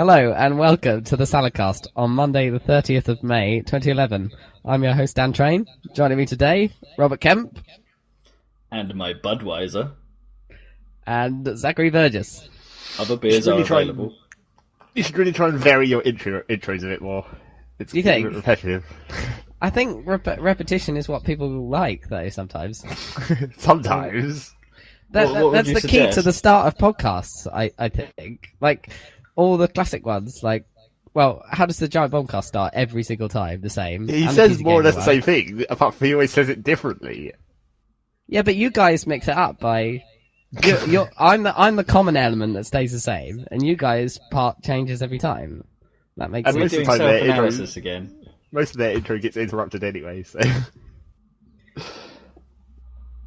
Hello and welcome to the Saladcast on Monday the 30th of May 2011. I'm your host Dan Train. Joining me today, Robert Kemp. And my Budweiser. And Zachary Burgess. Other beers are available. You should really try and vary your intros a bit more. It's You think? a bit repetitive. I think repetition is what people like, though, sometimes. Sometimes. That's the key to the start of podcasts, I think. Like, all the classic ones, like, well, how does the Giant Bombcast start every single time? The same. He says more or less the same thing, apart from he always says it differently. Yeah, but you guys mix it up by... I'm the common element that stays the same, and you guys part changes every time. That makes sense. We're doing self-analysis again. Most of their intro gets interrupted anyway, so...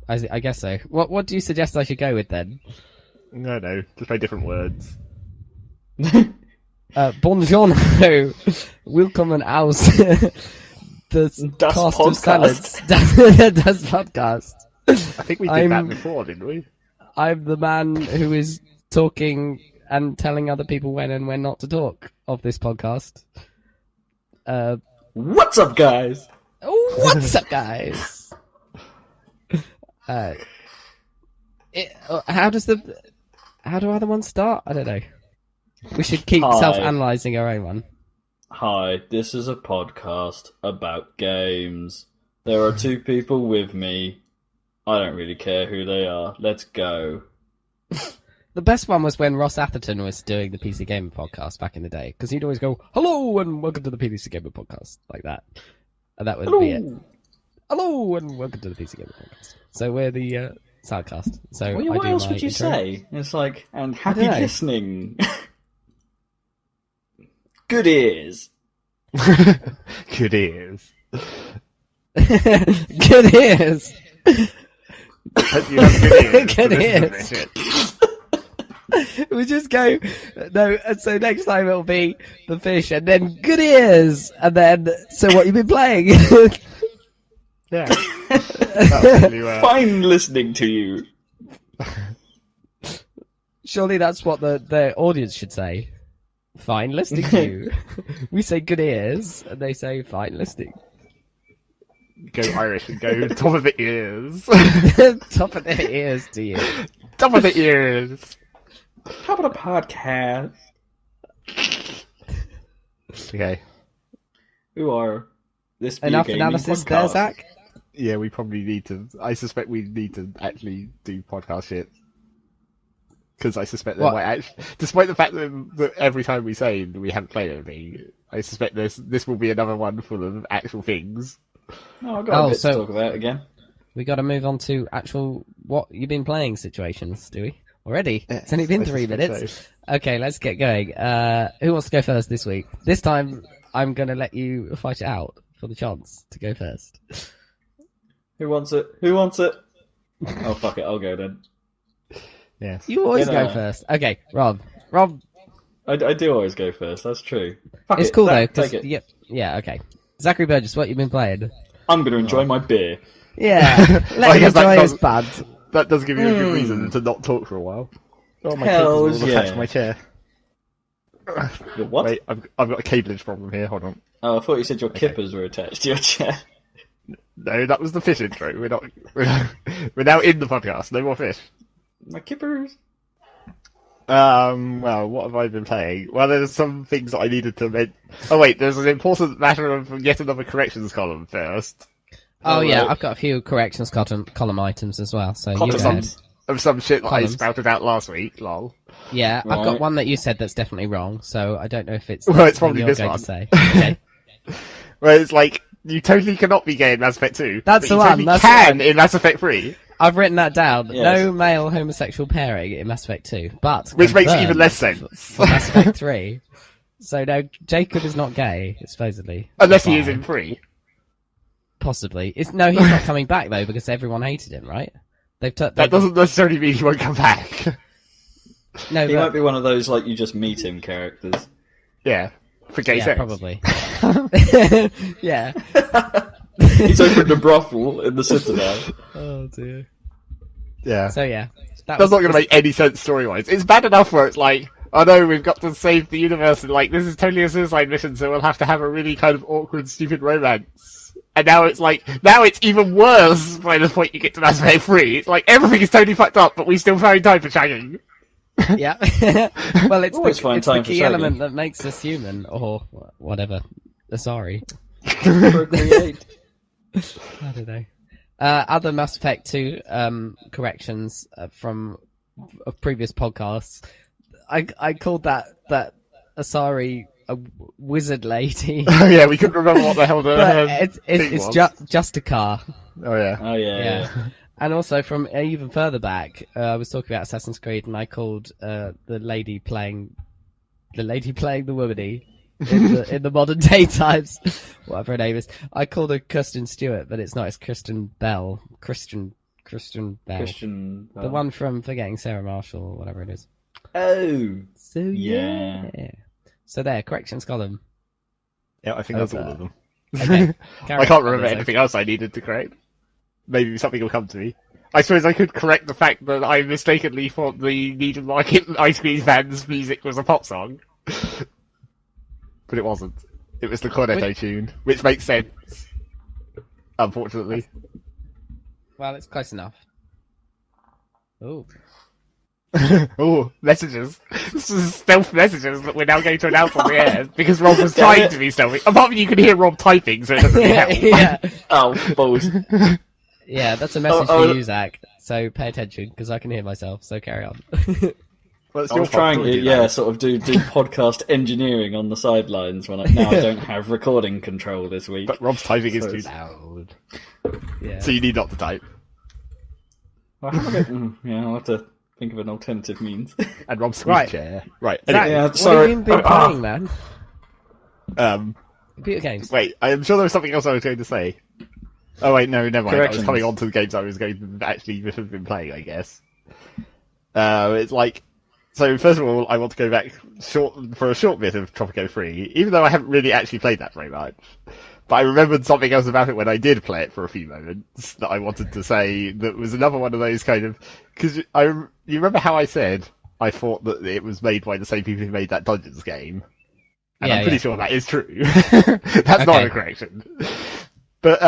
I guess so. What do you suggest I should go with then? No, just try different words. Buongiorno, willkommen aus das Cast of Salads. Das Podcast. I think we did that before, didn't we? I'm the man who is talking and telling other people when and when not to talk of this podcast. What's up, guys? What's up, guys? How do other ones start? I don't know. We should keep self-analysing our own one. Hi, this is a podcast about games. There are two people with me. I don't really care who they are. Let's go. The best one was when Ross Atherton was doing the PC Gamer podcast back in the day, because he'd always go, "Hello and welcome to the PC Gamer podcast," like that, and that would be it. Hello and welcome to the PC Gamer podcast. So we're the Saladcast. So what else would you say? It's like, and happy listening. Good ears. Good ears. Good ears. You have good ears. Good ears. We just go, no, and so next time it'll be the fish, and then good ears, and then, so what you've been playing? Yeah. Fine listening to you. Surely that's what the audience should say. Fine listening to you. We say good ears, and they say fine listening. Go Irish and go top of the ears. Top of the ears to you. Top of the ears. Top of the podcast. Okay. Who are this? Enough analysis podcast? there, Zach? Yeah, we probably need to. I suspect we need to actually do podcast shit. Because I suspect there might actually, despite the fact that every time we say we haven't played anything, I suspect this will be another one full of actual things. Oh, I've got a bit to talk about again. We got to move on to actual what you've been playing situations, do we? Already? It's only been 3 minutes. So. Okay, let's get going. Who wants to go first this week? This time, I'm going to let you fight it out for the chance to go first. Who wants it? Who wants it? Oh, fuck it, I'll go then. Yes. You always go first. Okay, Rob. I do always go first, that's true. Fuck it's it, cool though, take it. Yeah, okay. Zachary Burgess, what you been playing? I'm going to enjoy my beer. Yeah, let him enjoy his bud. That does give you a good reason to not talk for a while. Oh, my cables will attach to my chair. Your what? Wait, I've got a cableage problem here, hold on. Oh, I thought you said your kippers were attached to your chair. No, that was the fish intro. We're now in the podcast. No more fish. My kippers. Well, what have I been playing? Well, there's some things that I needed to mention. Oh wait, there's an important matter of yet another corrections column first. Oh yeah, I've got a few corrections column items as well. So you go ahead. Of some shit that I spouted out last week. Lol. Yeah, right. I've got one that you said that's definitely wrong. So I don't know if it's. Well, it's probably this one. To say. Okay. Well, it's like you totally cannot be gay in Mass Effect 2. That's the one. You can in Mass Effect 3. I've written that down. Yes. No male homosexual pairing in Mass Effect 2, but which makes even less sense for Mass Effect 3. So no, Jacob is not gay, supposedly. Unless he is in 3. Possibly. He's not coming back though because everyone hated him, right? That doesn't necessarily mean he won't come back. No, he might be one of those like you just meet him characters. Yeah, for gay sex. Probably. Yeah. He's opened a brothel in the Citadel. Oh dear. Yeah. So yeah. That's not going to make any sense story-wise. It's bad enough where it's like, oh no, we've got to save the universe, and like, this is totally a suicide mission, so we'll have to have a really kind of awkward, stupid romance. And now it's even worse by the point you get to Mass Effect 3. It's like, everything is totally fucked up, but we still find time for shagging. Yeah. Well, it's Always the, find it's time the for key shagging. element that makes us human, or whatever. Sorry. Procreate. I don't know. Other Mass Effect 2 corrections from previous podcasts. I called that Asari a wizard lady. Oh yeah, we couldn't remember what the hell the But thing it's was. just a car. Oh yeah. Oh yeah. And also from even further back, I was talking about Assassin's Creed, and I called the lady playing the womany in the modern day times, whatever her name is. I called her Kirsten Stewart, but it's not. It's Kristen Bell. Christian Bell. Christian. The one from Forgetting Sarah Marshall, or whatever it is. Oh. So Yeah. So there, corrections column. Yeah, I think that's all of them. Okay. I can't remember anything else I needed to correct. Maybe something will come to me. I suppose I could correct the fact that I mistakenly thought the Needle Market Ice Cream Band's music was a pop song. But it wasn't. It was the Cornetto tune, which makes sense. Unfortunately. Well, it's close enough. Oh. Oh, messages. This is stealth messages that we're now going to announce on the air because Rob was trying to be stealthy. Apart from you can hear Rob typing, so it doesn't really help. Yeah. Oh, balls. Yeah, that's a message for you, Zach. So pay attention, because I can hear myself, so carry on. Well, it's I your was fault trying to to, do that. sort of do podcast engineering on the sidelines when now I don't have recording control this week. But Rob's typing is So too it's- loud. Yeah. So you need not to type. Yeah, I'll have to think of an alternative means. And Rob's squeeze Right. chair. Right. Zach, Anyway, Yeah, what sorry. have you been playing, man? Computer games. Wait, I am sure there was something else I was going to say. Oh wait, no, never mind. I was Corrections. coming on to the games I was going to actually have been playing, I guess. It's like, so first of all, I want to go back for a short bit of Tropico 3, even though I haven't really actually played that very much. But I remembered something else about it when I did play it for a few moments that I wanted to say that was another one of those kind of, because you remember how I said I thought that it was made by the same people who made that Dungeons game? And Yeah, I'm pretty yeah. sure that is true. That's not Okay. a correction. But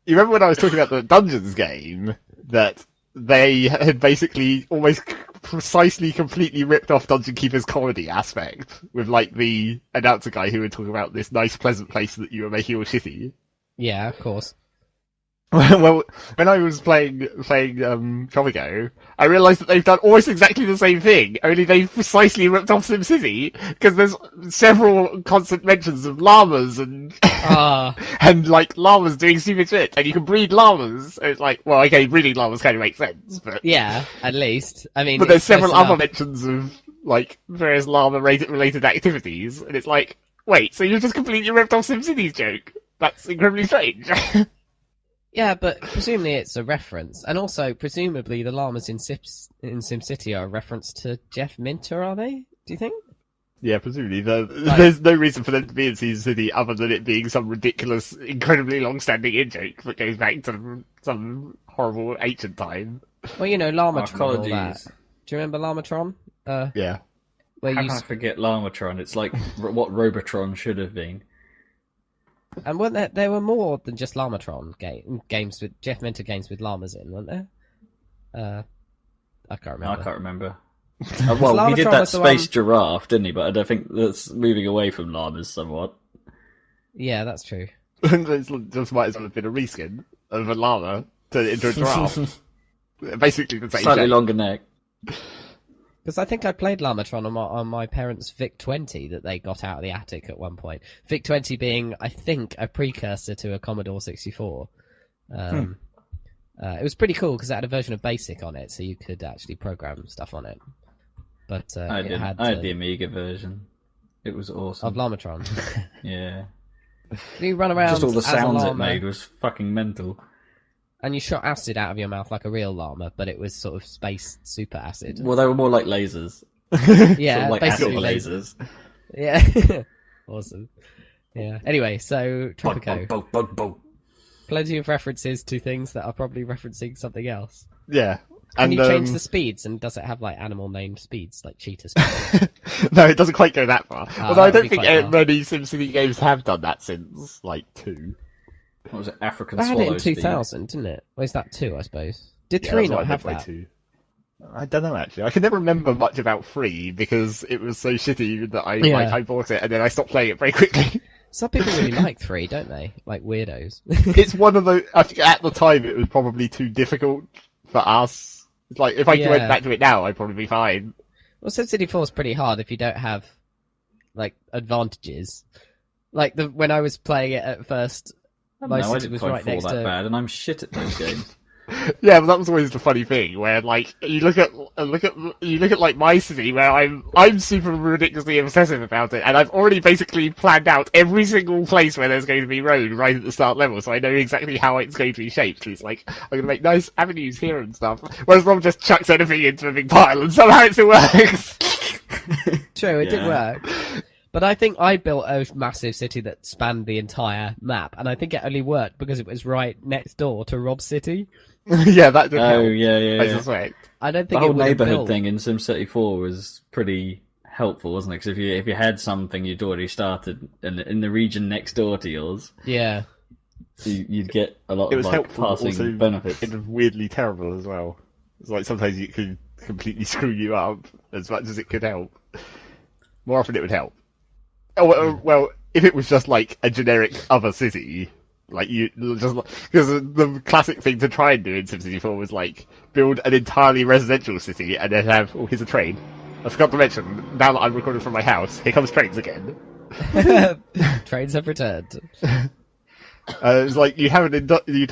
you remember when I was talking about the Dungeons game, that they had basically almost precisely completely ripped off Dungeon Keeper's comedy aspect, with like the announcer guy who would talk about this nice pleasant place that you were making all shitty. Yeah, of course. Well, when I was playing Tropico, I realised that they've done almost exactly the same thing, only they've precisely ripped off SimCity, because there's several constant mentions of llamas and and like llamas doing stupid shit, and you can breed llamas. And it's like, well, okay, breeding llamas kind of makes sense, but Yeah, at least. I mean, but there's it's close several other enough. mentions of like various llama-related activities, and it's like, wait, so you've just completely ripped off SimCity's joke? That's incredibly strange. Yeah, but presumably it's a reference, and also presumably the llamas in SimCity are a reference to Jeff Minter, are they? Do you think? Yeah, presumably. There's no reason for them to be in Season City other than it being some ridiculous, incredibly long-standing in-joke that goes back to some horrible ancient time. Well, you know, Lamatron and all that. Apologies. Do you remember Lamatron? Yeah. Where How you can I forget Lamatron? It's like what Robotron should have been. and weren't there were more than just Lamatron games with Jeff Minter games with llamas in, weren't there? I can't remember. I can't remember. Well, he did Lamatron that was the space one- giraffe, didn't he? But I don't think that's moving away from llamas somewhat. Yeah, that's true. It just might as well have been a reskin of a llama turned into a giraffe. Basically the same Slightly shape. longer neck. Because I think I played Lamatron on my parents' VIC-20 that they got out of the attic at one point. VIC-20 being, I think, a precursor to a Commodore 64. It was pretty cool because it had a version of BASIC on it, so you could actually program stuff on it. But I it had the Amiga version. It was awesome. of Lamatron. Yeah. You run around Just all the as a sounds it llama, made was fucking mental. and you shot acid out of your mouth like a real llama, but it was sort of space super acid. Well, they were more like lasers. Yeah, Sort of like basically acid lasers. lasers. Yeah, awesome. Yeah. Anyway, so Bug, Tropico, bug, bug, bug, bug. plenty of references to things that are probably referencing something else. Yeah. Can you change the speeds, and does it have like animal named speeds, like cheetah speeds? No, it doesn't quite go that far. Although that I would don't be think quite far. many SimCity games have done that since like 2. What was it? African They had swallow it in 2000, didn't it? Or is that 2, I suppose? Did Yeah, 3 that's what not I have meant by that? 2. I don't know actually. I can never remember much about 3 because it was so shitty that I bought it and then I stopped playing it very quickly. Some people really like 3, don't they? Like weirdos. It's one of the. I think at the time it was probably too difficult for us. It's like if I went back to it now, I'd probably be fine. Well, SimCity 4 is pretty hard if you don't have like advantages. Like when I was playing it at first, my I city didn't was find right 4 next that to. bad, and I'm shit at those games. Yeah, but that was always the funny thing where like you look at like my city where I'm super ridiculously obsessive about it, and I've already basically planned out every single place where there's going to be road right at the start level, so I know exactly how it's going to be shaped. It's like I'm going to make nice avenues here and stuff, whereas Rob just chucks anything into a big pile and somehow it still works. True, it did work. But I think I built a massive city that spanned the entire map, and I think it only worked because it was right next door to Rob's city. Yeah, that did help. Yeah. I suspect. I don't The think whole it would have neighbourhood built... thing in SimCity 4 was pretty helpful, wasn't it? Because if you had something you'd already started in the region next door to yours, Yeah. you'd get a lot It of was like, helpful, but passing also benefits. it was weirdly terrible as well. It's like sometimes it could completely screw you up as much as it could help. More often it would help. Oh, well, if it was just like a generic other city, like you just because the classic thing to try and do in SimCity 4 was like build an entirely residential city and then have here's a train. I forgot to mention now that I'm recording from my house, here comes trains again. Trains have returned. It's like you'd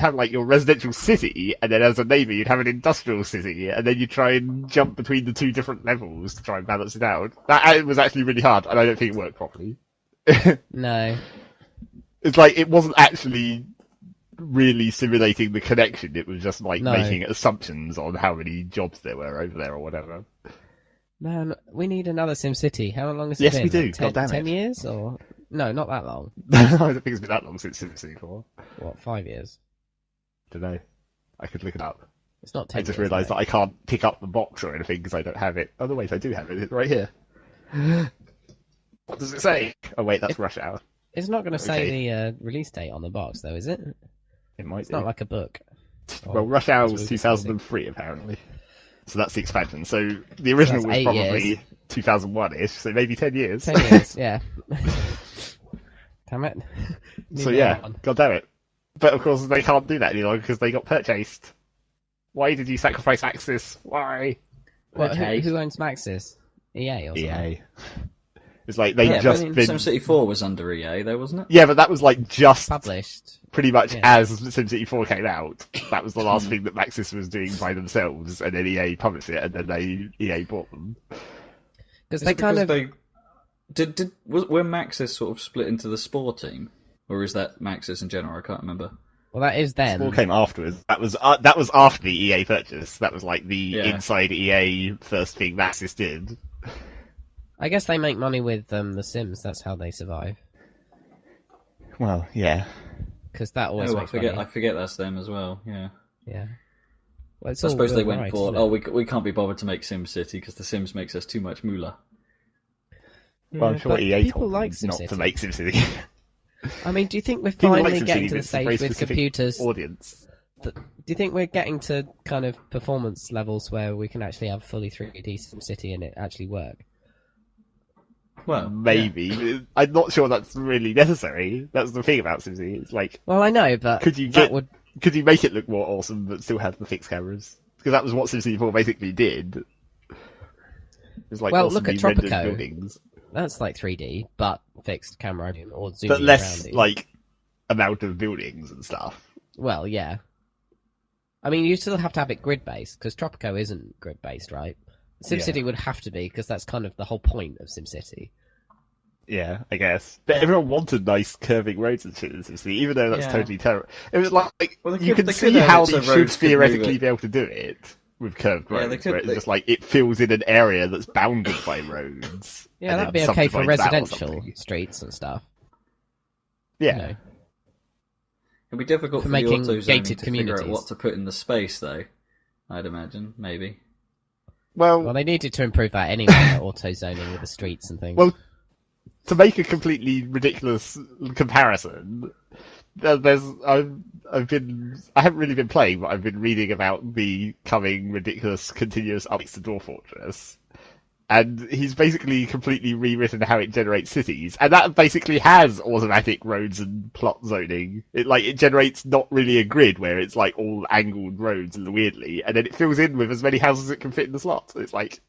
have like your residential city, and then as a neighbour you'd have an industrial city, and then you try and jump between the two different levels to try and balance it out. That was actually really hard, and I don't think it worked properly. No. It's like it wasn't actually really simulating the connection. It was just like making assumptions on how many jobs there were over there or whatever. Man, we need another SimCity. How long has it Yes, been? we do. Like 10, God damn it. 10 years? Or... No, not that long. I don't think it's been that long since SimCity 4. What, 5 years? Don't know. I could look it up. It's not 10 I just years, realised though. that I can't pick up the box or anything because I don't have it. Oh, wait, I do have it. It's right here. What does it say? Oh, wait, that's Rush Hour. It's not going to say Okay. the release date on the box, though, is it? It might It's be. not like a book. Well, Rush Hour It's was really 2003, apparently. So that's the expansion. So the original that's was 8 probably years. 2001-ish, so maybe 10 years. 10 years, yeah. Damn it. So Need yeah, another one. god damn it. But of course they can't do that any longer because they got purchased. Why did you sacrifice Axis? Why? What, Okay. who owns Maxis? EA or something? EA. It's like they Yeah, just but been... SimCity 4 was under EA, though, wasn't it? Yeah, but that was like just Published. pretty much Yeah. as SimCity 4 came out. That was the last thing that Maxis was doing by themselves, and then EA published it, and then EA bought them. Because Is they it kind of... were Maxis sort of split into the Spore team, or is that Maxis in general? I can't remember. Well, that is them. Spore came afterwards. That was after the EA purchase. That was like the Yeah. inside EA first thing Maxis did. I guess they make money with The Sims. That's how they survive. Well, yeah. Because that always Oh, I makes money. forget that's them as well. Yeah. Yeah. Well, it's I all suppose they Will went Wright, for, isn't it? oh, we can't be bothered to make SimCity because the Sims makes us too much moolah. Well, I'm Yeah, sure but EA people told like them not SimCity. to make SimCity. I mean, do you think we're People like finally SimCity, getting to but the it's a very stage with specific computers? audience. Do you think we're getting to kind of performance levels where we can actually have fully 3D SimCity and it actually work? Well, Maybe. I'm not sure that's really necessary. That's the thing about SimCity. It's like, Well, I know, but could you that would... could you make it look more awesome but still have the fixed cameras? Because that was what SimCity 4 basically did. It was like Well, look awesomely at rendered Tropico. buildings. That's like 3D, but fixed camera or zooming But less, around it. like, amount of buildings and stuff. Well, yeah. I mean, you still have to have it grid-based, because Tropico isn't grid-based, right? SimCity Yeah. would have to be, because that's kind of the whole point of SimCity. Yeah, I guess. But everyone wanted nice curving roads and shit in SimCity, even though that's Yeah. totally terrible. It was like, Well, they you could- can they see could have how it so they should roads could move theoretically it. be able to do it with curved Yeah, roads, they could- where it's they- just like, it fills in an area that's bounded by roads. Yeah, and that'd then be okay for subdivides that or residential something. streets and stuff. Yeah. You know. it'd be difficult For for the making auto zoning gated to figure out communities. what to put in the space, though. I'd imagine, maybe. Well, they needed to improve that anyway, the auto-zoning with the streets and things. Well, to make a completely ridiculous comparison, I haven't really been playing, but I've been reading about the coming ridiculous continuous updates to Dwarf Fortress. And he's basically completely rewritten how it generates cities, and that basically has automatic roads and plot zoning. It generates not really a grid where it's like all angled roads and weirdly, and then it fills in with as many houses as it can fit in the slot. It's like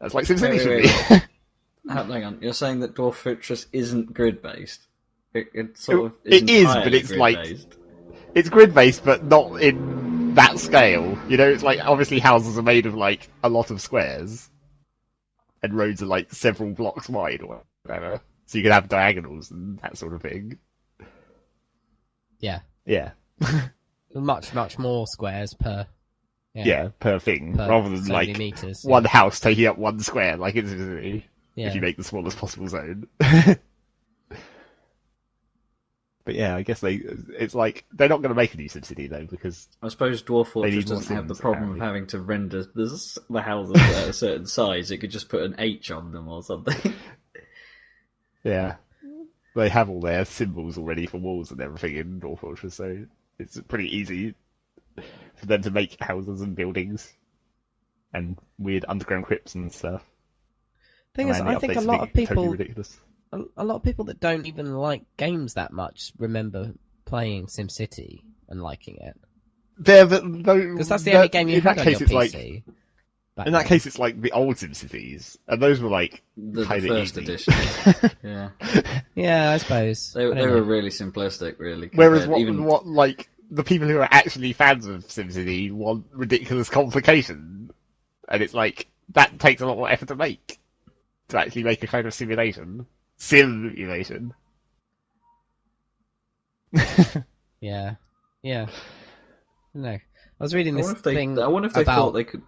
that's like SimCity should be. Hang on, you're saying that Dwarf Fortress isn't grid based? It is, but it's grid-based. It's grid based, but not in that scale. You know, it's like obviously houses are made of like a lot of squares. And roads are like several blocks wide or whatever. So you can have diagonals and that sort of thing. Yeah. Yeah. much more squares per... Yeah, per thing. Rather than like meters, one house taking up one square like it's if you make the smallest possible zone. But yeah, I guess it's like they're not going to make a new SimCity though, because I suppose Dwarf Fortress doesn't have the problem of having to render the houses at a certain size. It could just put an H on them or something. Yeah, they have all their symbols already for walls and everything in Dwarf Fortress, so it's pretty easy for them to make houses and buildings and weird underground crypts and stuff. Thing is, I think a lot of people totally ridiculous. A lot of people that don't even like games that much remember playing SimCity and liking it. Because that's the only game you had on your PC. In that case, it's like the old SimCities, and those were like the first easy. edition. Yeah, yeah, I suppose they were really simplistic, really. Whereas what like the people who are actually fans of SimCity want ridiculous complication, and it's like that takes a lot more effort to actually make a kind of simulation. Yeah. No, I was reading this thing. I wonder if they thought they could.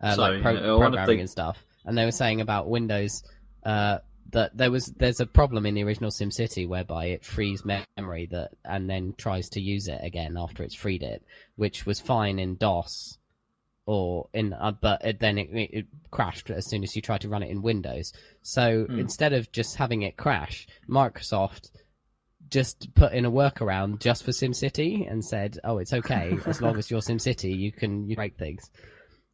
Programming and stuff, and they were saying about Windows that there's a problem in the original SimCity whereby it frees memory and then tries to use it again after it's freed it, which was fine in DOS. But then it crashed as soon as you tried to run it in Windows. So instead of just having it crash, Microsoft just put in a workaround just for SimCity and said, "Oh, it's okay as long as you're SimCity, you can break things,"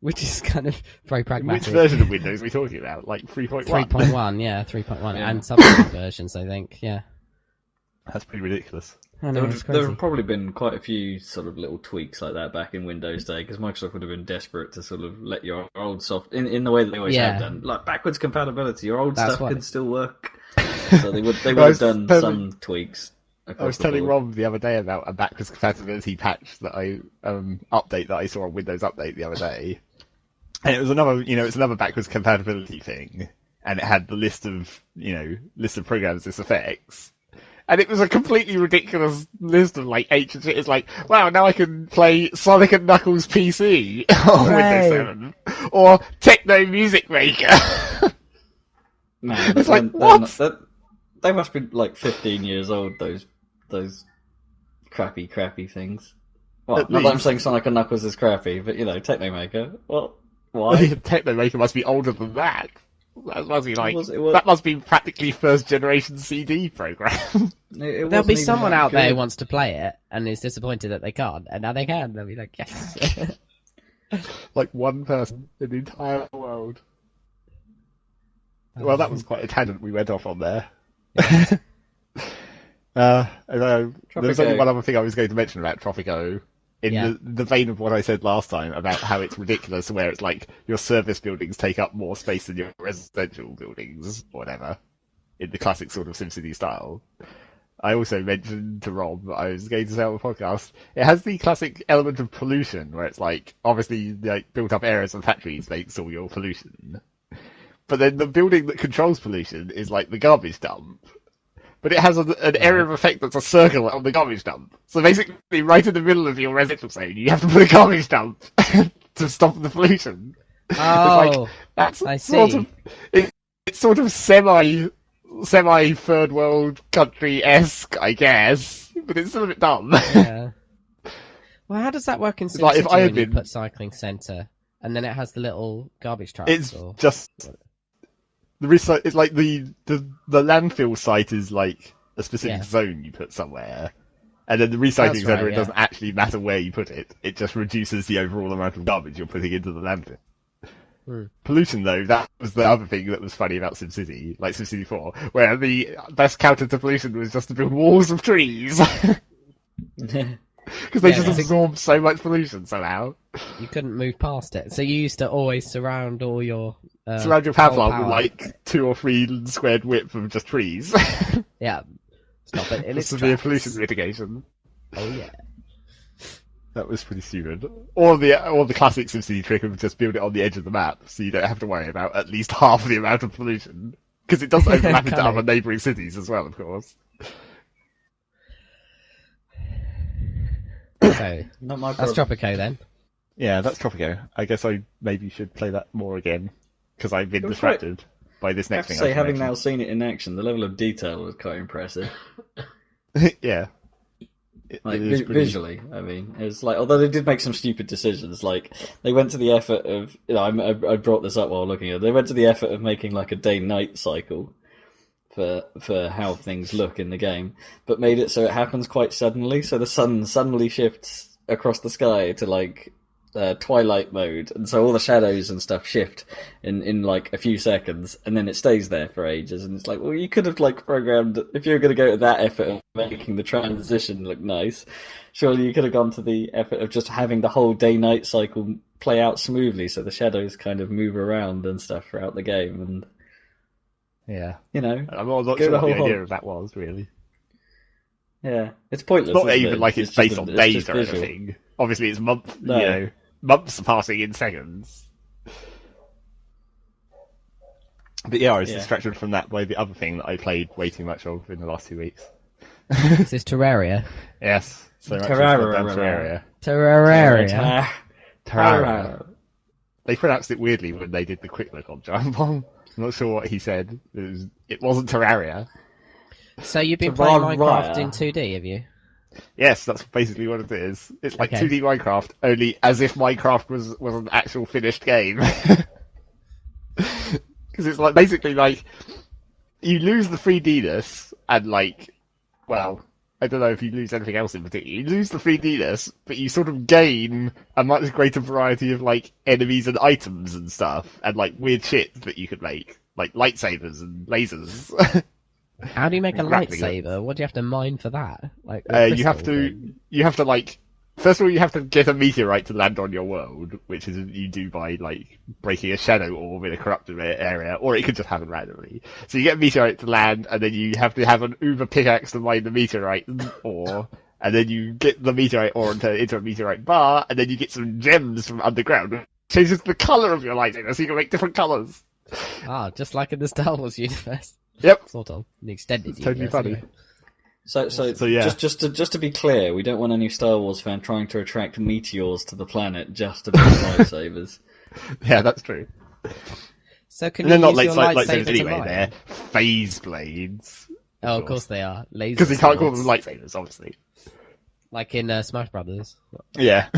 which is kind of very pragmatic. Which version of Windows are we talking about? Like 3.1? 3.1, yeah, 3.1, and subsequent versions, I think. Yeah, that's pretty ridiculous. There have probably been quite a few sort of little tweaks like that back in Windows Day, because Microsoft would have been desperate to sort of let your old soft in the way that they always have done, like backwards compatibility. Your old stuff can still work, so they would have done some tweaks. I was telling Rob the other day about a backwards compatibility patch that I update that I saw on Windows Update the other day, and it was another backwards compatibility thing, and it had the list of programs this affects. And it was a completely ridiculous list of like H and shit. It's like, wow, now I can play Sonic and Knuckles PC on Windows 7 or Techno Music Maker. Man, it's like what? They must be like 15 years old. Those crappy things. Well, not that I'm saying Sonic and Knuckles is crappy, but Techno Maker. Well, why? Techno Maker must be older than that. That must be that must be practically first generation CD program. There'll be someone out there who wants to play it and is disappointed that they can't, and now they can. They'll be like, yes. Like one person in the entire world. Well, that was quite a tangent we went off on there. There's only one other thing I was going to mention about Tropico. In the vein of what I said last time about how it's ridiculous, where it's like your service buildings take up more space than your residential buildings, or whatever, in the classic sort of SimCity style. I also mentioned to Rob, I was going to say on the podcast, it has the classic element of pollution, where it's like, obviously, like, built up areas and factories makes all your pollution. But then the building that controls pollution is like the garbage dump. But it has an area of effect that's a circle on the garbage dump. So basically, right in the middle of your residential zone, you have to put a garbage dump to stop the pollution. Oh, that's I see. It's sort of semi third world country-esque, I guess, but it's still a bit dumb. Yeah. Well, how does that work in SimCity Like, if I had when you been... put cycling centre and then it has the little garbage trucks? It's just it's like the landfill site is like a specific zone you put somewhere, and then the recycling centre, it doesn't actually matter where you put it. It just reduces the overall amount of garbage you're putting into the landfill. Pollution, though, that was the other thing that was funny about SimCity, like SimCity 4, where the best counter to pollution was just to build walls of trees. Because they just absorb so much pollution somehow. You couldn't move past it, so you used to always surround all your power plant with like 2 or 3 squared width of just trees. Yeah, stop it in its severe pollution mitigation. Oh yeah, that was pretty stupid. Or the classic SimCity trick of just build it on the edge of the map, so you don't have to worry about at least half the amount of pollution, because it does overlap into other neighbouring cities as well, of course. So, that's Tropico then. Yeah, that's Tropico. I guess I maybe should play that more again, because I've been distracted by this next thing. I have to say, having now seen it in action, the level of detail was quite impressive. Yeah. Visually, I mean, it's like, although they did make some stupid decisions, like they went to the effort of, I brought this up while looking at it, they went to the effort of making like a day-night cycle for how things look in the game, but made it so it happens quite suddenly, so the sun suddenly shifts across the sky to like twilight mode, and so all the shadows and stuff shift in like a few seconds, and then it stays there for ages, and it's like, well, you could have like programmed, if you were going to go to that effort of making the transition look nice, surely you could have gone to the effort of just having the whole day-night cycle play out smoothly, so the shadows kind of move around and stuff throughout the game, and yeah, I'm not sure what the idea of that was, really. Yeah, it's pointless. It's not even like it's based on days or anything. Obviously, it's months passing in seconds. But yeah, I was distracted from that by the other thing that I played way too much of in the last 2 weeks. Is this Terraria? Yes, so much Terraria. Terraria. They pronounced it weirdly when they did the quick look on Giant Bomb. I'm not sure what he said. It wasn't Terraria. So you've been playing Minecraft in 2D, have you? Yes, that's basically what it is. It's like 2D Minecraft, only as if Minecraft was an actual finished game. Because it's like basically like you lose the 3D-ness and like, well, I don't know if you lose anything else in particular. You lose the 3D-ness, but you sort of gain a much greater variety of like enemies and items and stuff, and like weird shit that you could make, like lightsabers and lasers. How do you make a lightsaber? What do you have to mine for that? Like you have to like, first of all, you have to get a meteorite to land on your world, which is you do by like breaking a shadow orb in a corrupted area, or it could just happen randomly. So you get a meteorite to land, and then you have to have an uber pickaxe to mine the meteorite ore, and then you get the meteorite ore into a meteorite bar, and then you get some gems from underground. It changes the colour of your lightsaber, so you can make different colours. Ah, just like in the Star Wars universe. Yep. Sort of. The extended it's totally funny. Anyway. So yeah. Just to be clear, we don't want any Star Wars fan trying to attract meteors to the planet just to build lightsabers. Yeah, that's true. So can you use your lightsaber anyway? To they're phase blades. Of course they are. Because you can't call them lightsabers, obviously. Like in Smash Brothers. Yeah.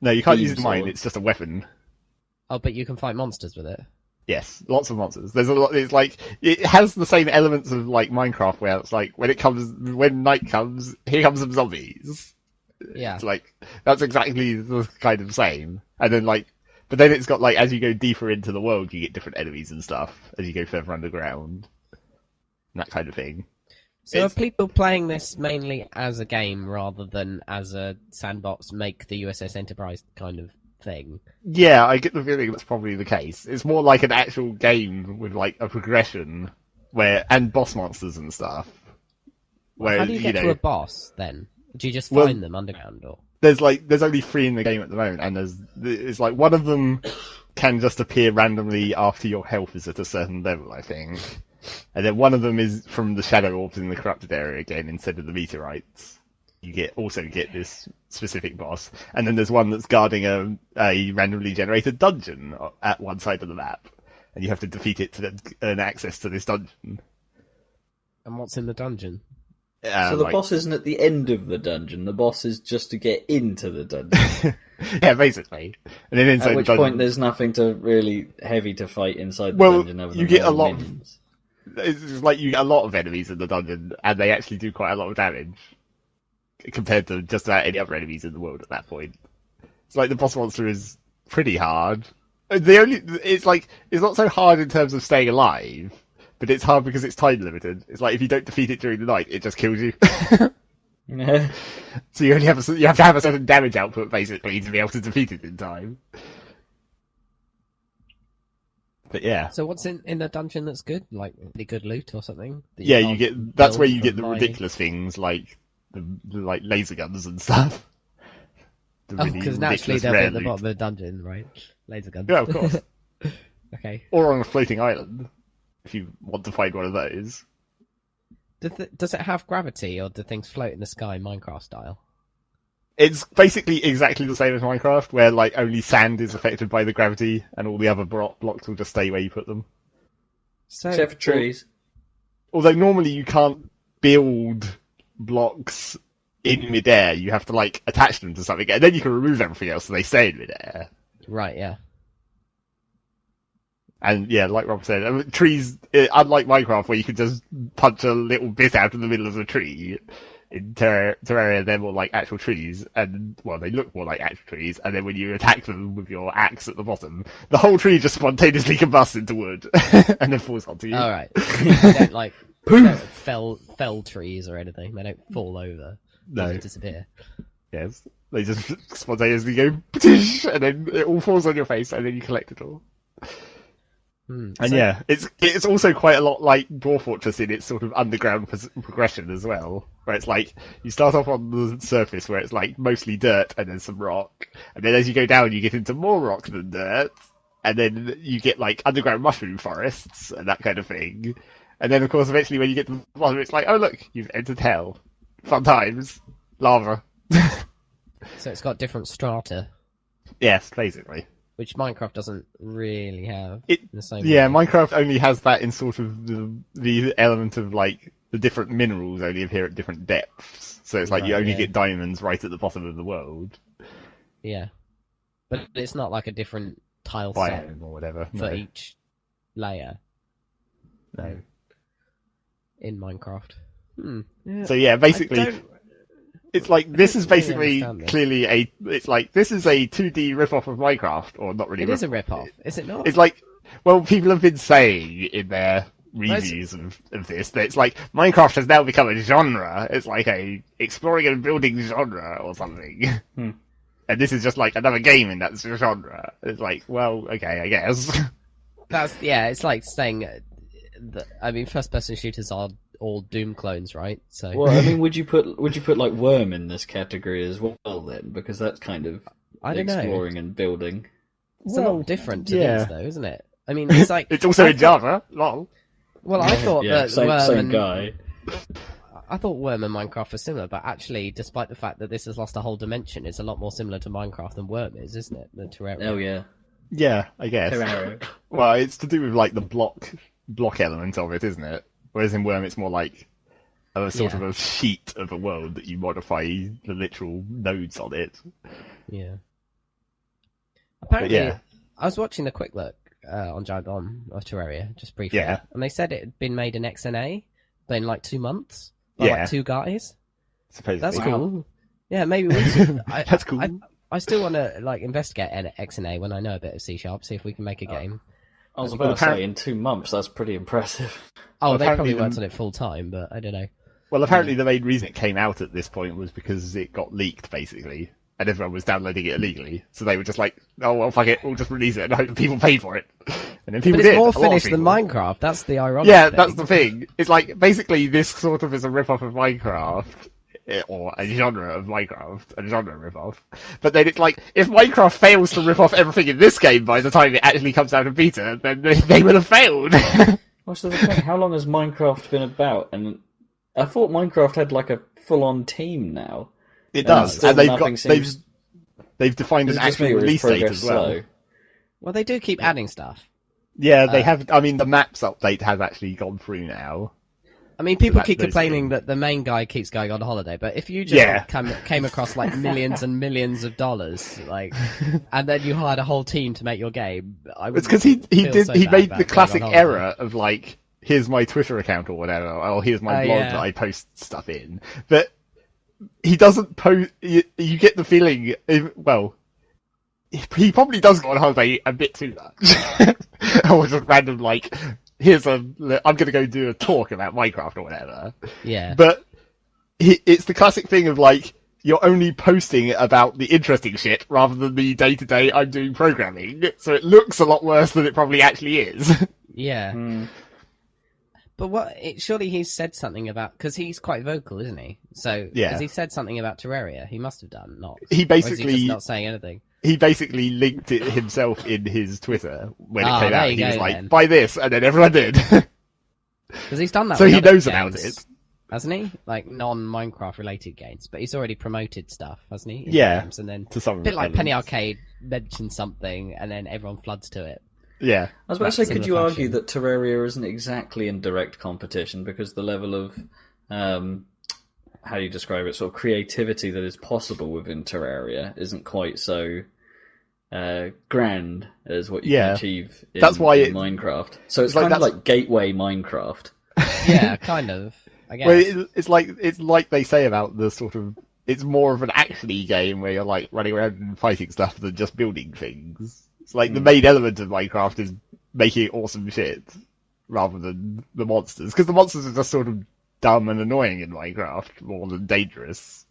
No, you can't use mine. It's just a weapon. Oh, but you can fight monsters with it. Yes, lots of monsters. There's a lot. It's like it has the same elements of like Minecraft, where it's like when night comes, here comes some zombies. Yeah, it's like that's exactly the kind of same. And then but then it's got like as you go deeper into the world, you get different enemies and stuff as you go further underground, and that kind of thing. So are people playing this mainly as a game rather than as a sandbox, make the USS Enterprise kind of thing? Yeah, I get the feeling that's probably the case. It's more like an actual game with like a progression and boss monsters and stuff. Where, how do you get to a boss then? Do you just find them underground or? There's only 3 in the game at the moment, and it's like one of them can just appear randomly after your health is at a certain level, I think. And then one of them is from the shadow orbs in the corrupted area again instead of the meteorites. You also get this specific boss, and then there's one that's guarding a randomly generated dungeon at one side of the map, and you have to defeat it to earn access to this dungeon. And what's in the dungeon? So the boss isn't at the end of the dungeon. The boss is just to get into the dungeon. Yeah, basically. And then inside at which the dungeon, point there's nothing to really heavy to fight inside the dungeon. Other than you get a lot. Minions. It's like you get a lot of enemies in the dungeon, and they actually do quite a lot of damage compared to just about any other enemies in the world at that point. It's like the boss monster is pretty hard. It's not so hard in terms of staying alive, but it's hard because it's time limited. It's like if you don't defeat it during the night, it just kills you. So you have to have a certain damage output basically to be able to defeat it in time. But yeah. So what's in the dungeon that's good? Like the good loot or something? That's where you get the ridiculous things like the laser guns and stuff. Because naturally they'll be at the bottom of the dungeon, right? Laser guns. Yeah, of course. Okay. Or on a floating island, if you want to find one of those. Does it have gravity, or do things float in the sky Minecraft style? It's basically exactly the same as Minecraft, where like only sand is affected by the gravity, and all the other blocks will just stay where you put them. So, except for trees. Although normally you can't build blocks in midair, you have to like attach them to something, and then you can remove everything else so they stay in midair. Right, yeah. And yeah, like Rob said, trees, unlike Minecraft, where you can just punch a little bit out of the middle of the tree, in Teraria they're more like actual trees, and well, they look more like actual trees, and then when you attack them with your axe at the bottom, the whole tree just spontaneously combusts into wood, and then falls onto you. Alright. They don't like fell trees or anything, they don't fall over. No. They disappear. Yes. They just spontaneously go, and then it all falls on your face, and then you collect it all. And yeah, it's also quite a lot like Dwarf Fortress in its sort of underground progression as well, where it's like you start off on the surface where it's like mostly dirt and then some rock, and then as you go down you get into more rock than dirt, and then you get like underground mushroom forests and that kind of thing, and then of course eventually when you get to the bottom it's like, oh look, you've entered hell. Fun times. Lava. So it's got different strata. Yes, basically. Which Minecraft doesn't really have. In the same way. Minecraft only has that in sort of the element of like the different minerals only appear at different depths. So it's like you only get diamonds right at the bottom of the world. Yeah. But it's not like a different tile set or whatever for each layer. No. In Minecraft. Yeah. So yeah, basically it's like this is basically clearly this is a 2D rip-off of Minecraft, or not really. It is a rip-off, is it not? It's like, well, people have been saying in their reviews of this that it's like Minecraft has now become a genre. It's like a exploring and building genre or something. And this is just like another game in that genre. It's like, well, okay, I guess. It's like saying first-person shooters are all Doom clones, right? So, well, I mean, would you put like Worm in this category as well then? Because that's kind of exploring and building. It's a lot different to these, though, isn't it? I mean, it's like it's also in Java. Lol. Well, I thought that same guy. I thought Worm and Minecraft were similar, but actually, despite the fact that this has lost a whole dimension, it's a lot more similar to Minecraft than Worm is, isn't it? Than Terraria. Oh yeah. Yeah, I guess. Teraria. Well, it's to do with like the block element of it, isn't it? Whereas in Worm, it's more like a sort of a sheet of a world that you modify the literal nodes on it. Yeah. Apparently, I was watching the quick look on Jargon of Terraria, just briefly, and they said it had been made in XNA in like 2 months by like 2 guys. Supposedly. That's cool. Yeah, maybe we should. That's cool. I still want to like investigate XNA when I know a bit of C#, see if we can make a game. I was about to say, in 2 months, that's pretty impressive. Oh, they probably worked on it full time, but I don't know. Well, apparently the main reason it came out at this point was because it got leaked, basically, and everyone was downloading it illegally. So they were just like, oh, well, fuck it, we'll just release it and hope people pay for it. And then people did. But it's more finished finished than Minecraft, that's the ironic thing. That's the thing. It's like, basically, this sort of is a rip-off of Minecraft, or a genre of Minecraft, a genre rip-off. But then it's like, if Minecraft fails to rip off everything in this game by the time it actually comes out of beta, then they will have failed. What's the thing? How long has Minecraft been about? And I thought Minecraft had like a full-on team now. It does, and they've defined an actual release date as well. Slow. Well, they do keep adding stuff. Yeah, they have. I mean, the maps update has actually gone through now. I mean, people keep complaining that the main guy keeps going on holiday, but if you just came across like millions and millions of dollars, like, and then you hired a whole team to make your game, it's because he made the classic error of like, here's my Twitter account or whatever, or here's my blog that I post stuff in, but he doesn't post. You get the feeling, he probably does go on holiday a bit too much, or just random like, I'm going to go do a talk about Minecraft or whatever. Yeah. But it's the classic thing of like, you're only posting about the interesting shit rather than the day-to-day I'm doing programming, so it looks a lot worse than it probably actually is. Yeah. But surely he's said something about, because he's quite vocal, isn't he? So, has he said something about Terraria? He must have done, not. He basically. Or is he just not saying anything? He basically linked it himself in his Twitter when it came out. He was like, buy this, and then everyone did. Because he's done that. So he knows about it. Hasn't he? Like non-Minecraft related games, but he's already promoted stuff, hasn't he? Games, and then to some a bit like Penny Arcade mentioned something, and then everyone floods to it. Yeah. I was about to say, could you argue that Terraria isn't exactly in direct competition because the level of, how do you describe it, sort of creativity that is possible within Terraria isn't quite so grand as what you can achieve in Minecraft. So it's kind of like gateway Minecraft. Yeah, kind of. I guess. Well, it's like they say about the sort of, it's more of an action-y game where you're like running around and fighting stuff than just building things. It's like the main element of Minecraft is making awesome shit rather than the monsters, because the monsters are just sort of dumb and annoying in Minecraft more than dangerous.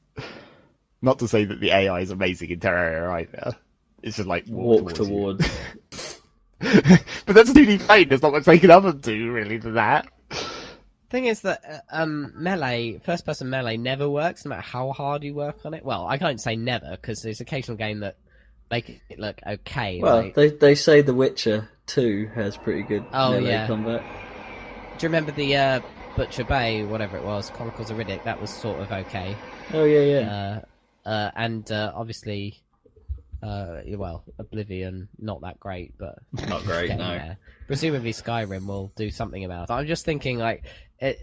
Not to say that the AI is amazing in Terraria either. It's just like walk towards. But that's 2D fine. There's not much they can other do really than that. Thing is that melee, first-person melee, never works no matter how hard you work on it. Well, I can't say never because there's occasional game that make it look okay. Well, right? they say The Witcher 2 has pretty good melee combat. Do you remember the Butcher Bay, whatever it was, Chronicles of Riddick? That was sort of okay. Oh yeah. And obviously, Oblivion, not that great, but not great. No. There. Presumably, Skyrim will do something about it. I'm just thinking, like, the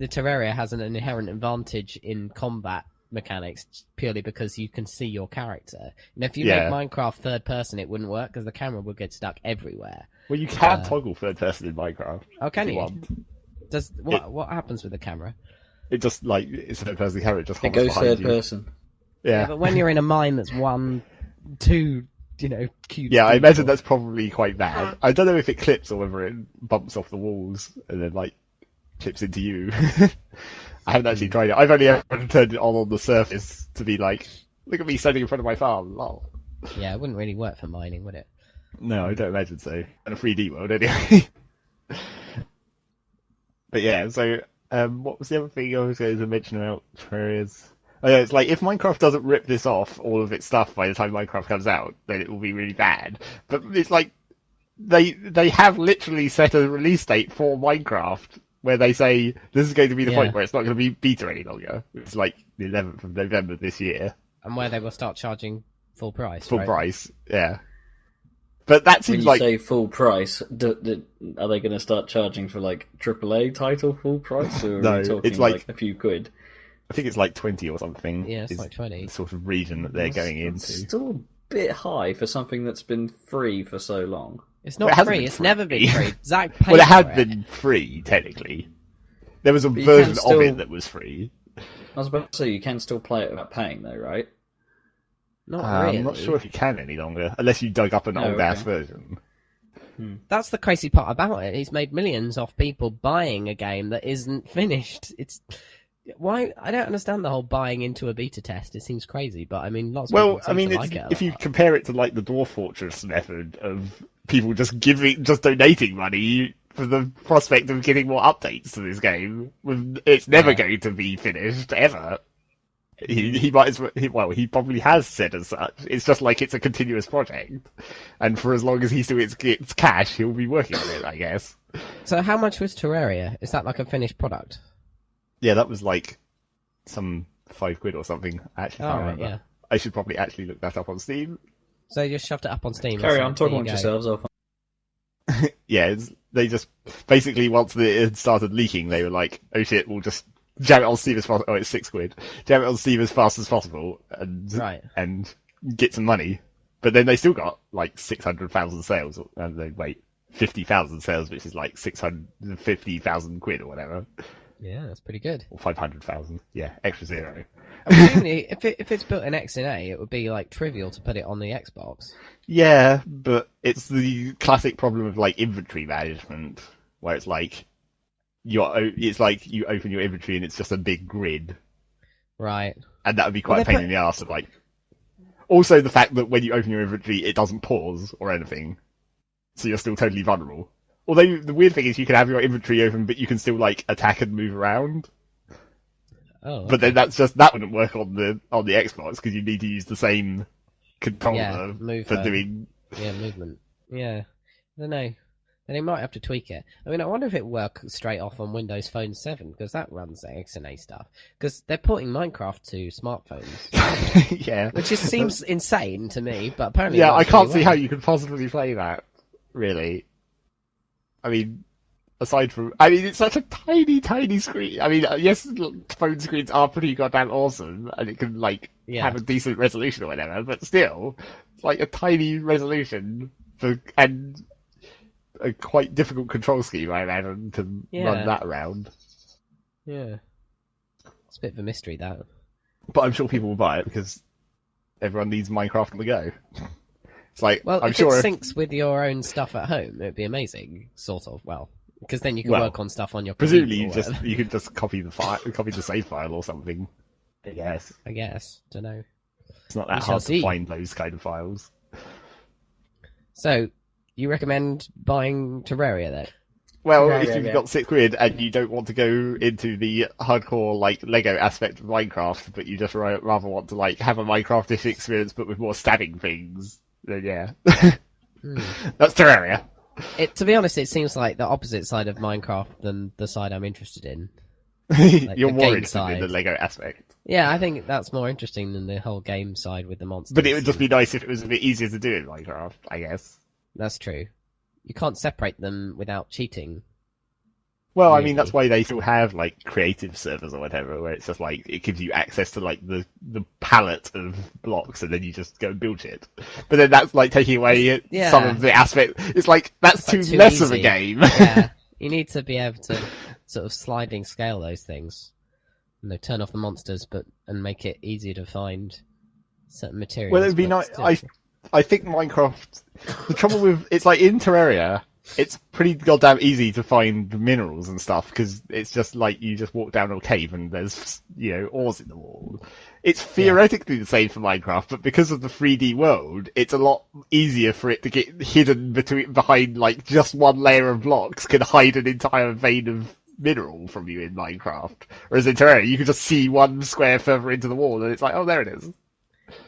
Terraria has an inherent advantage in combat mechanics purely because you can see your character. And if you make Minecraft third person, it wouldn't work because the camera would get stuck everywhere. Well, you can toggle third person in Minecraft. Oh, can you? What happens with the camera? It just like it's a third person camera. It goes third person. Yeah, but when you're in a mine that's 1, 2, cubes. Yeah, I imagine that's probably quite bad. I don't know if it clips or whether it bumps off the walls and then like clips into you. I haven't actually tried it. I've only ever turned it on the surface to be like, look at me standing in front of my farm. Lol. Yeah, it wouldn't really work for mining, would it? No, I don't imagine so. In a 3D world, anyway. But yeah, so what was the other thing I was going to mention about Terraria's? Oh, yeah, it's like if Minecraft doesn't rip this off, all of its stuff, by the time Minecraft comes out, then it will be really bad. But it's like they have literally set a release date for Minecraft where they say this is going to be the point where it's not going to be beta any longer. It's like the 11th of November this year. And where they will start charging full price. Full price, yeah. But that seems when you say full price, are they going to start charging for like AAA title full price, or are we talking it's like a few quid? I think it's like 20 or something. Yeah, it's like 20. The sort of region that they're going into. Still a bit high for something that's been free for so long. It's not free. It's never been free. Zach paid well, it had been free technically. There was a version of it that was free. I was about to say you can still play it without paying, though, right? Not really. I'm not sure if you can any longer, unless you dug up an old-ass version. That's the crazy part about it. He's made millions off people buying a game that isn't finished. It's why I don't understand the whole buying into a beta test. It seems crazy, but I mean, lots of people seem to like it. If you compare it to like the Dwarf Fortress method of people just donating money for the prospect of getting more updates to this game, it's never going to be finished ever. He might as well. He probably has said as such. It's just like it's a continuous project, and for as long as he still gets cash, he'll be working on it, I guess. So, how much was Terraria? Is that like a finished product? Yeah, that was like some £5 or something. I actually can't remember. Yeah. I should probably actually look that up on Steam. So you just shoved it up on Steam. Carry on, talk amongst yourselves. Yeah, they just basically, once it had started leaking, they were like, "Oh shit, we'll just jam it on Steam as fast." Oh, it's £6. Jam it on Steam as fast as possible, and get some money. But then they still got like 600,000 sales, and they 50,000 sales, which is like 650,000 quid or whatever. Yeah, that's pretty good. Or 500,000. Yeah, extra zero. Presumably, if it's built in XNA, it would be like trivial to put it on the Xbox. Yeah, but it's the classic problem of like inventory management, where it's like you open your inventory and it's just a big grid. Right. And that would be quite a pain in the arse of like. Also, the fact that when you open your inventory, it doesn't pause or anything, so you're still totally vulnerable. Although the weird thing is, you can have your inventory open, but you can still like attack and move around. Oh. Okay. But then that wouldn't work on the Xbox because you need to use the same controller for doing. Yeah, movement. Yeah, I don't know. Then they might have to tweak it. I mean, I wonder if it works straight off on Windows Phone 7 because that runs the XNA stuff. Because they're porting Minecraft to smartphones. Yeah, which just seems insane to me. But apparently, yeah, I can't see how you could possibly play that. Really, I mean. Aside from, it's such a tiny, tiny screen. I mean, yes, phone screens are pretty goddamn awesome, and it can, have a decent resolution or whatever, but still, it's like a tiny resolution and a quite difficult control scheme, I imagine, to run that around. Yeah. It's a bit of a mystery, that. But I'm sure people will buy it, because everyone needs Minecraft on the go. It's like, well, I'm if sure it syncs with your own stuff at home, it'd be amazing, sort of, because then you can work on stuff on your computer. Presumably, you could just copy the save file or something. I guess. Don't know. It's not that hard to find those kind of files. So, you recommend buying Teraria then? Well, if you've got £6 and you don't want to go into the hardcore Lego aspect of Minecraft, but you just rather want to have a Minecraft-ish experience but with more stabbing things, then yeah, that's Teraria. To be honest, it seems like the opposite side of Minecraft than the side I'm interested in. You're more interested in the Lego aspect. Yeah, I think that's more interesting than the whole game side with the monsters. But it would just be nice if it was a bit easier to do in Minecraft, I guess. That's true. You can't separate them without cheating. Well, really. I mean, that's why they still have creative servers or whatever, where it's just it gives you access to the palette of blocks, and then you just go and build it. But then that's taking away some of the aspect. It's that's too less easy of a game. Yeah, you need to be able to sort of sliding scale those things. Turn off the monsters, and make it easier to find certain materials. Well, it'd be nice. I think Minecraft. The trouble with it's in Teraria. It's pretty goddamn easy to find minerals and stuff because it's just you just walk down a cave and there's ores in the wall. It's theoretically the same for Minecraft, but because of the 3D world, it's a lot easier for it to get hidden behind just one layer of blocks can hide an entire vein of mineral from you in Minecraft. Whereas in Terraria, you can just see one square further into the wall and it's oh, there it is.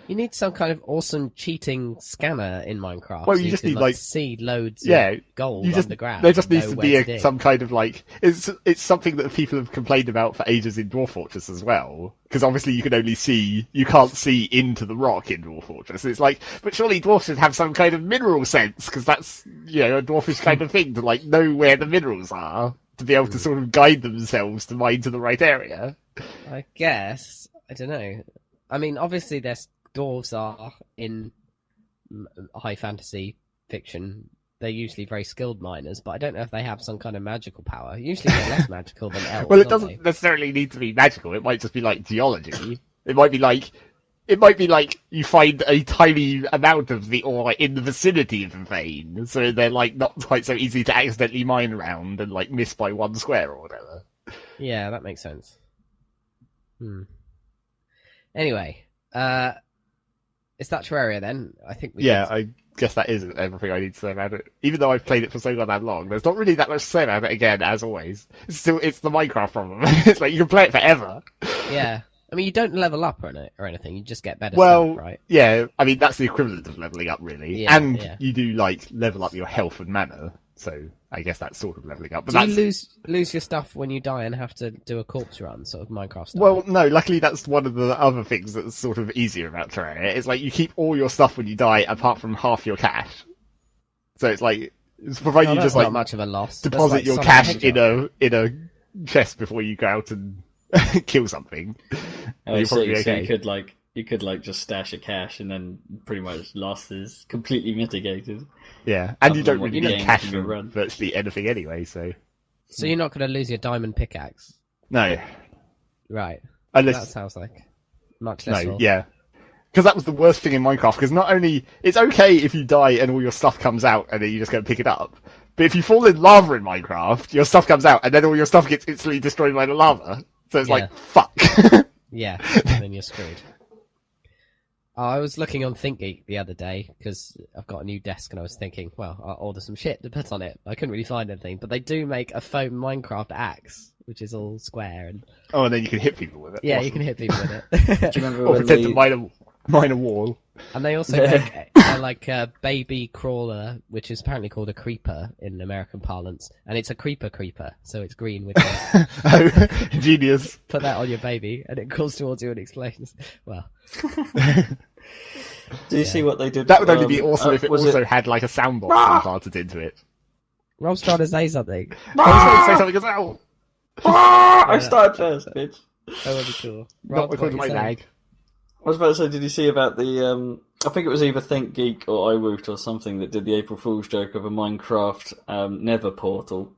You need some kind of awesome cheating scanner in Minecraft. Well, you just need see loads of gold underground. There just needs to be some kind of it's something that people have complained about for ages in Dwarf Fortress as well. Because obviously you can't see into the rock in Dwarf Fortress. It's but surely dwarfs should have some kind of mineral sense because that's a dwarfish kind of thing to know where the minerals are to be able to sort of guide themselves to mine to the right area. I guess I don't know. I mean, obviously, dwarves are in high fantasy fiction. They're usually very skilled miners, but I don't know if they have some kind of magical power. Usually, they're less magical than elves. Well, it doesn't necessarily need to be magical. It might just be geology. It might be you find a tiny amount of the ore in the vicinity of a vein, so they're not quite so easy to accidentally mine around and miss by one square or whatever. Yeah, that makes sense. Anyway, is that Teraria then? I think I guess that is everything I need to say about it. Even though I've played it for so goddamn long, there's not really that much to say about it again, as always. It's the Minecraft problem. It's you can play it forever. Yeah. I mean, you don't level up or anything, you just get better stuff, right? Yeah, I mean, that's the equivalent of leveling up, really. Yeah, and you do, level up your health and mana, so I guess that's sort of leveling up. But do you lose your stuff when you die and have to do a corpse run, sort of Minecraft style? Well, no, luckily that's one of the other things that's sort of easier about Terraria. It's you keep all your stuff when you die, apart from half your cash. So it's provided you just not much of a loss. Deposit your cash in a chest before you go out and kill something. Oh, so you could just stash a cash and then pretty much loss is completely mitigated. Yeah, and you don't really need cash for virtually anything anyway, so... So you're not going to lose your diamond pickaxe? No. Right. Unless... That sounds like much less. No, yeah. Because that was the worst thing in Minecraft, because not only... It's okay if you die and all your stuff comes out and then you just go and pick it up, but if you fall in lava in Minecraft, your stuff comes out and then all your stuff gets instantly destroyed by the lava. So it's like, fuck. Yeah, and then you're screwed. I was looking on ThinkGeek the other day, because I've got a new desk, and I was thinking, well, I'll order some shit to put on it. I couldn't really find anything, but they do make a foam Minecraft axe, which is all square. And and then you can hit people with it. Yeah, awesome. You can hit people with it. Do you remember or pretend to mine a wall. And they also make a baby crawler, which is apparently called a creeper in American parlance, and it's a creeper, so it's green with Oh, genius. Put that on your baby, and it crawls towards you and explains. Well... Do you see what they did? That would only be awesome if it also had like a soundbox implanted into it. Rob's trying to say something. I was trying to say something as well. I started first, bitch. That would be cool. Not because of my lag. I was about to say, did you see about the, I think it was either ThinkGeek or iWoot or something that did the April Fool's joke of a Minecraft Nether portal.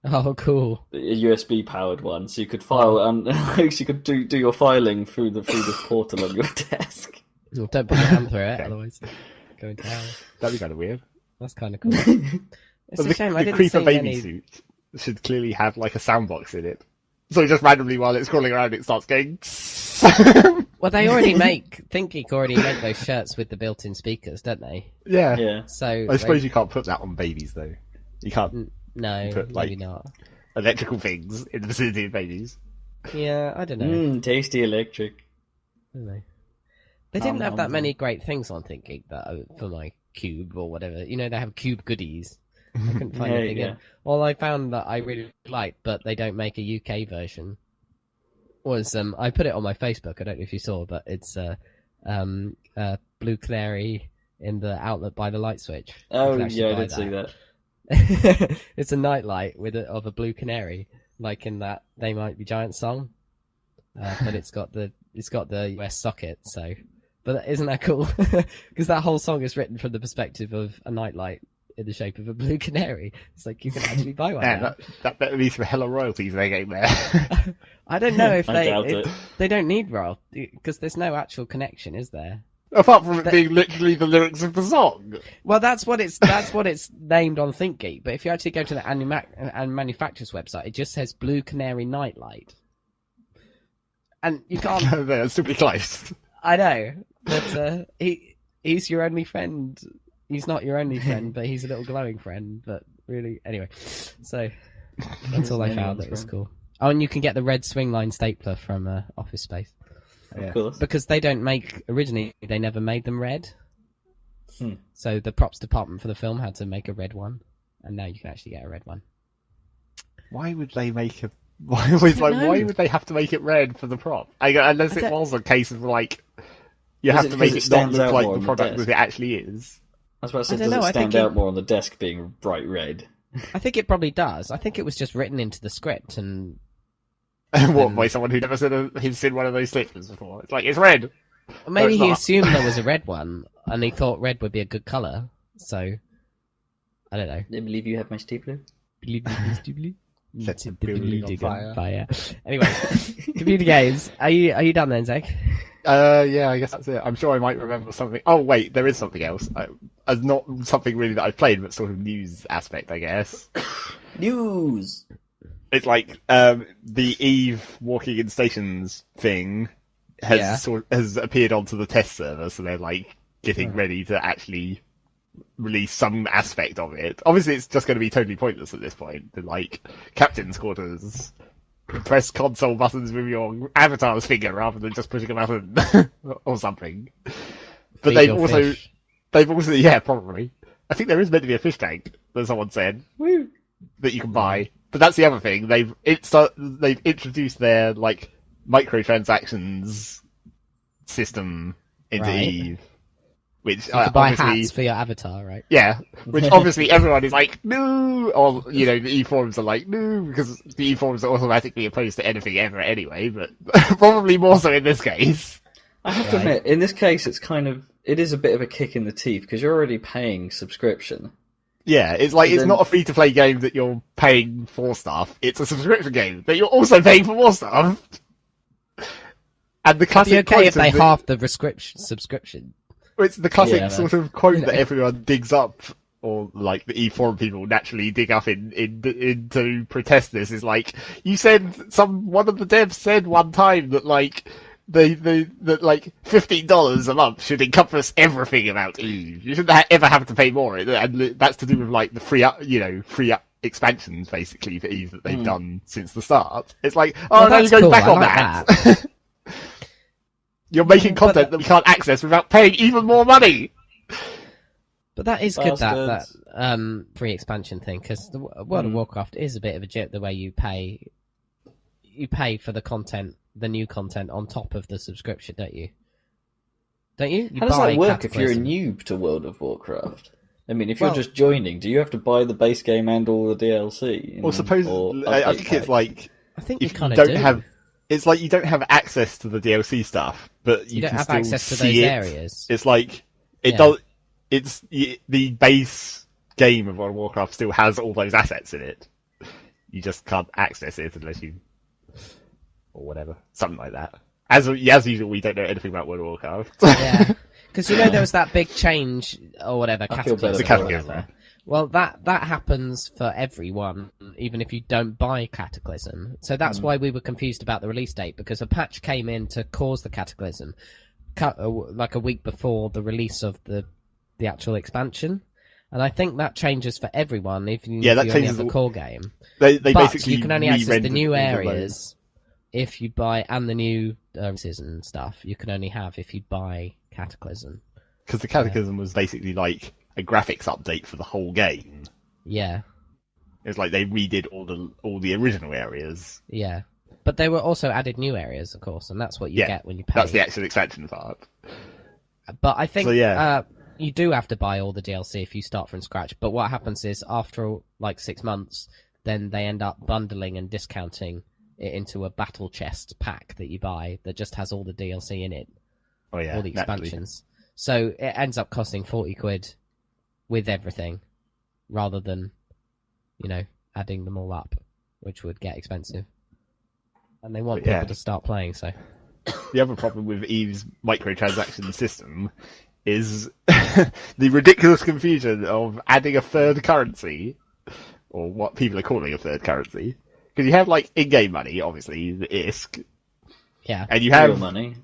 Oh, cool. A USB powered one, so you could file and you could do your filing through this portal on your desk. Don't put your hand through it, otherwise go into hell. That'd be kind of weird. That's kind of cool. It's a shame I didn't creeper see baby any... suit should clearly have like a soundbox in it. So just randomly while it's crawling around, it starts going. Well, they already ThinkGeek already make those shirts with the built-in speakers, don't they? Yeah. Yeah. So I suppose you can't put that on babies though. You can't. No, put, maybe not. Electrical things in the vicinity of babies. Yeah, I don't know. Tasty electric. I don't know. They didn't have that many great things on ThinkGeek for my cube or whatever. You know, they have cube goodies. I couldn't find anything in. All I found that I really liked, but they don't make a UK version, was I put it on my Facebook. I don't know if you saw, but it's Blue Canary in the outlet by the light switch. Oh yeah, I did see that. It's a nightlight of a blue canary, like in that They Might Be Giants song, but it's got the US socket. So, but isn't that cool? Because that whole song is written from the perspective of a nightlight in the shape of a blue canary. It's like you can actually buy one. Yeah, that better be some hella royalties they're getting there. I don't know if they don't need royalty because there's no actual connection, is there? Apart from it being literally the lyrics of the song. Well, that's what it's named on ThinkGeek. But if you actually go to the manufacturer's website, it just says Blue Canary Nightlight, and you can't. That's super close. I know, but he's your only friend. He's not your only friend, but he's a little glowing friend. But really, anyway, so that's all I found. That was cool. Oh, and you can get the red swing line stapler from Office Space. Of course. Because they never made them red. So the props department for the film had to make a red one, and now you can actually get a red one. Why would they make a? Why would they have to make it red for the prop? Unless it was a case of like you have to make it not look like the product that it actually is. I was about to say, does it stand out more on the desk being bright red? I think it probably does. I think it was just written into the script and. What, by someone who never seen one of those slippers before? It's like, it's red! Maybe he assumed there was a red one, and he thought red would be a good colour, so... I don't know. I believe you have my stapler. Believe you have my stapler? Set the building on fire. Anyway, computer games. Are you done then, Zach? Yeah, I guess that's it. I'm sure I might remember something. Oh, wait, there is something else. Not something really that I've played, but sort of news aspect, I guess. News! It's like the Eve walking in stations thing has appeared onto the test server, so they're like getting ready to actually release some aspect of it. Obviously, it's just going to be totally pointless at this point. They're like captain's quarters, press console buttons with your avatar's finger rather than just pushing a button or something. But they've also probably. I think there is meant to be a fish tank that someone said that you can buy. But that's the other thing. They've introduced their like microtransactions system into Eve, which so you can buy obviously hats for your avatar, right? Yeah, which obviously everyone is like, no, or, the e-forums are like, no, because the e-forums are automatically opposed to anything ever anyway, but probably more so in this case. I have to admit, in this case, it is a bit of a kick in the teeth, because you're already paying subscription. Yeah, it's like, it's not a free-to-play game that you're paying for stuff, it's a subscription game that you're also paying for more stuff. And the classic It'd be okay if they half the subscription. It's the classic sort of quote that everyone digs up, or like the e-forum people naturally dig up in to protest this. Is like, you said one of the devs said one time that like that like $15 a month should encompass everything about Eve. You shouldn't ever have to pay more, and that's to do with like the free up expansions basically for Eve that they've done since the start. It's like, now you're going back on that. You're making content that we can't access without paying even more money. But that is good, that free expansion thing, because the World of Warcraft is a bit of a joke the way you pay for the content, the new content on top of the subscription, don't you? Don't you? How does that work if you're a noob to World of Warcraft? I mean, if you're just joining, do you have to buy the base game and all the DLC? Well, I think it's like, I think you kind of do. Have. It's like you don't have access to the DLC stuff, but you don't can have still access to see those it. areas. It's like does. It's the base game of World of Warcraft still has all those assets in it. You just can't access it unless you, or whatever, something like that. As usual, we don't know anything about World of Warcraft. Yeah, because there was that big change or whatever. Cataclysm. Well, that happens for everyone, even if you don't buy Cataclysm. So that's why we were confused about the release date, because a patch came in to cause the Cataclysm, like a week before the release of the actual expansion. And I think that changes for everyone, if you only have the core game. They but basically you can only access the new areas if you buy, and the new services and stuff, you can only have if you buy Cataclysm. Because the Cataclysm was basically like a graphics update for the whole game. Yeah. It's like they redid all the original areas. Yeah. But they were also added new areas, of course, and that's what you get when you pay. That's the actual expansion part. But I think you do have to buy all the DLC if you start from scratch. But what happens is, after like 6 months, then they end up bundling and discounting it into a battle chest pack that you buy that just has all the DLC in it. Oh yeah, all the expansions. So it ends up costing 40 quid with everything, rather than, adding them all up, which would get expensive. And they want people to start playing, so. The other problem with Eve's microtransaction system is the ridiculous confusion of adding a third currency, or what people are calling a third currency. Because you have, like, in-game money, obviously, the ISK. Yeah. And you have... real money.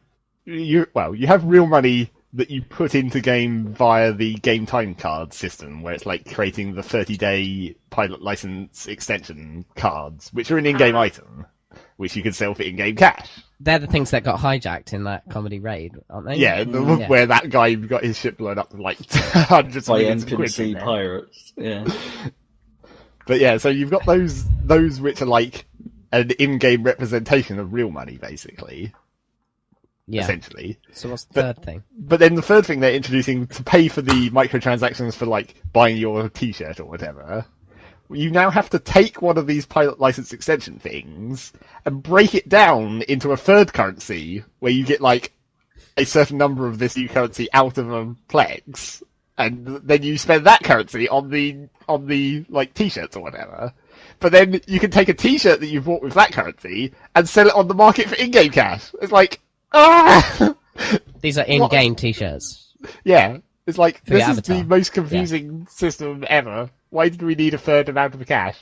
You have real money that you put into game via the game time card system, where it's like creating the 30-day pilot license extension cards, which are an in-game item, which you can sell for in-game cash. They're the things that got hijacked in that comedy raid, aren't they? Yeah, where that guy got his ship blown up with like hundreds of millions of quid. Pirates, yeah. But yeah, so you've got those which are like an in-game representation of real money, basically. Yeah. Essentially. So what's the third thing? But then the third thing they're introducing to pay for the microtransactions for like buying your t-shirt or whatever, you now have to take one of these pilot license extension things and break it down into a third currency where you get like a certain number of this new currency out of a plex, and then you spend that currency on the like t-shirts or whatever. But then you can take a t-shirt that you bought with that currency and sell it on the market for in-game cash. It's like, these are in-game t-shirts. Yeah, it's like, this is avatar. the most confusing system ever. Why did we need a third amount of cash?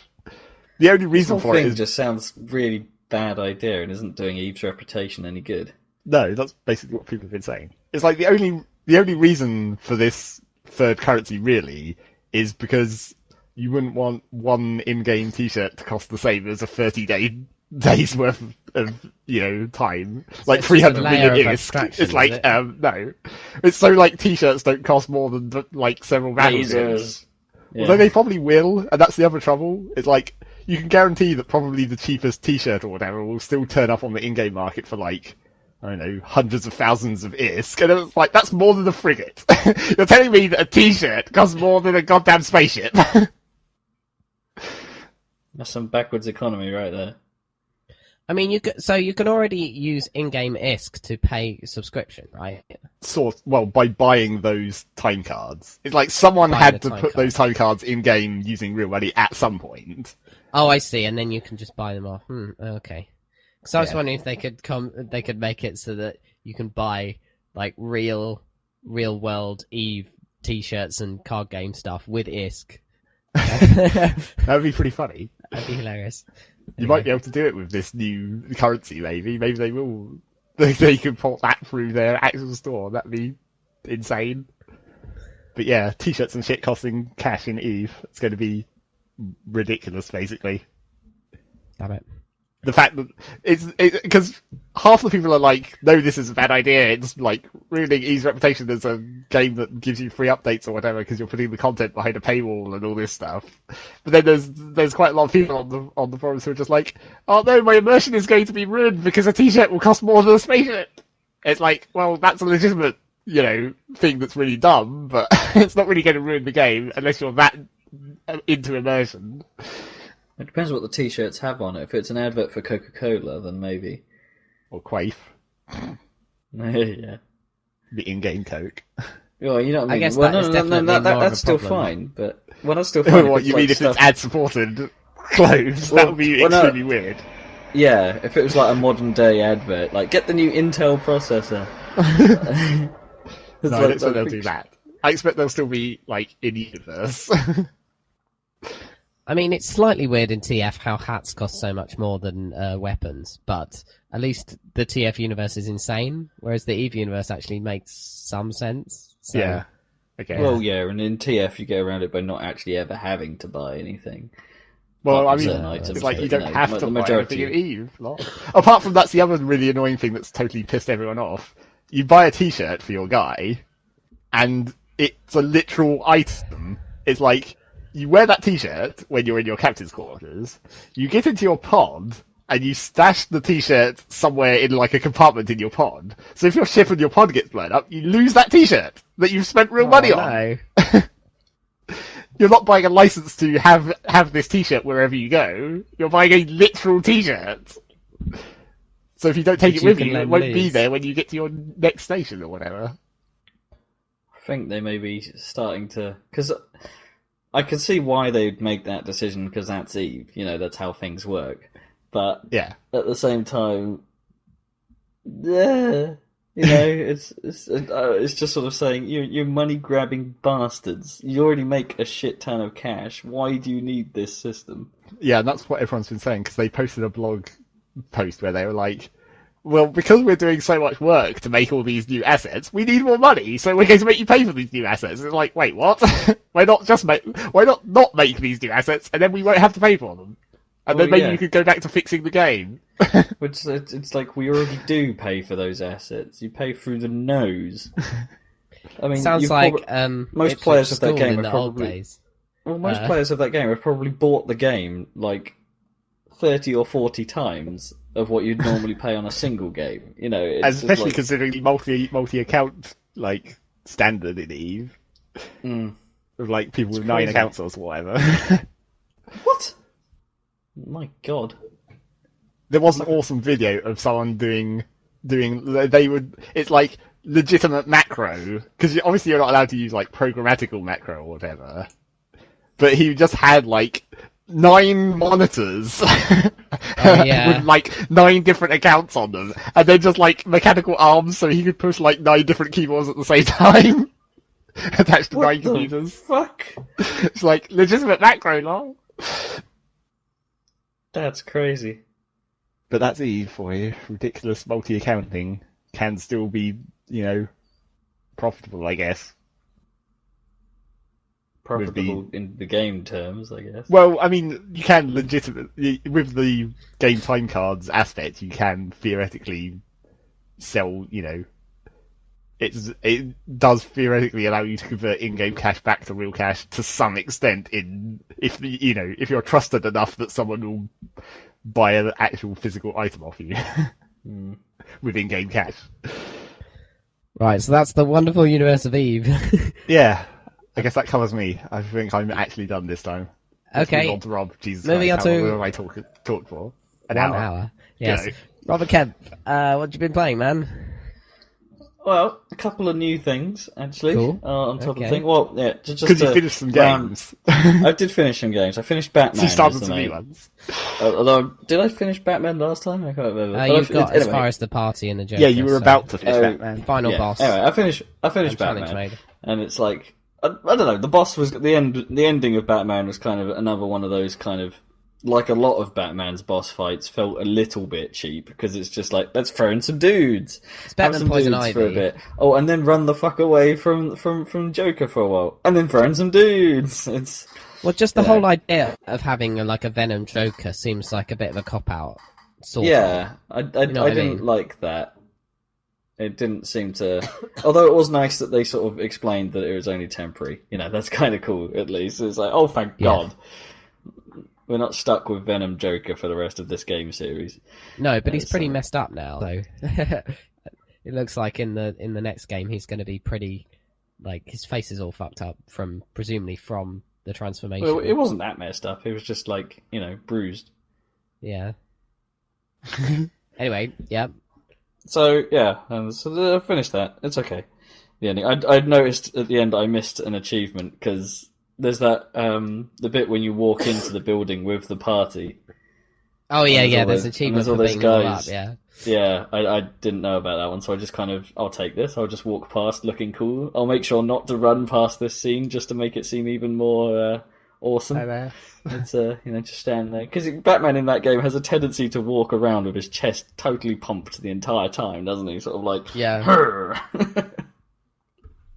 The only reason for it just sounds really bad idea and isn't doing Eve's reputation any good. No, that's basically what people have been saying. It's like the only reason for this third currency really is because you wouldn't want one in-game t-shirt to cost the same as a 30-days worth of time, so like 300 million ISK. It's like no, it's so like t-shirts don't cost more than like several battleships. Yeah. Although they probably will, and that's the other trouble. It's like you can guarantee that probably the cheapest t-shirt or whatever will still turn up on the in-game market for like I don't know, hundreds of thousands of ISK, and it's like, that's more than a frigate. You're telling me that a t-shirt costs more than a goddamn spaceship? That's some backwards economy right there. I mean, you can already use in-game ISK to pay subscription, right? Well, by buying those time cards. It's like someone had to put those time cards in-game using real money at some point. Oh, I see, and then you can just buy them off. Okay. So I was wondering if they could make it so that you can buy like real world Eve t-shirts and card game stuff with ISK. That would be pretty funny. That'd be hilarious. You might be able to do it with this new currency, maybe. Maybe they will. They can port that through their actual store. That'd be insane. But yeah, t-shirts and shit costing cash in Eve. It's going to be ridiculous, basically. Damn it. The fact that it's because half the people are like, no, this is a bad idea. It's like ruining Eve's reputation as a game that gives you free updates or whatever because you're putting the content behind a paywall and all this stuff. But then there's quite a lot of people on the forums who are just like, oh no, my immersion is going to be ruined because a t-shirt will cost more than a spaceship. It's like, well, that's a legitimate, thing that's really dumb, but it's not really going to ruin the game unless you're that into immersion. It depends what the t-shirts have on it. If it's an advert for Coca-Cola, then maybe. Or Quaif. Yeah. The in-game Coke. Well, you know what I mean? I guess that's still fine, but... Well, that's still fine. What, you mean if it's ad-supported clothes? That would be extremely weird. Yeah, if it was like a modern-day advert, like, get the new Intel processor. No, I don't think they'll do that. I expect they'll still be, like, in-universe. I mean, it's slightly weird in TF how hats cost so much more than weapons, but at least the TF universe is insane, whereas the EVE universe actually makes some sense. So, yeah. Okay. Well, yeah, and in TF you get around it by not actually ever having to buy anything. Well, I mean, it's like you don't have to buy anything in EVE. Apart from that's the other really annoying thing that's totally pissed everyone off. You buy a t-shirt for your guy, and it's a literal item. It's like, you wear that t-shirt when you're in your captain's quarters, you get into your pod, and you stash the t-shirt somewhere in like a compartment in your pod. So if your ship and your pod gets blown up, you lose that t-shirt that you've spent real money on. You're not buying a license to have this t-shirt wherever you go. You're buying a literal t-shirt. So if you don't take it with you, it won't be there when you get to your next station or whatever. I think they may be starting to... Because I can see why they'd make that decision, because that's EVE. That's how things work. But yeah, at the same time, it's just sort of saying, you're money-grabbing bastards. You already make a shit ton of cash. Why do you need this system? Yeah, and that's what everyone's been saying, because they posted a blog post where they were like, well, because we're doing so much work to make all these new assets, we need more money, so we're going to make you pay for these new assets. It's like, wait, what? Why not make these new assets, and then we won't have to pay for them? And then maybe you could go back to fixing the game. Which it's like, we already do pay for those assets. You pay through the nose. I mean, sounds like most players of that game in have the old probably... days. Well, most players of that game have probably bought the game, like, 30 or 40 times of what you'd normally pay on a single game. Especially considering the multi-account, like, standard in EVE. Of, like, people with 9 accounts or whatever. What? My God. There was an awesome video of someone it's like legitimate macro, because obviously you're not allowed to use like programmatical macro or whatever, but he just had like 9 monitors with like 9 different accounts on them, and then just like mechanical arms so he could push like 9 different keyboards at the same time attached to 9 computers. Fuck? It's like legitimate macro, lol. That's crazy. But that's EVE for you. Ridiculous multi-accounting can still be, profitable, I guess. Profitable in the game terms, I guess. Well, I mean, you can legitimately, with the game time cards aspect, you can theoretically sell, it does theoretically allow you to convert in-game cash back to real cash to some extent if you're trusted enough that someone will buy an actual physical item off you. with in-game cash. Right, so that's the wonderful universe of Eve. Yeah, I guess that covers me. I think I'm actually done this time. Okay. Move on to Rob. Jesus Moving Christ, on how to... long have I talked for? An 1 hour. hour. Yes. Go. Robert Kemp, what you been playing, man? Well, a couple of new things, actually, Cool. on top Okay. of the thing. Well, yeah, just Because you finished some games. I did finish some games. I finished Batman. So you started as the some new main- ones. Although, did I finish Batman last time? I can't remember. But You got as anyway. far as the party and the Joker. Yeah, you were so- about to finish Batman. Final Yeah. boss. Anyway, I finished and challenge Batman, mode. and it's like I don't know. The boss was the end. The ending of Batman was kind of another one of those kind of like a lot of Batman's boss fights felt a little bit cheap because it's just like let's throw in some dudes, It's better have than some Poison dudes for a Ivy. bit. Oh, and then run the fuck away from Joker for a while, and then throw in some dudes. It's Well, just the Yeah. whole idea of having like a Venom Joker seems like a bit of a cop-out. Sort yeah, of. I You know what I didn't mean? like that. It didn't seem to. Although it was nice that they sort of explained that it was only temporary. You know, that's kind of cool. At least it's like, oh, thank Yeah. God, we're not stuck with Venom Joker for the rest of this game series. No, but he's It's, pretty messed up now, though. It looks like in the next game he's going to be pretty, like his face is all fucked up presumably from the transformation. Well, it wasn't that messed up. It was just like bruised. Yeah. Anyway, yeah. So yeah, so I finished that. It's okay. The ending. I'd noticed at the end I missed an achievement because there's that the bit when you walk into the building with the party. Oh yeah, there's yeah. all There's those- achievements and for there's all being all those up. guys. Yeah. Yeah, I didn't know about that one, so I just kind of I'll take this. I'll just walk past looking cool. I'll make sure not to run past this scene just to make it seem even more awesome. It's just stand there because Batman in that game has a tendency to walk around with his chest totally pumped the entire time, doesn't he? Sort of like Yeah. "Hurr."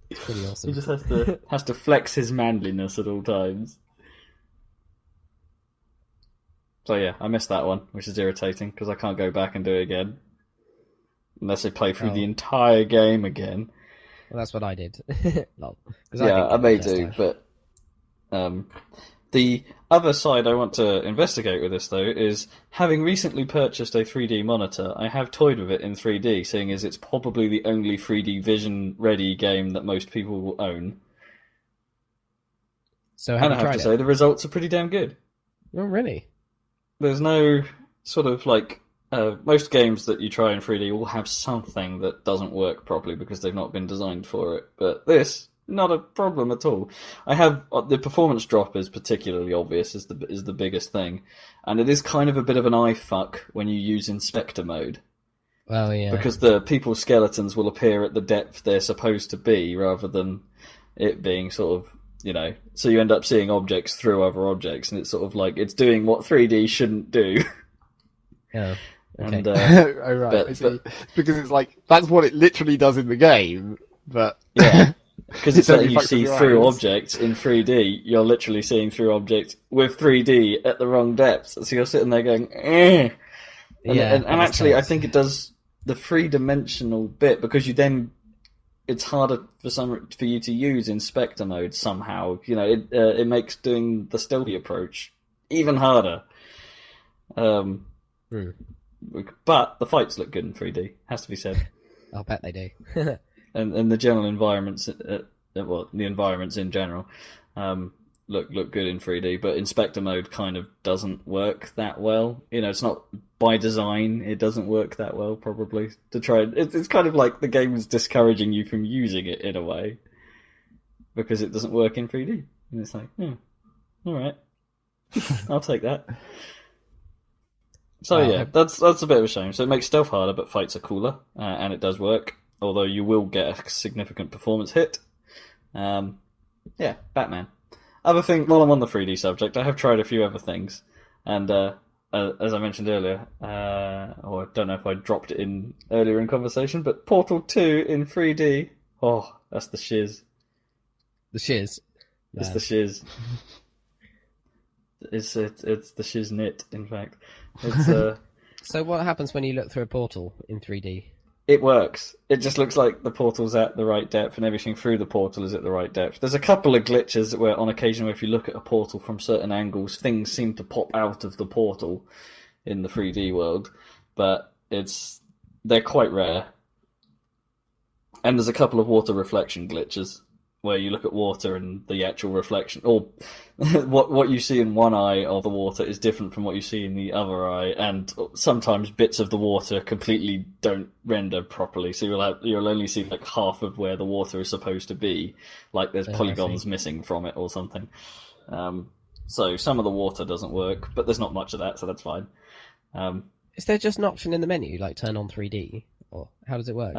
It's pretty awesome. He just has to flex his manliness at all times. So yeah, I missed that one, which is irritating because I can't go back and do it again unless I play through the entire game again. Well, that's what I did. Lol. 'Cause Yeah, I didn't may get it do, this time. but the other side I want to investigate with this though is having recently purchased a 3D monitor. I have toyed with it in 3D, seeing as it's probably the only 3D vision ready game that most people will own. So And have I you have tried to it? say the results are pretty damn good. Oh, really? There's no sort of like most games that you try in 3D will have something that doesn't work properly because they've not been designed for it. But this, not a problem at all. I have the performance drop is particularly obvious is the biggest thing, and it is kind of a bit of an eye fuck when you use inspector mode Well, yeah. because the people's skeletons will appear at the depth they're supposed to be rather than it being sort of. So you end up seeing objects through other objects, and it's sort of like it's doing what 3D shouldn't do. Oh, okay. And Oh right, but- I see. Because it's like that's what it literally does in the game, but yeah, because it's It's letting only you fucked see with your through eyes. objects in 3D. You're literally seeing through objects with 3D at the wrong depths. So you're sitting there going, eh. Yeah, And that was actually, I close. think it does the three-dimensional bit because you then. It's harder for you to use inspector mode somehow. It makes doing the stealthy approach even harder. But the fights look good in 3D. Has to be said. I'll bet they do. And the general environments, the environments in general, look good in 3D. But inspector mode kind of doesn't work that well. It's not by design. It doesn't work that well, probably. To try, it's kind of like the game is discouraging you from using it in a way because it doesn't work in 3D. And it's like, all right, I'll take that. So Wow. yeah, that's a bit of a shame. So it makes stealth harder, but fights are cooler, and it does work. Although you will get a significant performance hit. Yeah, Batman. Other thing, while I'm on the 3D subject, I have tried a few other things, and as I mentioned earlier, or I don't know if I dropped it in earlier in conversation, but Portal 2 in 3D. Oh, that's the shiz. The shiz. It's the shiz. It's the shiznit, in fact. It's So what happens when you look through a portal in 3D? It works. It just looks like the portal's at the right depth and everything through the portal is at the right depth. There's a couple of glitches where on occasion if you look at a portal from certain angles, things seem to pop out of the portal in the 3D world. But it's they're quite rare. And there's a couple of water reflection glitches where you look at water and the actual reflection, or what you see in one eye of the water is different from what you see in the other eye, and sometimes bits of the water completely don't render properly, so you'll only see like half of where the water is supposed to be, like there's polygons missing from it or something. So some of the water doesn't work, but there's not much of that, so that's fine. Is there just an option in the menu, like turn on 3D, or how does it work?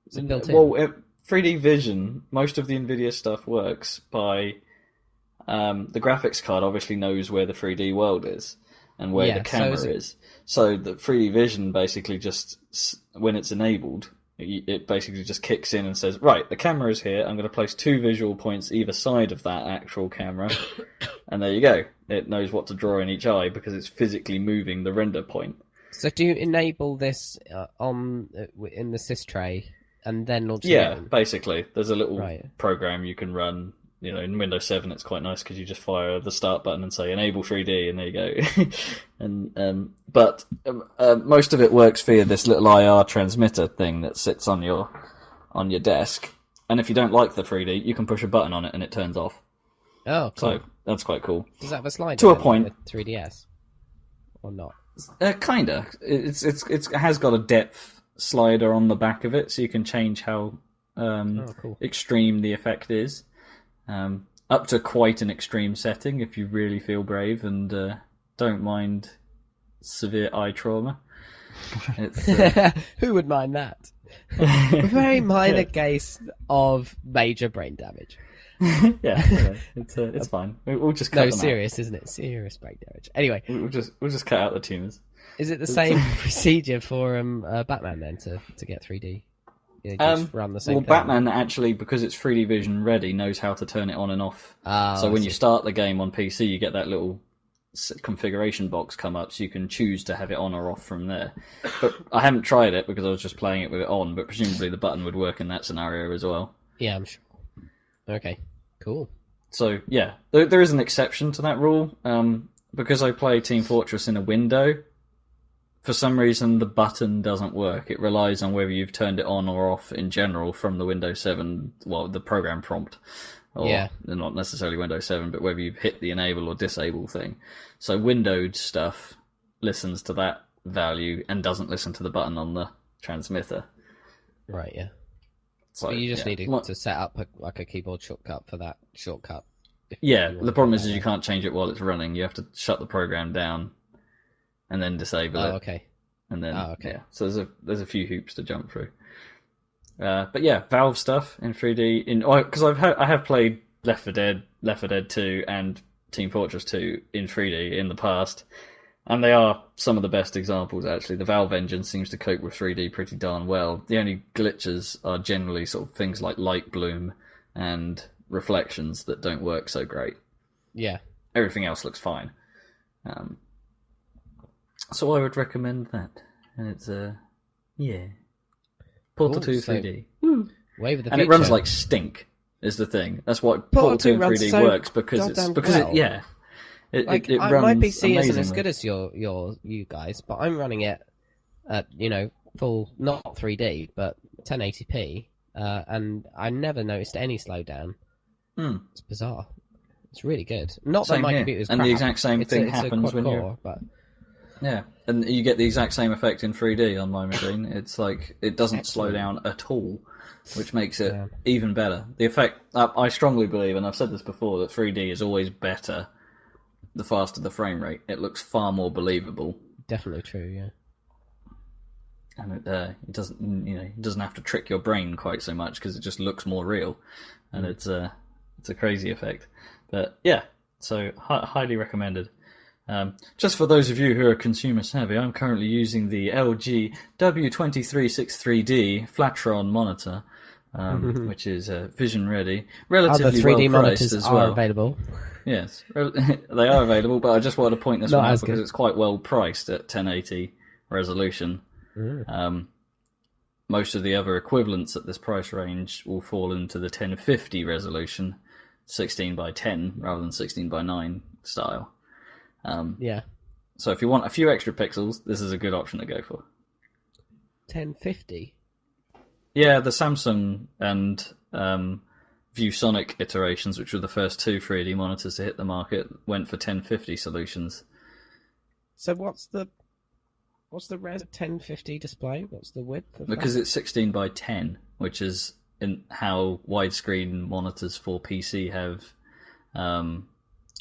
Is it built in? Well, 3D vision, most of the NVIDIA stuff works by the graphics card obviously knows where the 3D world is and where the camera is. So the 3D vision basically just, when it's enabled, it basically just kicks in and says, right, the camera is here, I'm going to place 2 visual points either side of that actual camera, and there you go. It knows what to draw in each eye because it's physically moving the render point. So do you enable this in the sys tray and then launch it? Yeah, basically. There's a little program you can run. You know, in Windows 7 it's quite nice because you just fire the start button and say enable 3D, and there you go. But most of it works via this little IR transmitter thing that sits on your desk. And if you don't like the 3D, you can push a button on it and it turns off. Oh, cool. So that's quite cool. Does that have a slide to a point? With 3DS or not? Kinda. It has got a depth slider on the back of it, so you can change how extreme the effect is. Up to quite an extreme setting if you really feel brave and don't mind severe eye trauma. Who would mind that? A very minor case of major brain damage. Yeah, it's fine. We'll just cut them serious, out. isn't it? Serious brain damage. Anyway, we'll just cut out the tumours. Is it the same procedure for Batman then to get 3D? You know, just run the same thing? Batman actually, because it's 3D vision ready, knows how to turn it on and off. So when you start the game on PC, you get that little configuration box come up, so you can choose to have it on or off from there. But I haven't tried it because I was just playing it with it on, but presumably the button would work in that scenario as well. Yeah, I'm sure. Okay, cool. So yeah, there is an exception to that rule. Because I play Team Fortress in a window, for some reason the button doesn't work. It relies on whether you've turned it on or off in general from the Windows 7, the program prompt. Or not necessarily Windows 7, but whether you've hit the enable or disable thing. So windowed stuff listens to that value and doesn't listen to the button on the transmitter. Right, yeah. So you just need to set up a keyboard shortcut for that shortcut. Yeah, the problem is you can't change it while it's running. You have to shut the program down and then disable it. Okay. And then yeah, so there's a few hoops to jump through. But yeah, Valve stuff in 3D because I have played Left 4 Dead 2 and Team Fortress 2 in 3D in the past, and they are some of the best examples actually. The Valve engine seems to cope with 3D pretty darn well. The only glitches are generally sort of things like light bloom and reflections that don't work so great. Yeah. Everything else looks fine. So I would recommend that. And it's Portal 2 3D. Wave of the and future. It runs like stink is the thing. That's why Portal 2 in 3D works because it runs my PC isn't as good as you guys, but I'm running it at full, not 3D but 1080p, and I never noticed any slowdown. It's bizarre. It's really good. Not same that my here. computer's and crap. The exact same thing happens when you're. But... Yeah, and you get the exact same effect in 3D on my machine. It's like it doesn't slow down at all, which makes it even better. The effect, I strongly believe, and I've said this before, that 3D is always better the faster the frame rate. It looks far more believable. Definitely true, yeah. And it doesn't have to trick your brain quite so much because it just looks more real, and it's a crazy effect. But yeah, so highly recommended. Just for those of you who are consumer savvy, I'm currently using the LG W2363D Flatron monitor, which is vision ready, relatively well priced monitors as well. Are available. Yes, they are available, but I just wanted to point this one out because it's quite well priced at 1080 resolution. Most of the other equivalents at this price range will fall into the 1050 resolution, 16 by 10 rather than 16 by 9 style. Yeah. So if you want a few extra pixels, this is a good option to go for. 1050. Yeah, the Samsung and ViewSonic iterations, which were the first two 3D monitors to hit the market, went for 1050 solutions. So what's the res 1050 display? What's the width of Because that? it's 16 by 10, which is in how widescreen monitors for PC have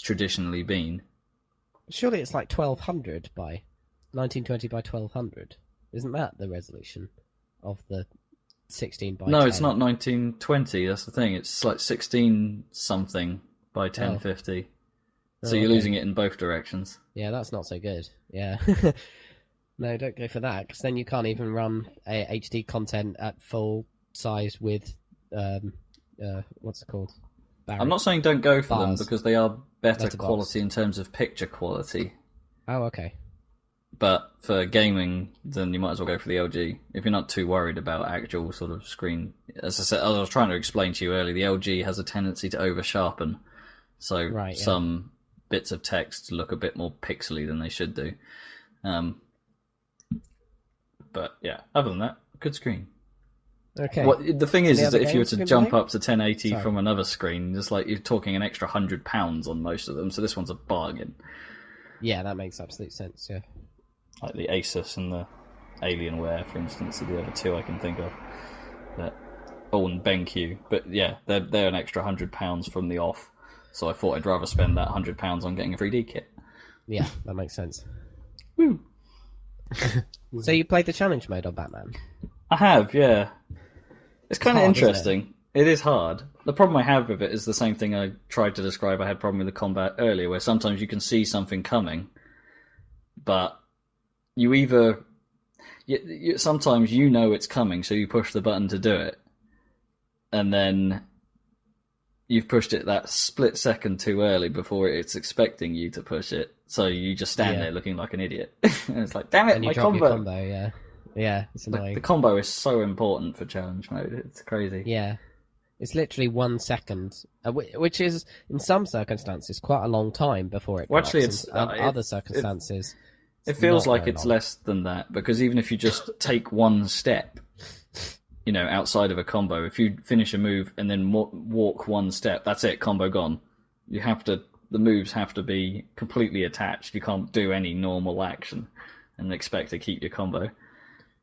traditionally been. Surely it's like 1200 by 1920 by 1200. Isn't that the resolution of the 16 by 10? No, it's not 1920. That's the thing. It's like 16 something by 1050. So you're losing it in both directions. Yeah, that's not so good. Yeah. No, don't go for that, because then you can't even run HD content at full size with what's it called? I'm not saying don't go for them, because they are better quality in terms of picture quality. Oh, okay. But for gaming, then you might as well go for the LG. If you're not too worried about actual sort of screen. As I said, I was trying to explain to you earlier, the LG has a tendency to over-sharpen. So some bits of text look a bit more pixely than they should do. But yeah, other than that, good screen. Okay. The thing is that if you were to jump up to 1080 from another screen, it's like you're talking an extra £100 on most of them. So this one's a bargain. Yeah, that makes absolute sense. Yeah. Like the Asus and the Alienware, for instance, are the other two I can think of. And BenQ. But yeah, they're an extra £100 from the off. So I thought I'd rather spend that £100 on getting a 3D kit. Yeah, that makes sense. Woo! So you played the challenge mode on Batman? I have, yeah. It's kind of interesting. It is hard. The problem I have with it is the same thing I tried to describe. I had a problem with the combat earlier, where sometimes you can see something coming, but you either... sometimes you know it's coming, so you push the button to do it, and then you've pushed it that split second too early before it's expecting you to push it, so you just stand there looking like an idiot. And it's like, damn it, my combo! Your combo, yeah. Yeah, it's annoying. The combo is so important for challenge mode. It's crazy. Yeah. It's literally 1 second, which is, in some circumstances, quite a long time before it works. Actually, it's... other circumstances... It feels like it's less than that, because even if you just take one step, outside of a combo, if you finish a move and then walk one step, that's it, combo gone. The moves have to be completely attached. You can't do any normal action and expect to keep your combo.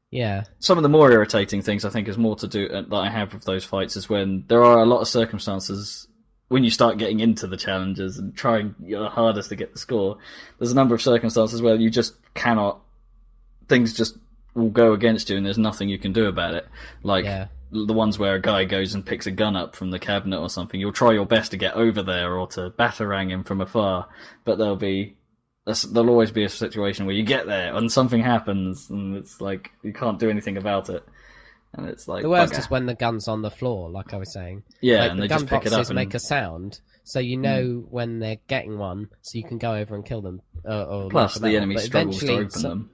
Yeah. Some of the more irritating things I think is more to do that I have with those fights is when there are a lot of circumstances when you start getting into the challenges and trying your hardest to get the score. There's a number of circumstances where you just cannot. Things just will go against you and there's nothing you can do about it. Like the ones where a guy goes and picks a gun up from the cabinet or something. You'll try your best to get over there or to batarang him from afar, but there'll always be a situation where you get there and something happens and it's like you can't do anything about it. And it's like the worst is when the gun's on the floor, like I was saying. Yeah, like and the they gun just pick it boxes up make a sound, so you know when they're getting one, so you can go over and kill them. Plus, the enemy struggles to open them.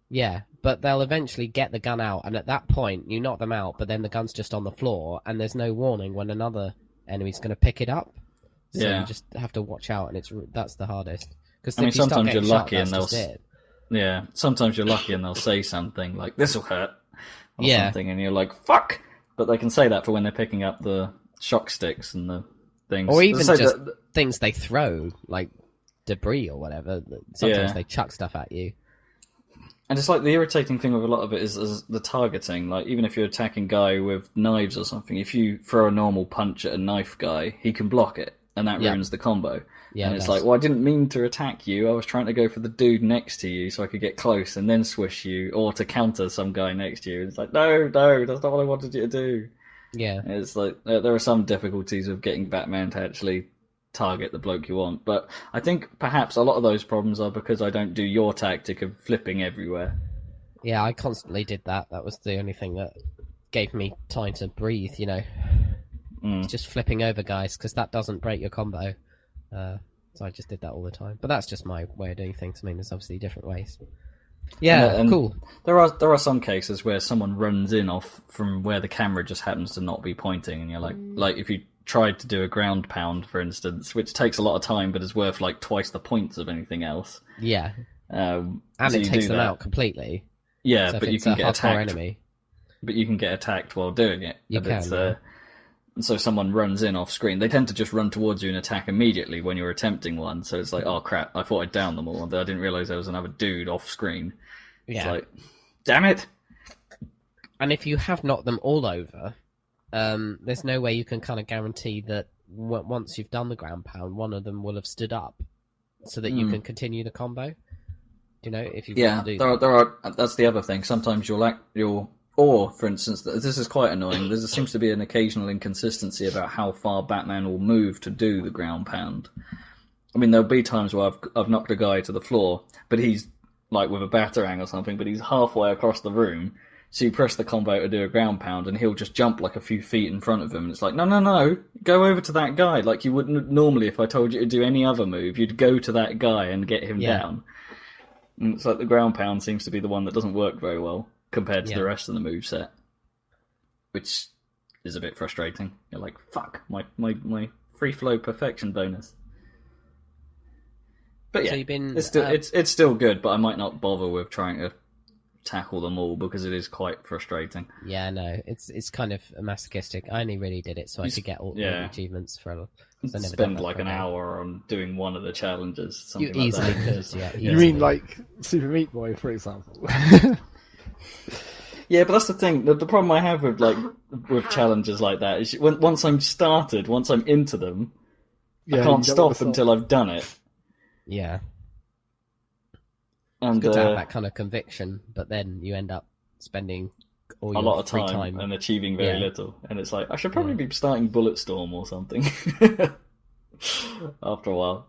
Yeah, but they'll eventually get the gun out, and at that point, you knock them out, but then the gun's just on the floor, and there's no warning when another enemy's going to pick it up. So you just have to watch out, and that's the hardest. Because sometimes you're lucky and they'll... Yeah, sometimes you're lucky and they'll say something like, this'll hurt. Or something, and you're like, fuck! But they can say that for when they're picking up the shock sticks and the things. Or even just things they throw, like debris or whatever. Sometimes they chuck stuff at you. And it's like the irritating thing with a lot of it is the targeting. Like, even if you're attacking a guy with knives or something, if you throw a normal punch at a knife guy, he can block it, and that ruins the combo. Yeah, and it's like, well, I didn't mean to attack you. I was trying to go for the dude next to you so I could get close and then swish you, or to counter some guy next to you. It's like, no, that's not what I wanted you to do. Yeah. It's like, there are some difficulties of getting Batman to actually target the bloke you want. But I think perhaps a lot of those problems are because I don't do your tactic of flipping everywhere. Yeah, I constantly did that. That was the only thing that gave me time to breathe, Just flipping over guys, because that doesn't break your combo. So I just did that all the time. But that's just my way of doing things. I mean, there's obviously different ways. Yeah, and cool. There are some cases where someone runs in off from where the camera just happens to not be pointing, and you're like if you tried to do a ground pound, for instance, which takes a lot of time but is worth like twice the points of anything else. Yeah. And it takes them out completely. Yeah, so but if you it's can a get hardcore attacked. enemy. But you can get attacked while doing it. You can. So someone runs in off screen. They tend to just run towards you and attack immediately when you're attempting one. So it's like, oh crap, I thought I'd down them all. I didn't realise there was another dude off screen. Yeah. It's like, damn it! And if you have knocked them all over, there's no way you can kind of guarantee that once you've done the ground pound, one of them will have stood up, so that you can continue the combo. You know, if you want to do there are. That's the other thing. Sometimes or, for instance, this is quite annoying. There seems to be an occasional inconsistency about how far Batman will move to do the ground pound. I mean, there'll be times where I've knocked a guy to the floor, but he's like with a batarang or something, but he's halfway across the room. So you press the combo to do a ground pound, and he'll just jump like a few feet in front of him. And it's like, no, go over to that guy. Like you wouldn't normally if I told you to do any other move. You'd go to that guy and get him down. And it's like the ground pound seems to be the one that doesn't work very well compared to the rest of the moveset, which is a bit frustrating. You're like, fuck, my free flow perfection bonus. But yeah, so it's still good, but I might not bother with trying to tackle them all because it is quite frustrating. Yeah, no, it's kind of masochistic. I only really did it so I could get all the achievements for. Spend like an hour on doing one of the challenges. Something you easily like that. could, yeah. You mean like Super Meat Boy, for example? Yeah, but that's the thing. The problem I have with challenges like that is once I'm into them, I can't stop until I've done it. Yeah. And, it's good to have that kind of conviction, but then you end up spending all your a lot of free time and achieving very little. And it's like, I should probably be starting Bulletstorm or something after a while.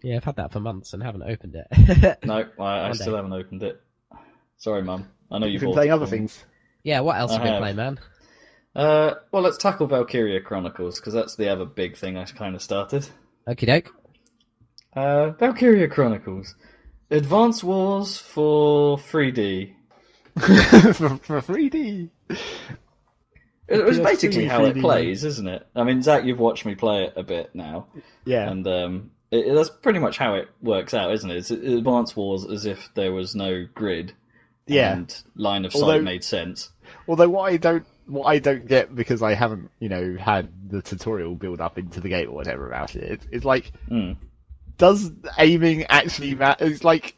Yeah, I've had that for months and haven't opened it. No, I still haven't opened it. Sorry, Mum. I know you've been playing other things. Yeah, what else have you been playing, man? Well, let's tackle Valkyria Chronicles, because that's the other big thing I kind of started. Okie doke. Valkyria Chronicles. Advance Wars for 3D. for 3D? It was basically how it plays, isn't it? I mean, Zach, you've watched me play it a bit now. Yeah. And that's pretty much how it works out, isn't it? It's Advance Wars as if there was no grid. Yeah. And line of sight made sense. Although what I don't get, because I haven't, had the tutorial build up into the game or whatever about it, it's like, does aiming actually matter? It's like,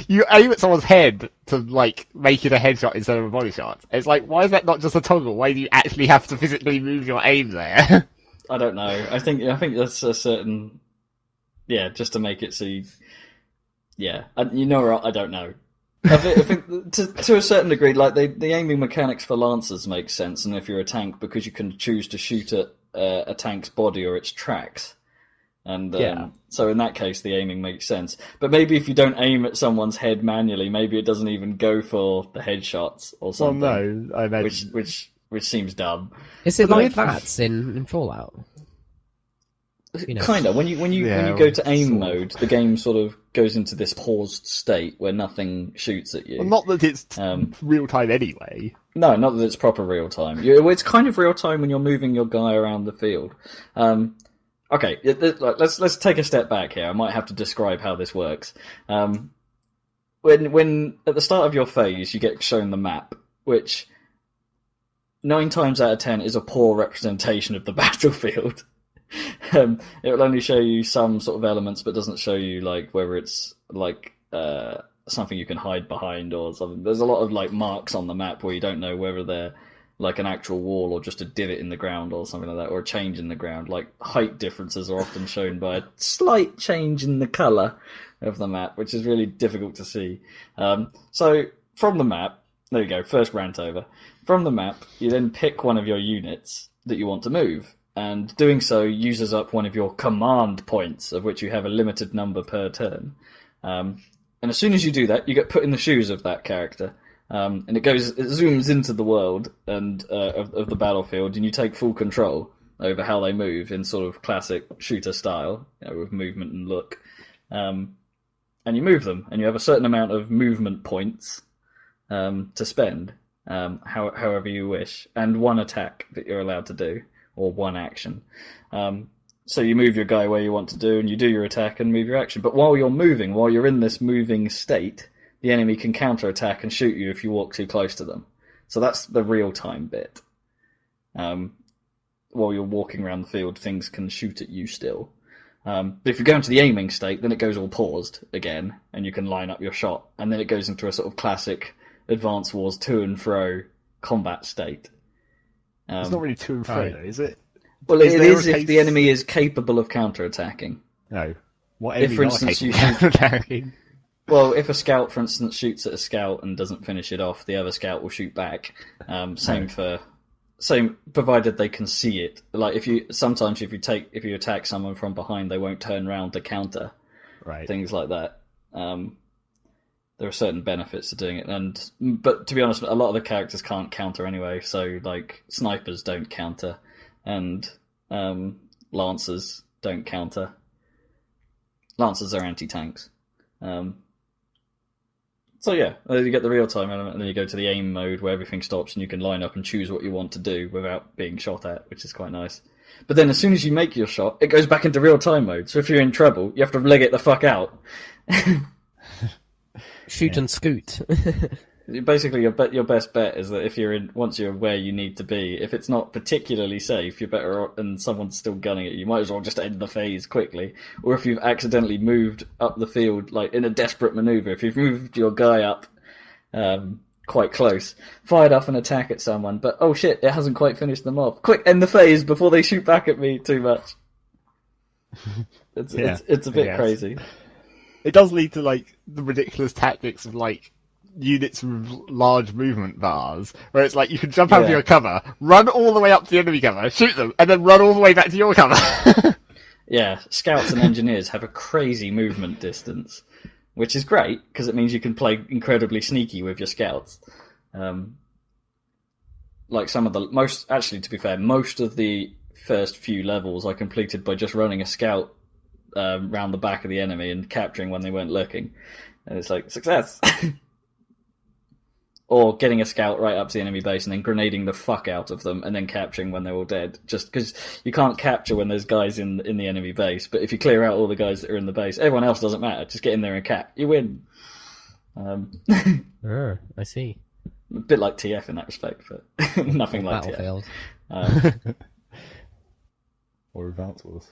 you aim at someone's head to, like, make it a headshot instead of a body shot. It's like, why is that not just a toggle? Why do you actually have to physically move your aim there? I don't know. I think that's a certain, just to make it so I don't know. I think to a certain degree, like the aiming mechanics for Lancers make sense, and if you're a tank, because you can choose to shoot at a tank's body or its tracks, and so in that case, the aiming makes sense. But maybe if you don't aim at someone's head manually, maybe it doesn't even go for the headshots or something. Well, no, I imagine which seems dumb. Is it like that in Fallout? Kind of. When you go to aim mode, the game sort of goes into this paused state where nothing shoots at you. Well, not that it's real time anyway. No, not that it's proper real time. It's kind of real time when you're moving your guy around the field. Okay, let's take a step back here. I might have to describe how this works. When at the start of your phase, you get shown the map, which 9 times out of 10 is a poor representation of the battlefield. It will only show you some sort of elements, but doesn't show you like whether it's like something you can hide behind or something. There's a lot of like marks on the map where you don't know whether they're like an actual wall or just a divot in the ground or something like that, or a change in the ground. Like height differences are often shown by a slight change in the colour of the map, which is really difficult to see. So from the map, there you go, first rant over. From the map, you then pick one of your units that you want to move. And doing so uses up one of your command points, of which you have a limited number per turn. And as soon as you do that, you get put in the shoes of that character. And it zooms into the world and of the battlefield, and you take full control over how they move in sort of classic shooter style, with movement and look. And you move them, and you have a certain amount of movement points to spend, however you wish, and one attack that you're allowed to do. Or one action. So you move your guy where you want to do, and you do your attack and move your action. But while you're in this moving state, the enemy can counterattack and shoot you if you walk too close to them. So that's the real-time bit. While you're walking around the field, things can shoot at you still. But if you go into the aiming state, then it goes all paused again, and you can line up your shot, and then it goes into a sort of classic Advance Wars to and fro combat state. It's not really to and fro, though, is it? Well, it is if the enemy is capable of counterattacking. No. What enemy if, for instance, you counterattacking? Well, if a scout, for instance, shoots at a scout and doesn't finish it off, the other scout will shoot back. Same, provided they can see it. Like if you attack someone from behind, they won't turn around to counter. Right. Things like that. There are certain benefits to doing it, but to be honest, a lot of the characters can't counter anyway. So like snipers don't counter, and lancers don't counter. Lancers are anti-tanks. So yeah, you get the real-time element, and then you go to the aim mode where everything stops and you can line up and choose what you want to do without being shot at, which is quite nice. But then as soon as you make your shot, it goes back into real-time mode. So if you're in trouble, you have to leg it the fuck out. Shoot and scoot. Basically, your best bet is that once you're where you need to be, if it's not particularly safe, you're better off, and someone's still gunning at you, you might as well just end the phase quickly. Or if you've accidentally moved up the field, like in a desperate maneuver, if you've moved your guy up quite close, fired off an attack at someone, but oh shit, it hasn't quite finished them off. Quick, end the phase before they shoot back at me too much. It's a bit crazy. It does lead to like the ridiculous tactics of like units with large movement bars, where it's like you can jump out of your cover, run all the way up to the enemy cover, shoot them, and then run all the way back to your cover. Yeah, scouts and engineers have a crazy movement distance, which is great because it means you can play incredibly sneaky with your scouts. Like most of the first few levels I completed by just running a scout round the back of the enemy and capturing when they weren't looking, and it's like success. Or getting a scout right up to the enemy base and then grenading the fuck out of them and then capturing when they're all dead. Just because you can't capture when there's guys in the enemy base, but if you clear out all the guys that are in the base, everyone else doesn't matter. Just get in there and cap. You win. I see. A bit like TF in that respect, but nothing like Battlefield. TF. Or Advance Wars.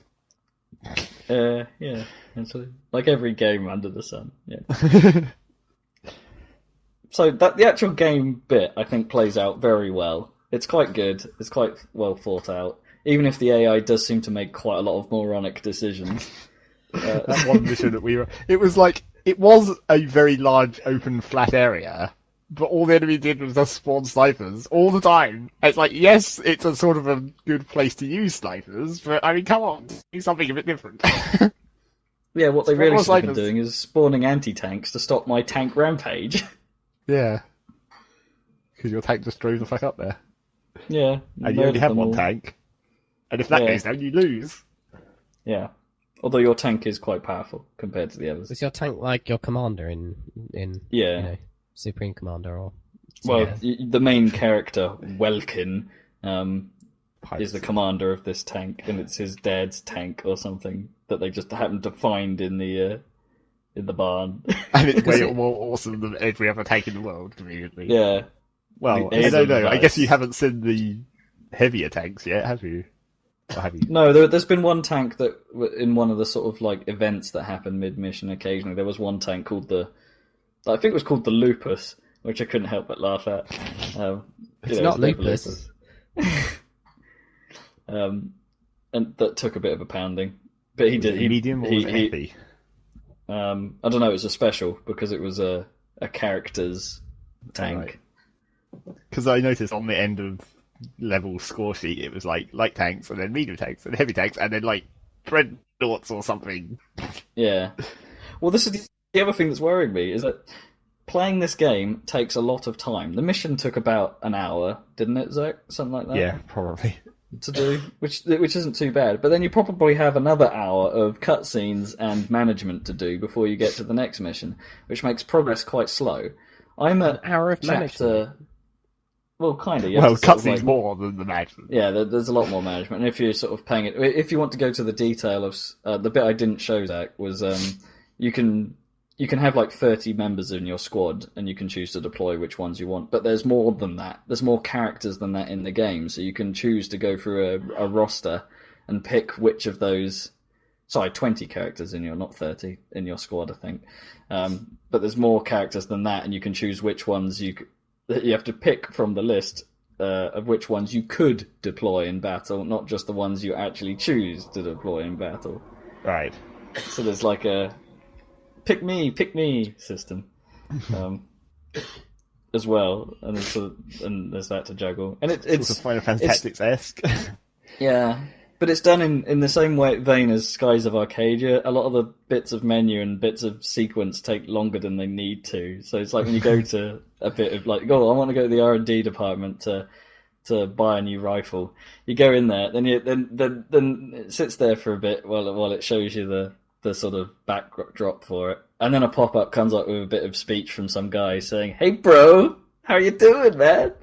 Yeah. Like every game under the sun. Yeah. So the actual game bit, I think, plays out very well. It's quite good. It's quite well thought out. Even if the AI does seem to make quite a lot of moronic decisions. That one mission that it was a very large, open, flat area, but all the enemy did was just spawn snipers all the time. It's like, yes, it's a sort of a good place to use snipers, but I mean, come on, do something a bit different. Yeah, what they really should have been doing is spawning anti-tanks to stop my tank rampage. Yeah. Because your tank just drove the fuck up there. Yeah. And you only have one tank. And if that goes down, you lose. Yeah. Although your tank is quite powerful compared to the others. Is your tank like your commander in Supreme Commander? Or the main character, Welkin, is the commander of this tank, and it's his dad's tank or something that they just happened to find in the barn. And it's way more awesome than every other tank in the world, conveniently. Yeah. Well, I don't know. I guess you haven't seen the heavier tanks yet, have you? Or have you? No, there's been one tank that, in one of the sort of like events that happen mid-mission occasionally, there was one tank called I think it was called the Lupus, which I couldn't help but laugh at. It's not Lupus. And that took a bit of a pounding. But he did. Medium or heavy? I don't know, it was a special because it was a character's tank. Because I noticed on the end of level score sheet it was like light tanks and then medium tanks and heavy tanks and then like dreadnoughts or something. Yeah. Well, this is the other thing that's worrying me, is that playing this game takes a lot of time. The mission took about an hour, didn't it, Zach? Something like that? Yeah, probably. To do, which isn't too bad. But then you probably have another hour of cutscenes and management to do before you get to the next mission, which makes progress quite slow. I'm at an hour of chapter... Well, kind of. Well, cutscenes more than the management. Yeah, there's a lot more management. And if you're sort of paying it... If you want to go to the detail of... the bit I didn't show, Zach, was you can you can have like 30 members in your squad, and you can choose to deploy which ones you want. But there's more than that. There's more characters than that in the game, so you can choose to go through a roster and pick which of those. Sorry, 20 characters in your, not 30 in your squad, I think. But there's more characters than that, and you can choose which ones you have to pick from the list of which ones you could deploy in battle, not just the ones you actually choose to deploy in battle. Right. So there's like a pick me system as well, and there's that to juggle, and it's sort of Final Fantasy Tactics-esque. Yeah. But it's done in the same vein as Skies of Arcadia. A lot of the bits of menu and bits of sequence take longer than they need to. So it's like when you go to a bit of like, I want to go to the R&D department to buy a new rifle. You go in there, then it sits there for a bit while it shows you the sort of backdrop for it, and then a pop-up comes up with a bit of speech from some guy saying, "Hey, bro, how you doing, man?"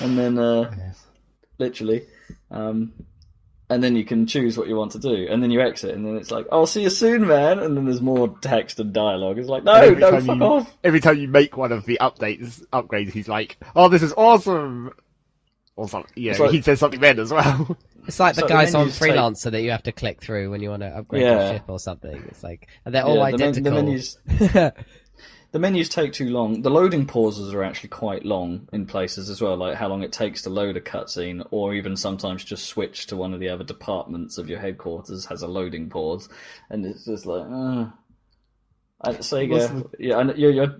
And then literally. And then you can choose what you want to do, and then you exit, and then it's like, "I'll see you soon, man." And then there's more text and dialogue. It's like, no, fuck off. Every time you make one of the upgrades, he's like, "Oh, this is awesome," or something. Yeah, like, he says something then as well. It's like the guys on Freelancer that you have to click through when you want to upgrade your ship or something. It's like, and they're all identical. The menus take too long. The loading pauses are actually quite long in places as well, like how long it takes to load a cutscene, or even sometimes just switch to one of the other departments of your headquarters has a loading pause, and it's just like, Sega,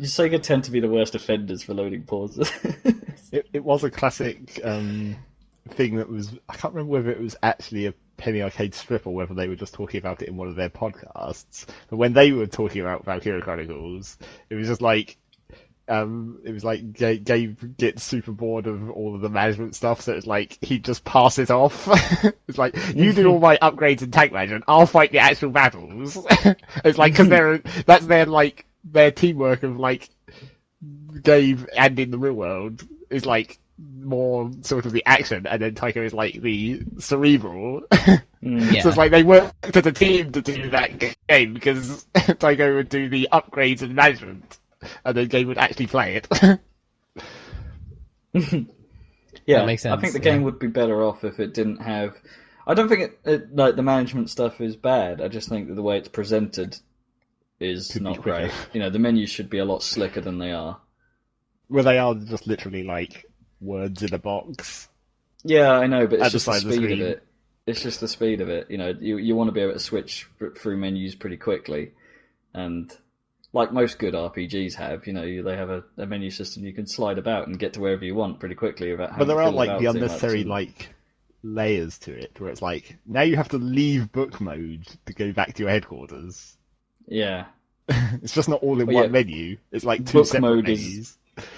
Sega tend to be the worst offenders for loading pauses. It was a classic thing that was, I can't remember whether it was actually a Penny Arcade strip or whether they were just talking about it in one of their podcasts. But when they were talking about Valkyria Chronicles, it was just like, Gabe gets super bored of all of the management stuff, so it's like he'd just pass it off. It's like, you do all my upgrades and tank management, I'll fight the actual battles. It's like, because that's their teamwork of like Gabe and in the real world is like more sort of the action, and then Tycho is like the cerebral. So it's like they work as a team to do that game, because Tycho would do the upgrades and management, and then Gabe would actually play it. Yeah, that makes sense. I think the game would be better off if it didn't have. I don't think it like the management stuff is bad. I just think that the way it's presented is not great. You know, the menus should be a lot slicker than they are. Well, they are just literally like words in a box. Yeah, I know, but it's just the speed of it. It's just the speed of it. You know, you want to be able to switch through menus pretty quickly, and like most good RPGs have, you know, they have a menu system you can slide about and get to wherever you want pretty quickly without having. But there are like the unnecessary like layers to it, where it's like now you have to leave book mode to go back to your headquarters. Yeah, it's just not all in one menu. It's like two separate menus.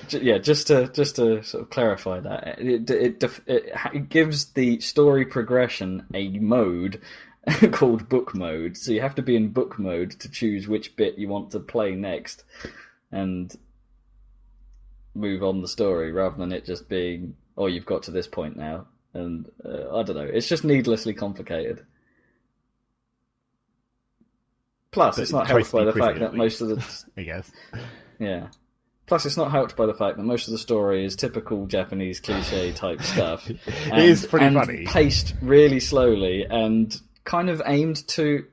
Yeah, just to sort of clarify that, it gives the story progression a mode called book mode. So you have to be in book mode to choose which bit you want to play next and move on the story, rather than it just being, "Oh, you've got to this point now." And I don't know, it's just needlessly complicated. Plus, it's not helped by the fact that most of the... I guess. Yeah. Plus, it's not helped by the fact that most of the story is typical Japanese cliche type stuff. It is pretty funny. Paced really slowly and kind of aimed to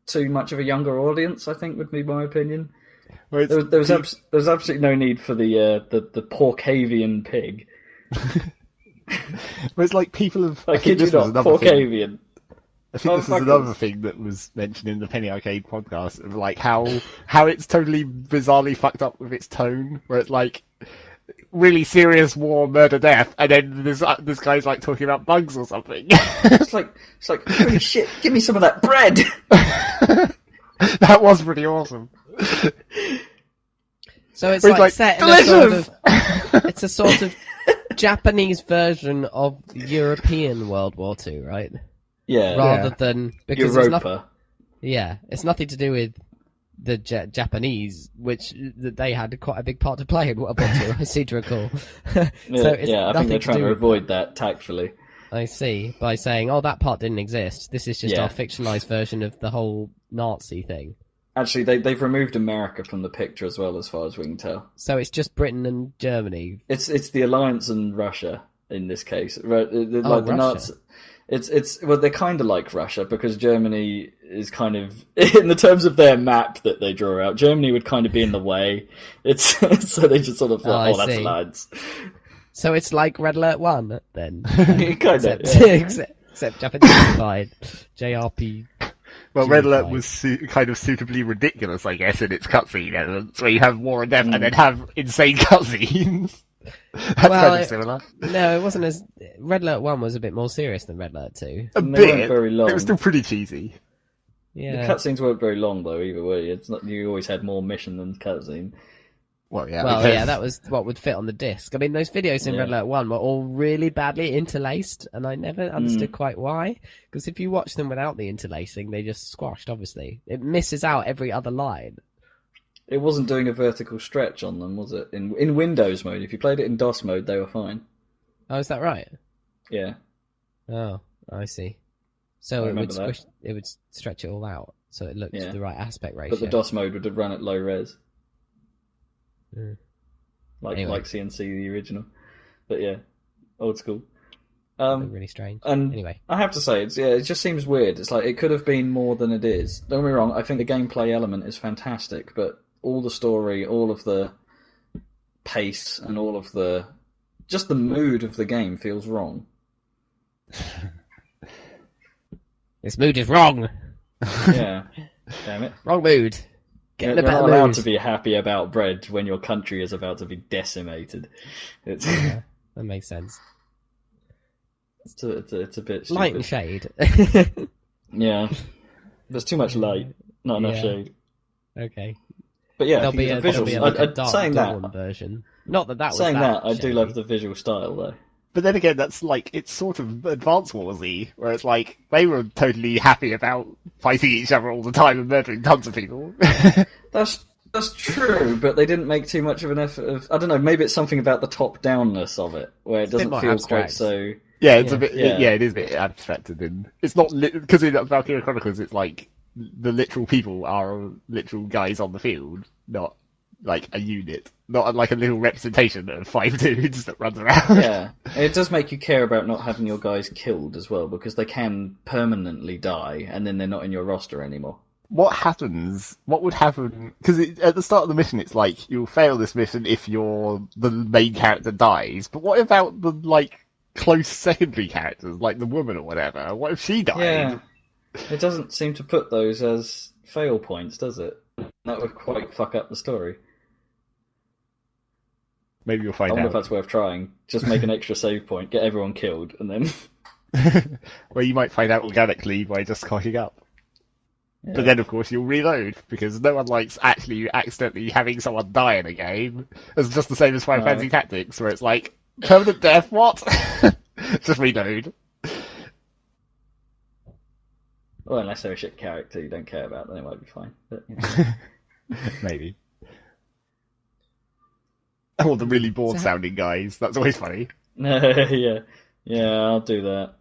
too much of a younger audience, I think, would be my opinion. Well, there was absolutely no need for the Porcavian pig. Well, it's like people have... I kid you not, Porcavian. I think this is another thing that was mentioned in the Penny Arcade podcast, of like how it's totally bizarrely fucked up with its tone, where it's like really serious war, murder, death, and then this guy's like talking about bugs or something. It's like holy shit, give me some of that bread. That was pretty awesome. So it's like set in it's a sort of Japanese version of European World War II, right? Yeah. Rather than, because Europa. It's nothing to do with the Japanese, which they had quite a big part to play in World War II, I seem to recall. I think they're trying to avoid that tactfully. I see, by saying, "Oh, that part didn't exist. This is just our fictionalized version of the whole Nazi thing." Actually, they've removed America from the picture as well, as far as we can tell. So it's just Britain and Germany. It's the Alliance and Russia in this case. The Russia. Nazis. It's well, they're kind of like Russia because Germany is kind of in the terms of their map that they draw out. Germany would kind of be in the way. It's so they just sort of like, that's lads. So it's like Red Alert 1 then, kind of, except Japanese-fied JRP. Well, Red Alert was kind of suitably ridiculous, I guess, in its cutscene elements, where you have war and death and then have insane cutscenes. That's kind of similar. No, it wasn't as... Red Alert 1 was a bit more serious than Red Alert 2. A bit. Very long. It was still pretty cheesy. Yeah. The cutscenes weren't very long, though, either way. It's not, you always had more mission than cutscene. Well, yeah. That was what would fit on the disc. I mean, those videos in Red Alert 1 were all really badly interlaced, and I never understood quite why. Because if you watch them without the interlacing, they just squashed, obviously. It misses out every other line. It wasn't doing a vertical stretch on them, was it? In Windows mode. If you played it in DOS mode, they were fine. Oh, is that right? Yeah. Oh, I see. So it would stretch it all out, so it looked the right aspect ratio. But the DOS mode would have run at low res. Like CNC, the original. But yeah, old school. Really strange. And anyway, I have to say, it just seems weird. It's like it could have been more than it is. Don't get me wrong, I think the gameplay element is fantastic, but all the story, all of the pace, and all of the mood of the game feels wrong. This mood is wrong. Yeah, damn it. Wrong mood. You're not allowed to be happy about bread when your country is about to be decimated. Yeah, that makes sense. It's a bit stupid. Light and shade. Yeah, there's too much light, not enough shade. Okay, but yeah, there'll be a dark saying that version. Not that was saying that. I shady. do love the visual style though. But then again, that's like, it's sort of Advance Wars-y, where it's like, they were totally happy about fighting each other all the time and murdering tons of people. That's true, but they didn't make too much of an effort of, I don't know, maybe it's something about the top-downness of it, where it doesn't feel quite so... Yeah, it's a bit, it is a bit abstracted, and it's not, because in Valkyria Chronicles, it's like, the literal people are literal guys on the field, not like a unit, not like a little representation of 5 dudes that runs around. Yeah, it does make you care about not having your guys killed as well, because they can permanently die, and then they're not in your roster anymore. What happens? What would happen? Because at the start of the mission, it's like, you'll fail this mission if the main character dies, but what about the, like, close secondary characters, like the woman or whatever? What if she died? Yeah, it doesn't seem to put those as fail points, does it? That would quite fuck up the story. Maybe you'll find out. I wonder if that's worth trying. Just make an extra save point, get everyone killed, and then... Well, you might find out organically by just cocking up. Yeah. But then, of course, you'll reload, because no one likes actually accidentally having someone die in a game. It's just the same as Final Fantasy Tactics, where it's like, permanent death, what? Just reload. Well, unless they're a shit character you don't care about, then it might be fine. But, you know. Maybe. Or the really bored sounding guys. That's always funny. Yeah, I'll do that.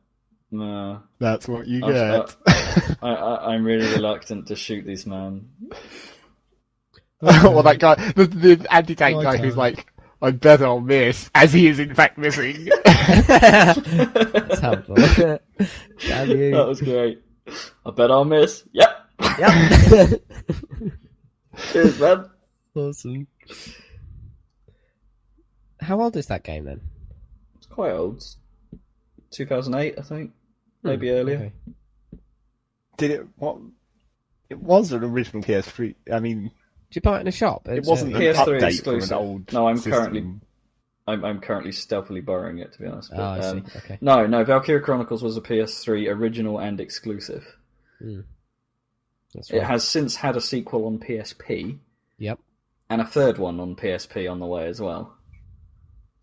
No. That's what you get. I'm really reluctant to shoot this man. Or that guy, the anti-tank guy who's like, I bet I'll miss, as he is in fact missing. That's helpful. Damn you. That was great. I bet I'll miss. Yep. Cheers, man. Awesome. How old is that game then? It's quite old. 2008, I think. Maybe earlier. Okay. It was an original PS3. I mean, did you buy it in a shop? It wasn't an PS3 update exclusive. from an old No, I'm system. currently stealthily borrowing it, to be honest. But, I see. Okay. No, Valkyria Chronicles was a PS3 original and exclusive. That's right. It has since had a sequel on PSP. Yep. And a third one on PSP on the way as well.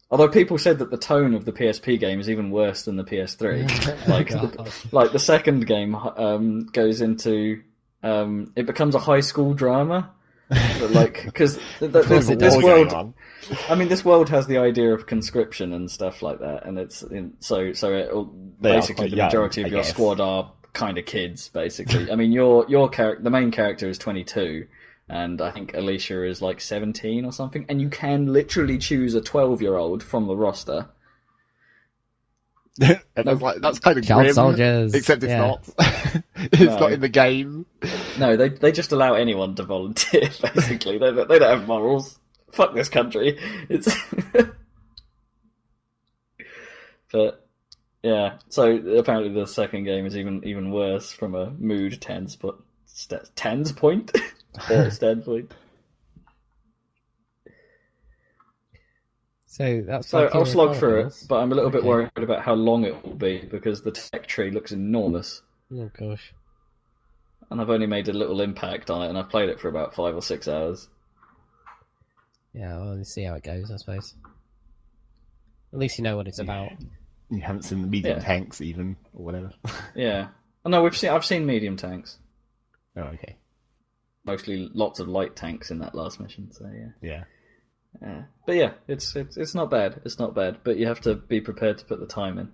Although people said that the tone of the PSP game is even worse than the PS3. Like the second game goes into it becomes a high school drama. Like because this world, I mean, this world has the idea of conscription and stuff like that, and it's so basically the majority of your squad are kind of kids, basically. I mean, your the main character is 22, and I think Alicia is like 17 or something, and you can literally choose a 12-year-old from the roster. And that's kind of Child grim, soldiers. except it's not. It's not in the game. No, they just allow anyone to volunteer, basically. They don't have morals. Fuck this country. It's... But... Yeah, so apparently the second game is even worse from a mood standpoint. Standpoint. So that's so I'll slog through it, Chronicles. but I'm a little bit worried about how long it will be because the tech tree looks enormous, Oh gosh. and I've only made a little impact on it, and I've played it for about 5 or 6 hours. Yeah, well, let's see how it goes, I suppose. At least you know what it's about. You haven't seen the medium tanks even, or whatever. Yeah. Oh, no, I've seen medium tanks. Oh, okay. Mostly lots of light tanks in that last mission, so yeah. Yeah. But yeah, it's not bad. It's not bad, but you have to be prepared to put the time in.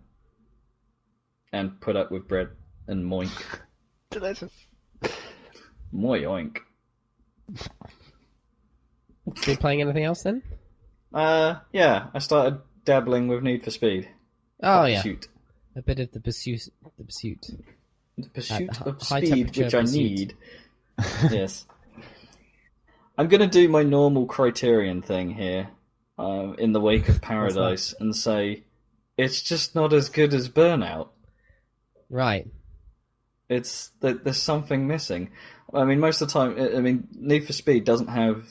And put up with bread and moink. Delicious. Moink. Been playing anything else then? Yeah, I started dabbling with Need for Speed. Oh yeah. Pursuit. A bit of the pursuit. The pursuit of high speed, temperature which I pursuit. need. Yes. I'm going to do my normal Criterion thing here, in the wake of Paradise, and say, it's just not as good as Burnout. Right. It's that there's something missing. I mean, most of the time, Need for Speed doesn't have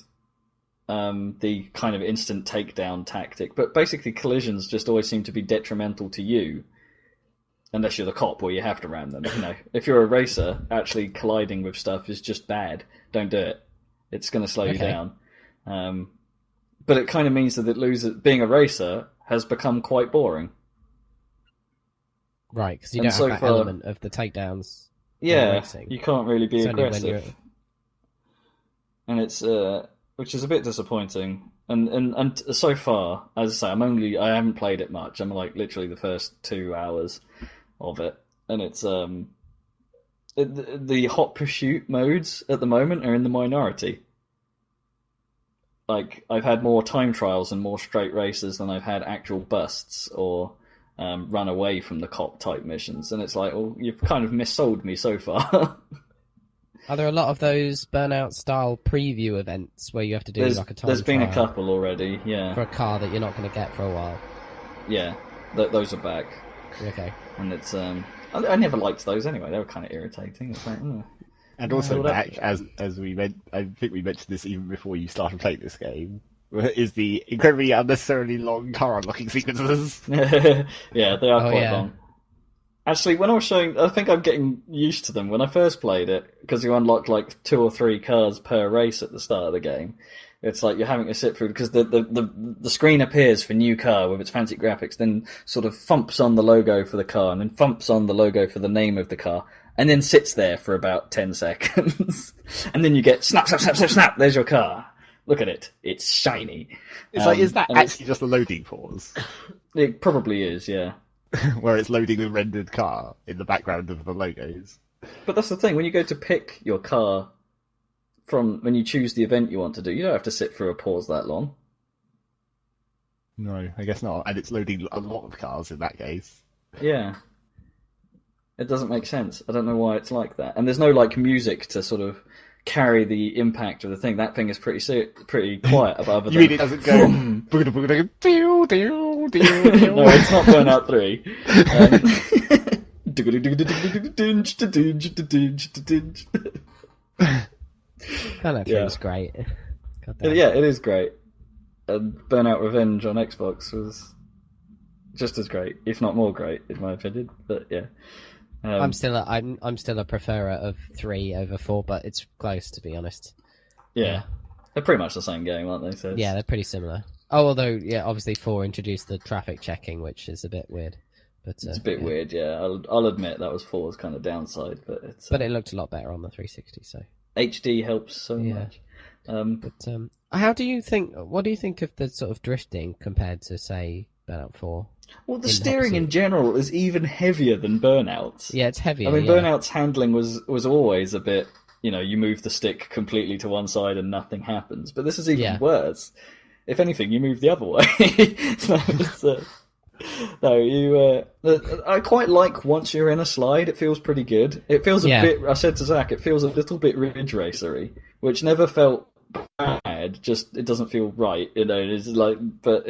the kind of instant takedown tactic, but basically collisions just always seem to be detrimental to you, unless you're the cop where you have to ram them. You know, if you're a racer, actually colliding with stuff is just bad. Don't do it. It's going to slow you down. But it kind of means that being a racer has become quite boring. Right, because you don't have that element of the takedowns. Yeah, you can't really be aggressive. And it's which is a bit disappointing. And so far, as I say, I haven't played it much. I'm like literally the first 2 hours of it, and it's the hot pursuit modes at the moment are in the minority. Like, I've had more time trials and more straight races than I've had actual busts or run away from the cop type missions, and it's like, well, you've kind of missold me so far. Are there a lot of those Burnout style preview events where you have to do like a time There's been a trial couple already, yeah. for a car that you're not going to get for a while? Yeah, those are back. Okay. And it's I never liked those anyway. They were kind of irritating. It's like, And also back, as we I think we mentioned this even before you started playing this game, is the incredibly unnecessarily long car unlocking sequences. Yeah, they are quite long. Actually, when I was showing, I think I'm getting used to them. When I first played it, because you unlock like 2 or 3 cars per race at the start of the game, it's like you're having to sit through, because the screen appears for new car with its fancy graphics, then sort of thumps on the logo for the car, and then thumps on the logo for the name of the car, and then sits there for about 10 seconds. And then you get snap, snap, snap, snap, snap, there's your car. Look at it. It's shiny. It's like, is that actually just a loading pause? It probably is, yeah. Where it's loading the rendered car in the background of the logos. But that's the thing, when you go to pick your car when you choose the event you want to do, you don't have to sit through a pause that long. No, I guess not. And it's loading a lot of cars in that case. Yeah. It doesn't make sense. I don't know why it's like that. And there's no like music to sort of carry the impact of the thing. That thing is pretty quiet. Other you mean it doesn't go... No, it's not Burnout 3. Burnout 3 was great. Yeah, it is great. And Burnout Revenge on Xbox was just as great, if not more great, in my opinion. But yeah. I'm still a preferer of 3 over 4, but it's close, to be honest. Yeah. They're pretty much the same game, aren't they? So yeah, they're pretty similar. Oh, although, yeah, obviously 4 introduced the traffic checking, which is a bit weird. But it's a bit weird, yeah. I'll admit that was 4's kind of downside, but it's... But it looked a lot better on the 360, so... HD helps so much. How do you think... What do you think of the sort of drifting compared to, say, Burnout 4? Well, the steering in general is even heavier than Burnout's. Yeah, it's heavier. I mean, Burnout's handling was always a bit, you move the stick completely to one side and nothing happens. But this is even worse. If anything, you move the other way. I quite like once you're in a slide, it feels pretty good. It feels a bit, I said to Zach, it feels a little bit Ridge Racery, which never felt bad, just it doesn't feel right, it's like, but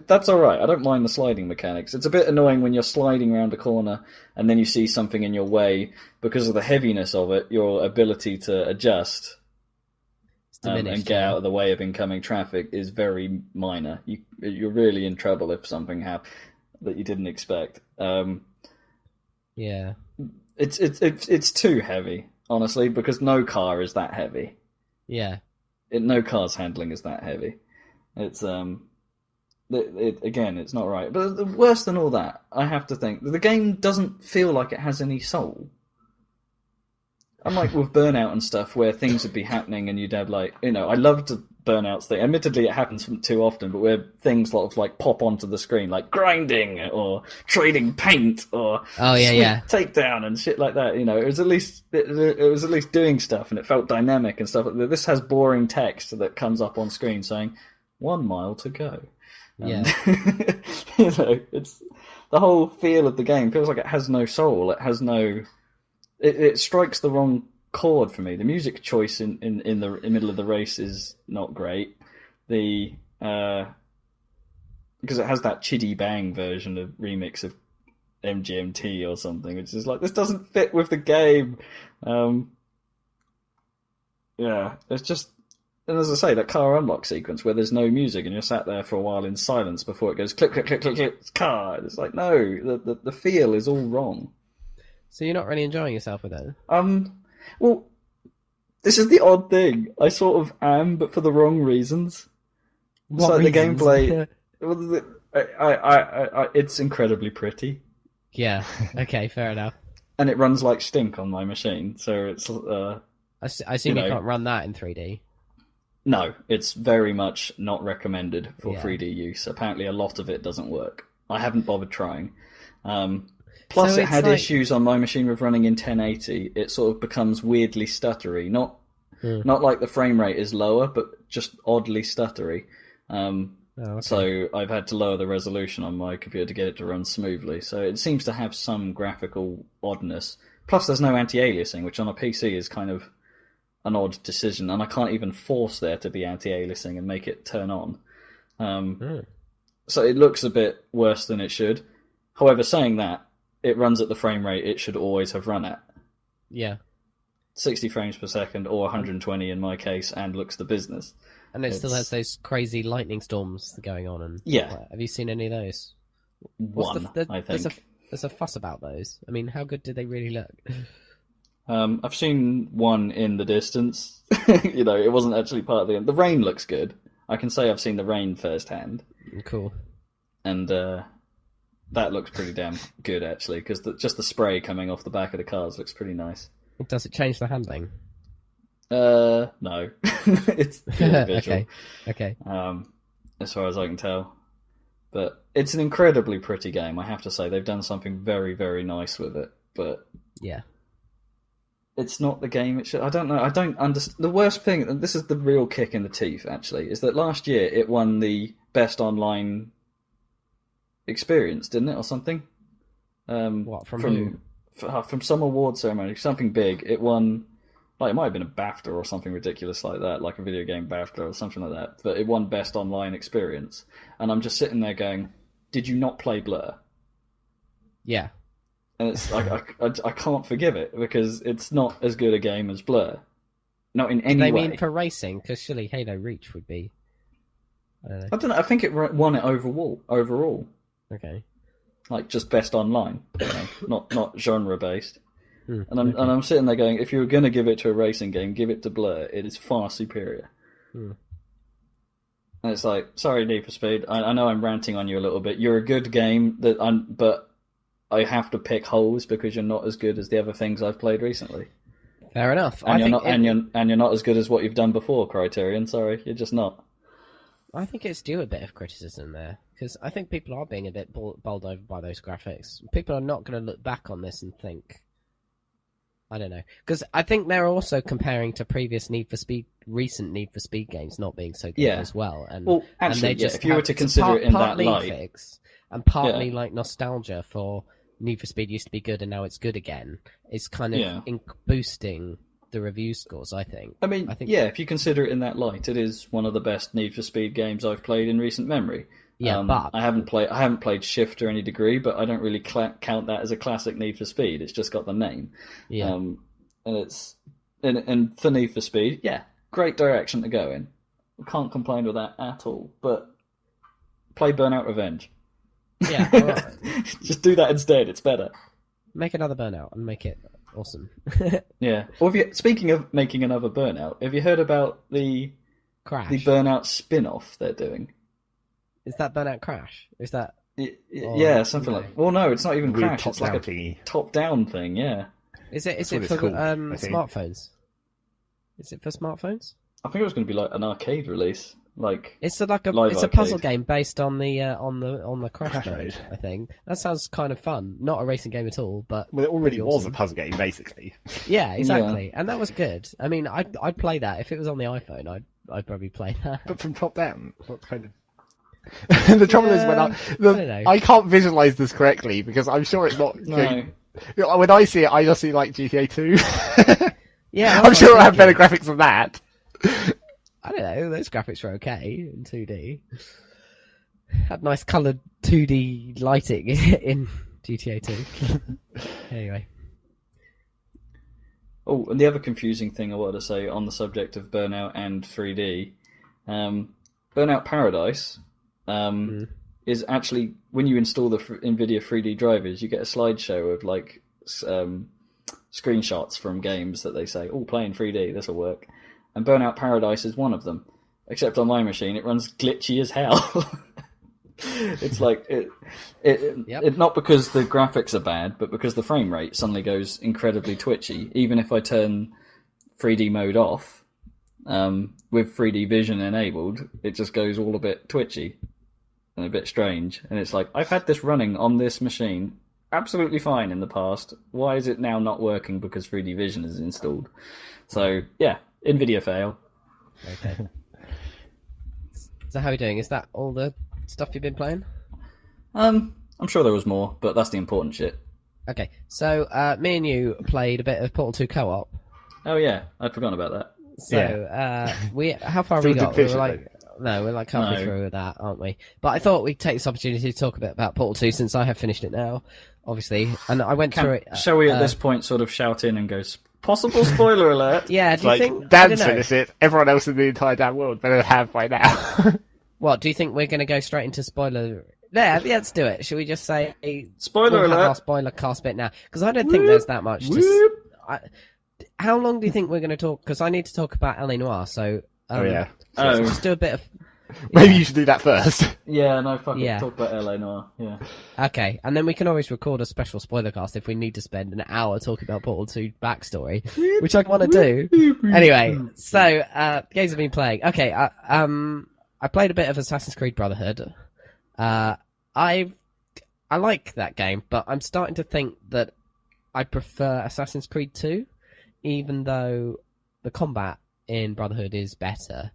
that's alright. I don't mind the sliding mechanics. It's a bit annoying when you're sliding around a corner and then you see something in your way. Because of the heaviness of it, your ability to adjust and get out of the way of incoming traffic is very minor. You're really in trouble if something happens that you didn't expect. It's too heavy, honestly, because no car is that heavy. Yeah. No car's handling is that heavy. It's again, it's not right. But worse than all that, I have to think, the game doesn't feel like it has any soul. Unlike with Burnout and stuff, where things would be happening and you'd have I loved Burnout's thing. Admittedly, it happens too often, but where things like pop onto the screen, like grinding or trading paint or takedown and shit like that. It was at least doing stuff, and it felt dynamic and stuff. This has boring text that comes up on screen saying 1 mile to go. Yeah. It's the whole feel of the game feels like it has no soul. It has no. It strikes the wrong chord for me. The music choice in the middle of the race is not great. Because it has that Chitty Bang version of remix of MGMT or something, which is like, this doesn't fit with the game. It's just. And as I say, that car unlock sequence where there's no music and you're sat there for a while in silence before it goes click, click, click, click, click, it's car. It's like, no, the feel is all wrong. So you're not really enjoying yourself with that? Well, this is the odd thing. I sort of am, but for the wrong reasons. What reasons? The gameplay, it's incredibly pretty. Yeah, okay, fair enough. And it runs like stink on my machine, so it's... I assume you can't run that in 3D. No, it's very much not recommended for 3D use. Apparently a lot of it doesn't work. I haven't bothered trying. Plus, it had issues on my machine with running in 1080. It sort of becomes weirdly stuttery. Not like the frame rate is lower, but just oddly stuttery. Okay. So I've had to lower the resolution on my computer to get it to run smoothly. So it seems to have some graphical oddness. Plus, there's no anti-aliasing, which on a PC is kind of an odd decision, and I can't even force there to be anti-aliasing and make it turn on. So it looks a bit worse than it should. However, saying that, it runs at the frame rate it should always have run at. Yeah. 60 frames per second, or 120 in my case, and looks the business. And it still has those crazy lightning storms going on. And have you seen any of those? I think. There's a fuss about those. I mean, how good did they really look? I've seen one in the distance. It wasn't actually part of the... The rain looks good. I can say I've seen the rain firsthand. Cool. And that looks pretty damn good, actually, because just the spray coming off the back of the cars looks pretty nice. Does it change the handling? No. It's purely visual. Okay. As far as I can tell. But it's an incredibly pretty game, I have to say. They've done something very, very nice with it. But yeah, it's not the game it should. I don't know. I don't understand. The worst thing, and this is the real kick in the teeth, actually, is that last year it won the best online experience, didn't it, or something? What, from who? From some award ceremony, something big. It won, like, it might have been a BAFTA or something ridiculous like that, like a video game BAFTA or something like that. But it won best online experience, and I'm just sitting there going, "Did you not play Blur?" Yeah. And it's I can't forgive it because it's not as good a game as Blur, not in any way. They mean for racing, because surely Halo Reach would be. I don't know. I think it won it overall. Okay. Like just best online, not genre based. And I'm sitting there going, if you were going to give it to a racing game, give it to Blur. It is far superior. And it's like, sorry, Need for Speed. I know I'm ranting on you a little bit. You're a good game but I have to pick holes because you're not as good as the other things I've played recently. Fair enough. And you're not as good as what you've done before, Criterion. Sorry, you're just not. I think it's due a bit of criticism there, because I think people are being a bit bowled over by those graphics. People are not going to look back on this and think, I don't know, because I think they're also comparing to previous recent Need for Speed games not being so good as well. And well, actually, and they if you were to consider it in that light, fix, and partly like nostalgia for Need for Speed used to be good and now it's good again, is kind of boosting the review scores. I think. I think if you consider it in that light, it is one of the best Need for Speed games I've played in recent memory. Yeah, but I haven't played Shift to any degree, but I don't really count that as a classic Need for Speed. It's just got the name. Yeah. And it's and for Need for Speed, great direction to go in. I can't complain with that at all. But play Burnout Revenge. Yeah, all right. Just do that instead. It's better. Make another Burnout and make it awesome. Yeah. Or speaking of making another Burnout, have you heard about the Crash? The Burnout spin-off they're doing? Is that Burnout Crash? Is that? Yeah, something like. Well, no, it's not even Crash. It's like a top-down thing. Yeah. Is it for smartphones? Is it for smartphones? I think it was going to be like an arcade release. It's a puzzle game based on the Crash mode. I think that sounds kind of fun. Not a racing game at all, but it already was a puzzle game, basically. Yeah, exactly, and that was good. I mean, I'd play that if it was on the iPhone. I'd probably play that. But from top down, what kind of? The trouble is I can't visualize this correctly because I'm sure it's not. No. When I see it, I just see like GTA 2. Yeah, I'm sure it'll have better graphics than that. I don't know. Those graphics were okay in 2D. Had nice coloured 2D lighting in GTA 2. Anyway. Oh, and the other confusing thing I wanted to say on the subject of Burnout and 3D, Burnout Paradise is actually, when you install the NVIDIA 3D drivers, you get a slideshow of like screenshots from games that they say, oh, play in 3D, this will work. And Burnout Paradise is one of them. Except on my machine, it runs glitchy as hell. It's like it not because the graphics are bad, but because the frame rate suddenly goes incredibly twitchy. Even if I turn 3D mode off, with 3D vision enabled, it just goes all a bit twitchy and a bit strange. And it's like, I've had this running on this machine absolutely fine in the past. Why is it now not working because 3D vision is installed? So yeah, NVIDIA fail. Okay. So how are we doing? Is that all the stuff you've been playing? I'm sure there was more, but that's the important shit. Okay, so me and you played a bit of Portal 2 co-op. Oh yeah, I'd forgotten about that. So how far have we got? We're like halfway through with that, aren't we? But I thought we'd take this opportunity to talk a bit about Portal 2 since I have finished it now, obviously, and I went through it. Shall we at this point sort of shout in and go, possible spoiler alert? Yeah, do you think Dan's finished it? Everyone else in the entire damn world better have by now. What, do you think we're going to go straight into spoiler? Yeah, let's do it. Should we just say spoiler alert? Our spoiler cast bit now, because I don't think there's that much. How long do you think we're going to talk? Because I need to talk about LA Noire. So just do a bit of. Maybe you should do that first. Yeah, no, fuck it. Talk about LA Noire. Yeah. Okay, and then we can always record a special spoiler cast if we need to spend an hour talking about Portal 2 backstory, which I want to do. Anyway, so games I've been playing. Okay, I played a bit of Assassin's Creed Brotherhood. I like that game, but I'm starting to think that I prefer Assassin's Creed 2, even though the combat in Brotherhood is better.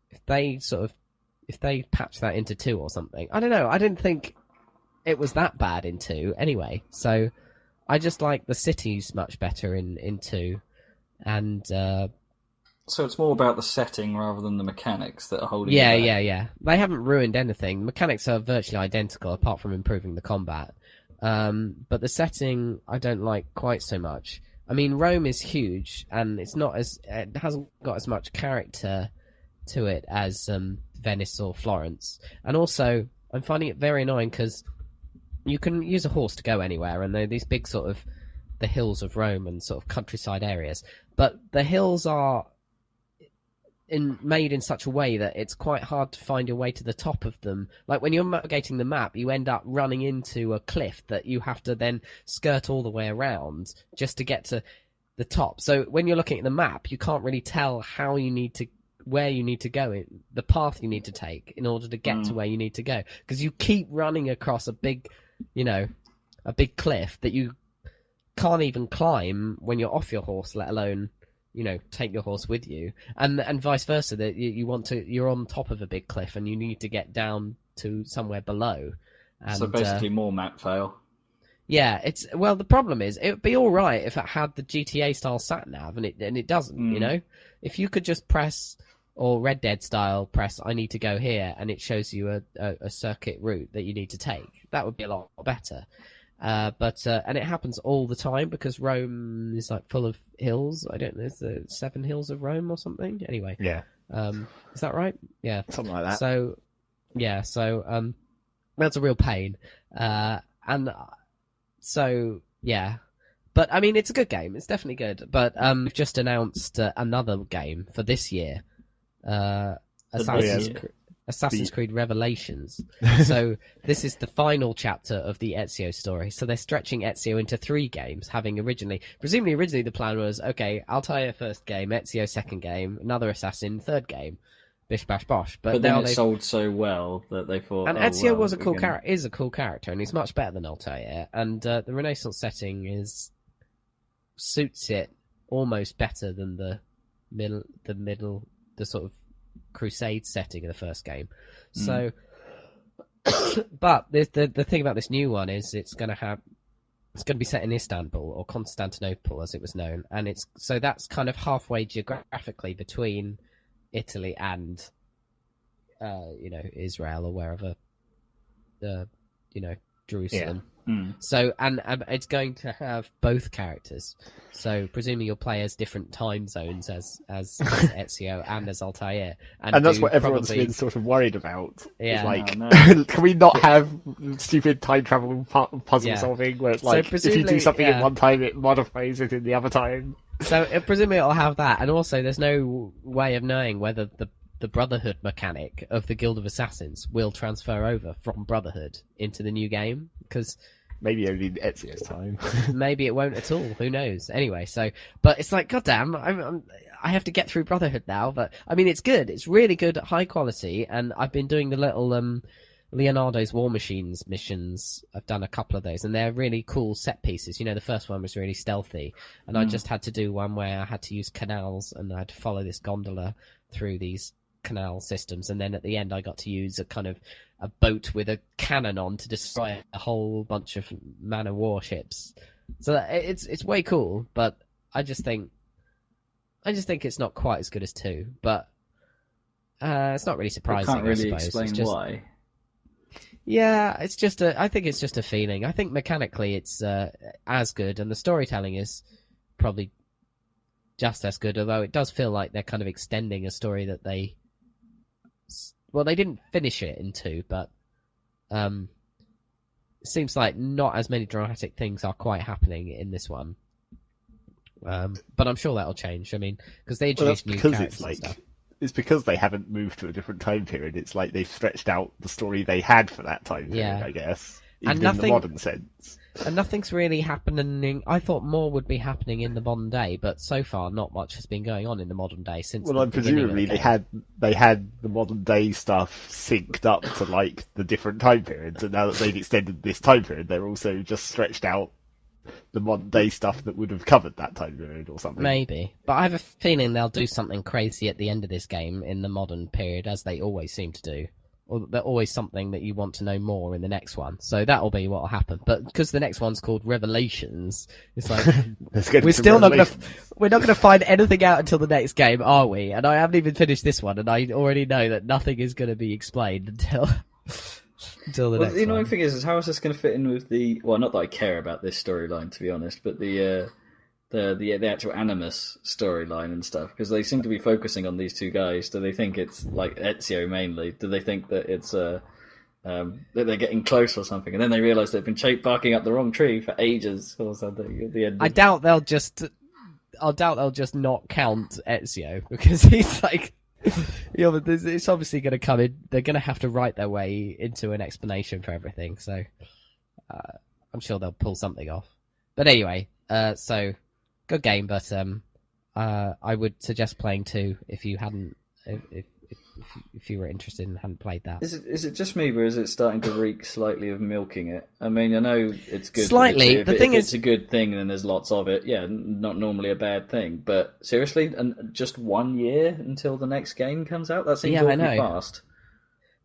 If they patch that into 2 or something, I don't know. I didn't think it was that bad in 2 anyway. So I just like the cities much better in 2, and so it's more about the setting rather than the mechanics that are holding. Yeah. They haven't ruined anything. The mechanics are virtually identical, apart from improving the combat. But the setting I don't like quite so much. I mean, Rome is huge, and it hasn't got as much character to it as Venice or Florence. And also, I'm finding it very annoying because you can use a horse to go anywhere, and they're these big sort of the hills of Rome and sort of countryside areas. But the hills are made in such a way that it's quite hard to find your way to the top of them. Like when you're navigating the map, you end up running into a cliff that you have to then skirt all the way around just to get to the top. So when you're looking at the map, you can't really tell how you need to where you need to go, the path you need to take in order to get to where you need to go. Because you keep running across a big cliff that you can't even climb when you're off your horse, let alone, take your horse with you. And vice versa, that you're on top of a big cliff and you need to get down to somewhere below. And, so basically more map fail. Yeah, the problem is it would be all right if it had the GTA style sat nav, and it doesn't. If you could just press, or Red Dead style press, I need to go here, and it shows you a circuit route that you need to take. That would be a lot better. But and it happens all the time because Rome is like full of hills. I don't know, it's the 7 hills of Rome or something. Anyway, yeah, is that right? Yeah, something like that. So that's a real pain. So, yeah. But, I mean, it's a good game. It's definitely good. But we've just announced another game for this year. Assassin's Creed Revelations. So, this is the final chapter of the Ezio story. So, they're stretching Ezio into 3 games, having presumably originally the plan was, okay, Altair first game, Ezio second game, another Assassin third game. Bish bash bosh, but then it sold so well that they thought. And Ezio was a cool character, is a cool character, and he's much better than Altair. And the Renaissance setting suits it almost better than the sort of Crusade setting of the first game. So, but the thing about this new one is it's going to be set in Istanbul or Constantinople, as it was known, and that's kind of halfway geographically between Italy and Israel or wherever, Jerusalem. So and it's going to have both characters, so presumably you'll play as different time zones as Ezio and as Altair, and that's what everyone's been sort of worried about. Yeah, can we not have stupid time travel puzzle solving where it's like, if you do something in one time it modifies it in the other time? So presumably it'll have that, and also there's no way of knowing whether the Brotherhood mechanic of the Guild of Assassins will transfer over from Brotherhood into the new game, because maybe only in Ezio's time. Maybe it won't at all. Who knows? Anyway, but it's like, goddamn, I have to get through Brotherhood now. But I mean, it's good. It's really good, high quality, and I've been doing the little Leonardo's War Machines missions. I've done a couple of those, and they're really cool set pieces. The first one was really stealthy, and I just had to do one where I had to use canals, and I had to follow this gondola through these canal systems, and then at the end I got to use a boat with a cannon on to destroy a whole bunch of man-of-war ships. So it's way cool, but I just think it's not quite as good as 2. But it's not really surprising. I can't really I suppose. Explain why. Yeah, I think it's just a feeling. I think mechanically it's as good, and the storytelling is probably just as good, although it does feel like they're kind of extending a story that they didn't finish it in 2, but it seems like not as many dramatic things are quite happening in this one. But I'm sure that'll change. I mean, because they introduced new characters and stuff. It's because they haven't moved to a different time period. It's like they've stretched out the story they had for that time period, I guess. Even in the modern sense. And nothing's really happening. I thought more would be happening in the modern day, but so far not much has been going on in the modern day since. Well, presumably they had the modern day stuff synced up to like the different time periods, and now that they've extended this time period, they're also just stretched out the modern day stuff that would have covered that time period or something. Maybe, but I have a feeling they'll do something crazy at the end of this game in the modern period, as they always seem to do. Or there's always something that you want to know more in the next one, so that'll be what will happen. But because the next one's called Revelations, it's like we're not going to find anything out until the next game, are we? And I haven't even finished this one, and I already know that nothing is going to be explained until the next. The annoying thing is how is this going to fit in with the? Well, not that I care about this storyline, to be honest, but the actual Animus storyline and stuff, because they seem to be focusing on these 2 guys. Do they think it's like Ezio mainly? Do they think that it's that they're getting close or something, and then they realise they've been barking up the wrong tree for ages or something at the end? I doubt they'll just not count Ezio, because he's like, it's obviously going to come in. They're going to have to write their way into an explanation for everything. So I'm sure they'll pull something off. But anyway, so. Good game, but I would suggest playing 2 if you hadn't if you were interested and hadn't played that. Is it just me, or is it starting to reek slightly of milking it? I mean, I know it's good. Slightly. If it's a good thing, then there's lots of it. Yeah, not normally a bad thing. But seriously, and just 1 year until the next game comes out? That seems awfully fast.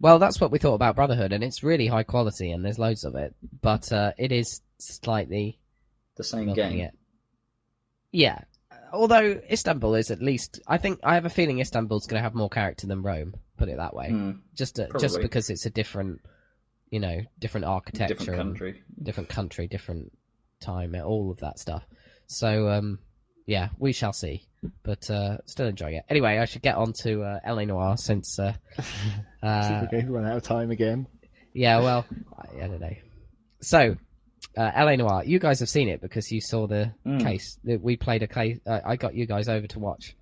Well, that's what we thought about Brotherhood, and it's really high quality, and there's loads of it. But it is slightly the same game. It. Yeah. Although Istanbul is at least, I have a feeling Istanbul's going to have more character than Rome. Put it that way. Just because it's a different, different architecture, different country, different time, all of that stuff. So yeah, we shall see. But still enjoying it. Anyway, I should get on to LA Noire since we're going to run out of time again. Yeah, well, I don't know. So. LA Noire, you guys have seen it because you saw the case. We played a case. I got you guys over to watch.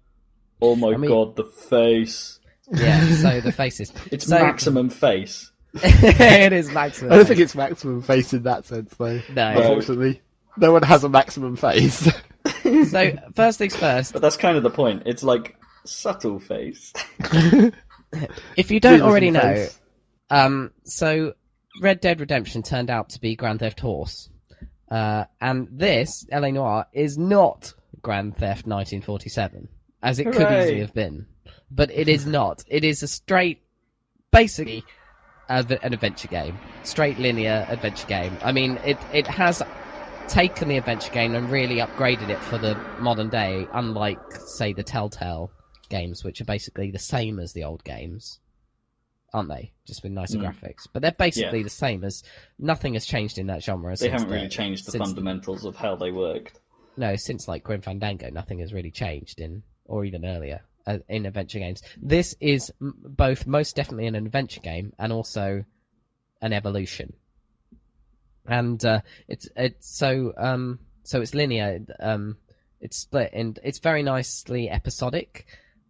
Oh my god, the face! Yeah, so the faces. It's maximum face. It is maximum. I don't think it's maximum face in that sense, though. No, unfortunately, no one has a maximum face. So first things first. But that's kind of the point. It's like subtle face. If you don't already know, so. Red Dead Redemption turned out to be Grand Theft Horse. And this, LA Noire, is not Grand Theft 1947, as it could easily have been. But it is not. It is a straight, basically, an adventure game. Straight linear adventure game. I mean, it has taken the adventure game and really upgraded it for the modern day, unlike, say, the Telltale games, which are basically the same as the old games. Aren't they? Just with nicer graphics. But they're basically the same, as nothing has changed in that genre. They haven't really changed the fundamentals of how they worked. No, since like Grim Fandango, nothing has really changed or even earlier, in adventure games. This is both most definitely an adventure game and also an evolution. And it's linear. It's split, and it's very nicely episodic.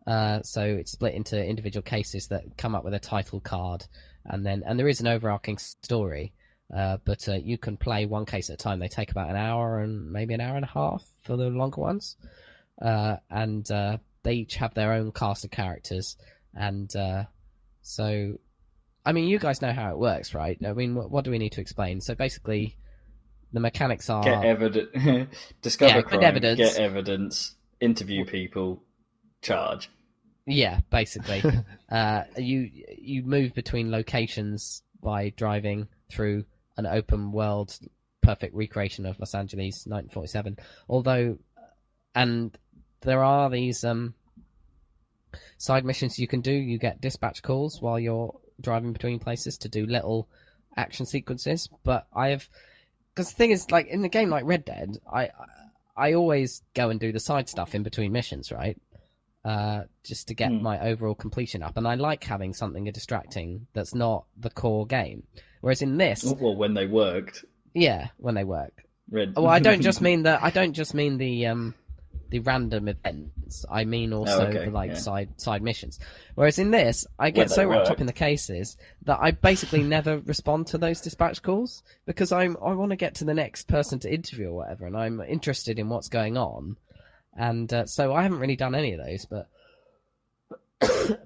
So it's split into individual cases that come up with a title card, and there is an overarching story. But you can play one case at a time. They take about an hour and maybe an hour and a half for the longer ones, and they each have their own cast of characters. And so, I mean, you guys know how it works, right? I mean, what do we need to explain? So basically, the mechanics are get evidence, discover crime, get evidence, interview people. Charge. Yeah, basically. You move between locations by driving through an open world, perfect recreation of Los Angeles, 1947. Although, and there are these side missions you can do. You get dispatch calls while you're driving between places to do little action sequences. But because the thing is, like in the game like Red Dead, I always go and do the side stuff in between missions, right? Just to get my overall completion up, and I like having something distracting that's not the core game. Whereas in this, well, when they worked, yeah, when they work. Well, I don't just mean the random events. I mean also the side missions. Whereas in this, I get so wrapped up in the cases that I basically never respond to those dispatch calls because I want to get to the next person to interview or whatever, and I'm interested in what's going on. And so I haven't really done any of those, but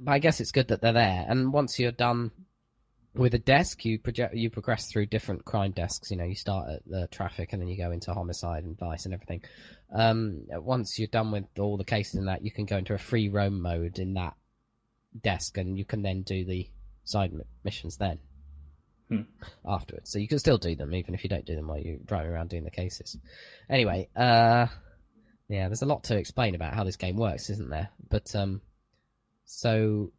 I guess it's good that they're there. And once you're done with a desk, you progress through different crime desks. You start at the traffic, and then you go into homicide and vice and everything. Once you're done with all the cases in that, you can go into a free roam mode in that desk, and you can then do the side missions then afterwards. So you can still do them, even if you don't do them while you're driving around doing the cases. Anyway, yeah, there's a lot to explain about how this game works, isn't there? But, so...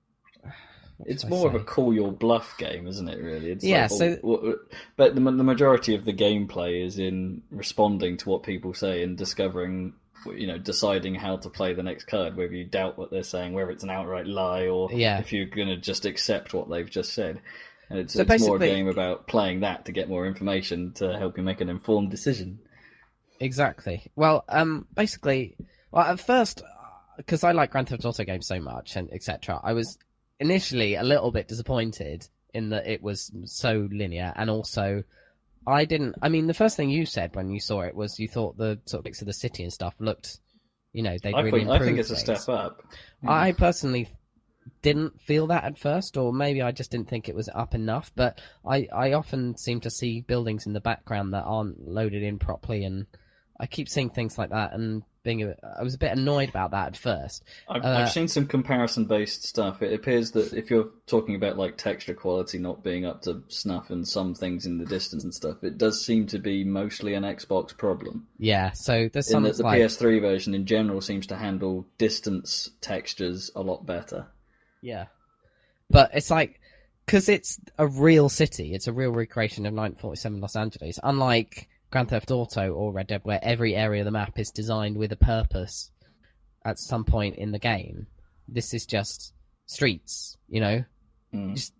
It's more of a call your bluff game, isn't it, really? It's but the majority of the gameplay is in responding to what people say and discovering, deciding how to play the next card, whether you doubt what they're saying, whether it's an outright lie, or if you're going to just accept what they've just said. And it's more a game about playing that to get more information to help you make an informed decision. Exactly. Well, basically, at first, because I like Grand Theft Auto games so much, and etc., I was initially a little bit disappointed in that it was so linear, and also, the first thing you said when you saw it was you thought the sort of bits of the city and stuff looked, they'd really improved I think it's things. a step up. I personally didn't feel that at first, or maybe I just didn't think it was up enough, but I often seem to see buildings in the background that aren't loaded in properly, and I keep seeing things like that, and I was a bit annoyed about that at first. I've seen some comparison-based stuff. It appears that if you're talking about like texture quality not being up to snuff and some things in the distance and stuff, it does seem to be mostly an Xbox problem. Yeah, so there's some the PS3 version in general seems to handle distance textures a lot better. Yeah, but it's like, because it's a real city, it's a real recreation of 1947 Los Angeles, unlike Grand Theft Auto or Red Dead, where every area of the map is designed with a purpose at some point in the game. This is just streets, you know? Just,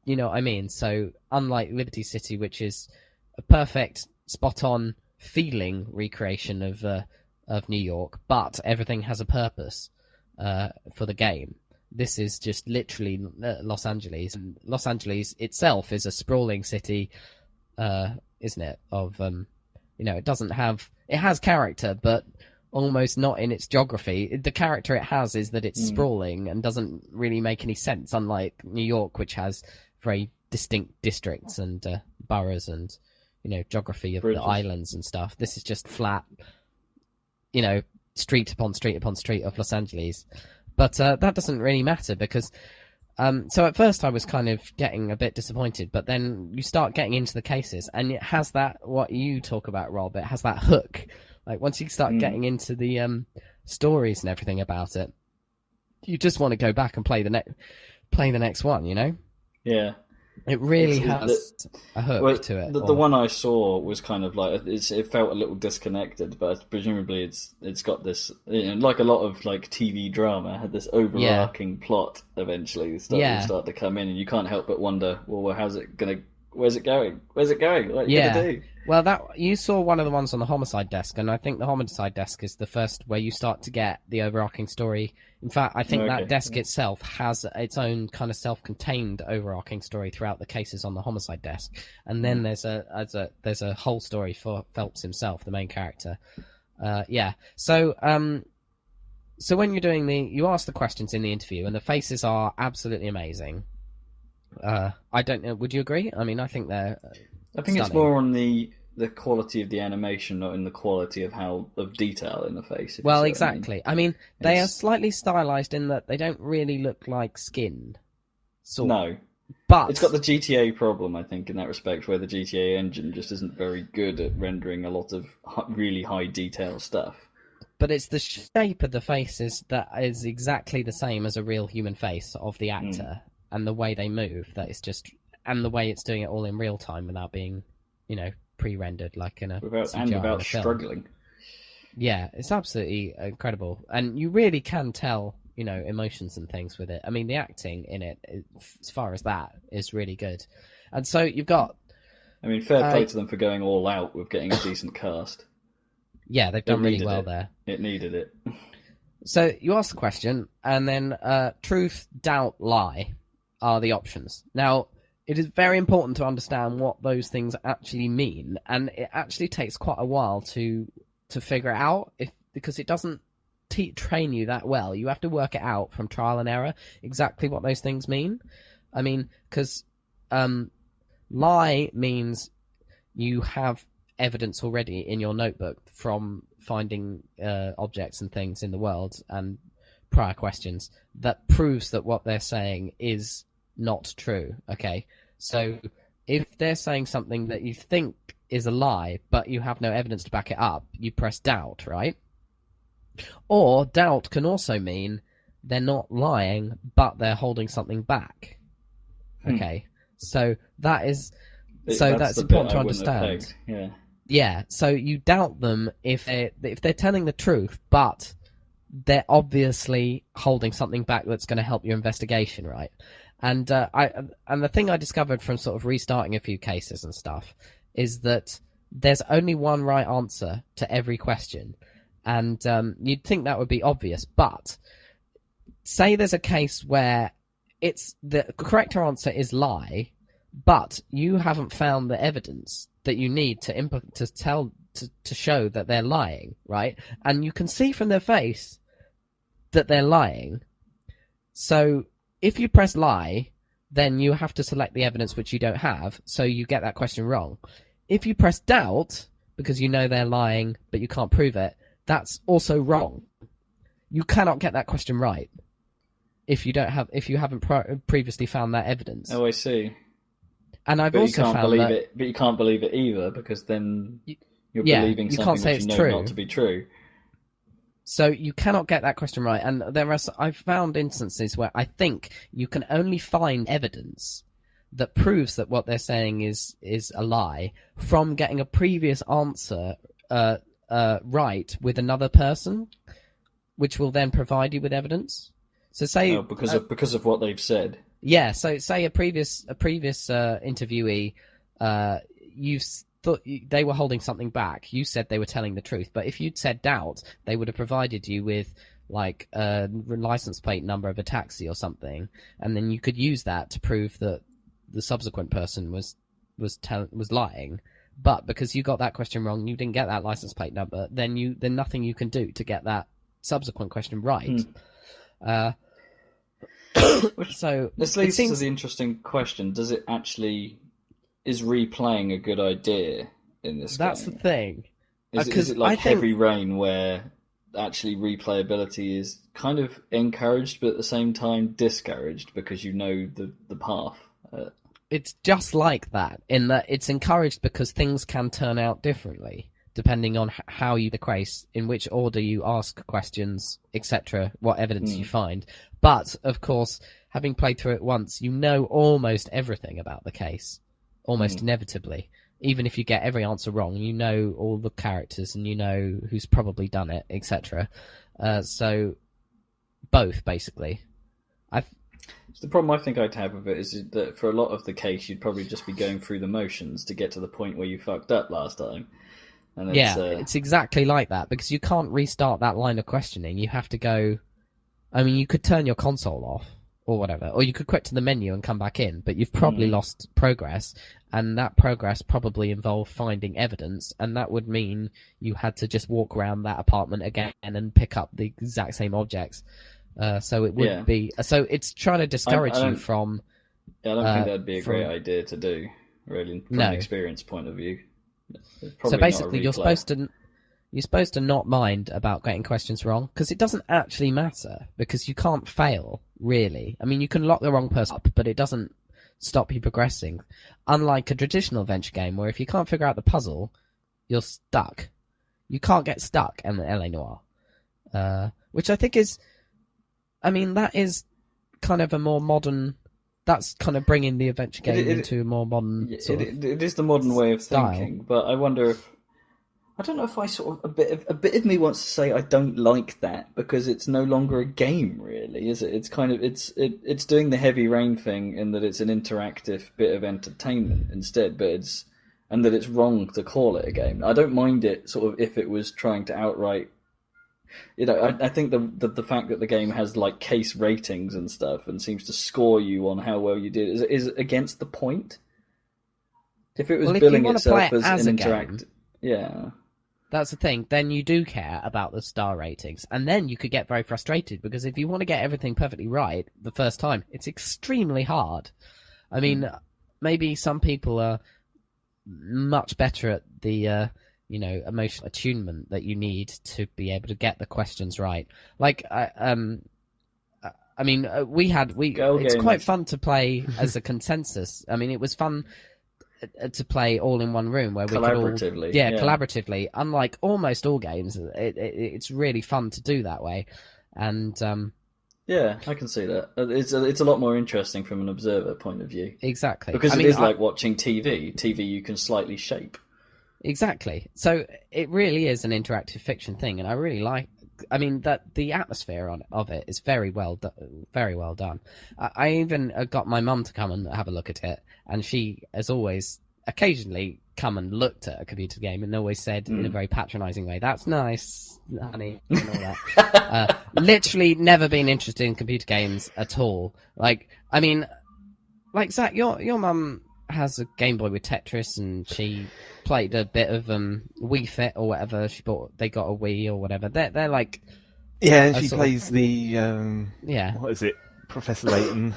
you know what I mean? So, unlike Liberty City, which is a perfect, spot-on feeling recreation of New York, but everything has a purpose for the game. This is just literally Los Angeles. And Los Angeles itself is a sprawling city, isn't it? Of you know, it has character, but almost not in its geography. The character it has is that it's sprawling and doesn't really make any sense, unlike New York, which has very distinct districts and boroughs and, you know, geography of the islands and stuff. This is just flat, you know, street upon street upon street of Los Angeles. But that doesn't really matter because... so at first I was kind of getting a bit disappointed, but then you start getting into the cases, and it has that, what you talk about, Rob, it has that hook. Like, once you start getting into the stories and everything about it, you just want to go back and play the next one, you know? Yeah. It really has a hook to it. The one I saw was kind of like, it felt a little disconnected, but presumably it's got this, you know, like a lot of like TV drama, had this overarching plot eventually. You start to come in, and you can't help but wonder, well, where's it going? What are you going to do? Well, you saw one of the ones on the homicide desk, and I think the homicide desk is the first where you start to get the overarching story. In fact, I think that desk itself has its own kind of self-contained overarching story throughout the cases on the homicide desk, and then there's a whole story for Phelps himself, the main character. So when you're doing you ask the questions in the interview, and the faces are absolutely amazing. I don't know. Would you agree? I mean, I think they're. I think it's more on the quality of the animation, not in the quality of detail in the face. Well, exactly. I mean, they are slightly stylized in that they don't really look like skin. No, but it's got the GTA problem, I think, in that respect, where the GTA engine just isn't very good at rendering a lot of really high detail stuff. But it's the shape of the faces that is exactly the same as a real human face of the actor. And the way they move, and the way it's doing it all in real time without being, you know, pre-rendered like in a without struggling. Yeah, it's absolutely incredible, and you really can tell, you know, emotions and things with it. I mean, the acting in it, as far as that, is really good, and so you've got. I mean, fair play to them for going all out with getting a decent cast. Yeah, they've done really well there. It needed it. So you ask the question, and then truth, doubt, lie are the options. Now, it is very important to understand what those things actually mean, and it actually takes quite a while to figure it out, because it doesn't train you that well. You have to work it out from trial and error exactly what those things mean. I mean, because lie means you have evidence already in your notebook from finding objects and things in the world and prior questions that proves that what they're saying is not true. Okay, so if they're saying something that you think is a lie but you have no evidence to back it up, you press doubt, right? Or doubt can also mean they're not lying but they're holding something back. Okay, so that's important to understand. Yeah, so you doubt them if they're telling the truth, but they're obviously holding something back that's going to help your investigation, right? And the thing I discovered from sort of restarting a few cases and stuff is that there's only one right answer to every question, and you'd think that would be obvious, but say there's a case where it's the correct answer is lie, but you haven't found the evidence that you need to show that they're lying, right? And you can see from their face that they're lying. So if you press lie, then you have to select the evidence which you don't have, so you get that question wrong. If you press doubt, because you know they're lying, but you can't prove it, that's also wrong. You cannot get that question right if you haven't previously found that evidence. Oh, I see. And I've also found that... But you can't believe it either, because then you're believing something that you know not to be true. So you cannot get that question right. And I've found instances where I think you can only find evidence that proves that what they're saying is a lie from getting a previous answer right with another person, which will then provide you with evidence. So say because of what they've said. Yeah. So say a previous interviewee, you thought they were holding something back. You said they were telling the truth, but if you'd said doubt, they would have provided you with like a license plate number of a taxi or something, and then you could use that to prove that the subsequent person was lying. But because you got that question wrong, you didn't get that license plate number, then nothing you can do to get that subsequent question right. So this leads to the interesting question: is replaying a good idea in this game? That's the thing. Is it like Heavy Rain, where actually replayability is kind of encouraged, but at the same time discouraged because you know the path? It's just like that, in that it's encouraged because things can turn out differently, depending on how you case, in which order you ask questions, etc., what evidence you find. But, of course, having played through it once, you know almost everything about the case. Almost inevitably. Even if you get every answer wrong, you know all the characters and you know who's probably done it, etc. So, both, basically. The problem I think I'd have with it is that for a lot of the case, you'd probably just be going through the motions to get to the point where you fucked up last time. And it's exactly like that, because you can't restart that line of questioning. You have to go... I mean, you could turn your console off, or whatever, or you could quit to the menu and come back in, but you've probably lost progress, and that progress probably involved finding evidence, and that would mean you had to just walk around that apartment again and pick up the exact same objects. So it would be... So it's trying to discourage you from... I don't think that'd be a great idea to do, really, from an experience point of view. So basically, you're supposed to not mind about getting questions wrong, because it doesn't actually matter, because you can't fail, really. I mean, you can lock the wrong person up, but it doesn't stop you progressing. Unlike a traditional adventure game, where if you can't figure out the puzzle, you're stuck. You can't get stuck in the LA Noire. Which I think is... I mean, that is kind of a more modern... That's kind of bringing the adventure game into a more modern sort of it is the modern way of style. Thinking, but I wonder if... I don't know if I sort of... A bit of me wants to say I don't like that, because it's no longer a game, really, is it? It's kind of... It's doing the Heavy Rain thing in that it's an interactive bit of entertainment instead, but it's... And that it's wrong to call it a game. I don't mind it, sort of, if it was trying to outright... You know, I think the fact that the game has like case ratings and stuff and seems to score you on how well you did is against the point. If it was billing itself as an interactive, that's the thing. Then you do care about the star ratings, and then you could get very frustrated, because if you want to get everything perfectly right the first time, it's extremely hard. I mean, maybe some people are much better at the emotional attunement that you need to be able to get the questions right. Like, it's quite fun to play as a consensus. I mean, it was fun to play all in one room where we could all... collaboratively. Unlike almost all games, it's really fun to do that way. And... yeah, I can see that. It's a lot more interesting from an observer point of view. Exactly. Because it is like watching TV. TV you can slightly shape. Exactly. So it really is an interactive fiction thing, and I really like... I mean, that the atmosphere of it is very well done. I even got my mum to come and have a look at it, and she has always occasionally come and looked at a computer game and always said in a very patronising way, "That's nice, honey," and all that. Literally never been interested in computer games at all. Like, I mean, like, Zach, your mum has a Game Boy with Tetris, and she played a bit of Wii Fit or whatever. They got a Wii or whatever. They're like... Yeah, and she plays the... yeah. What is it? Professor Layton.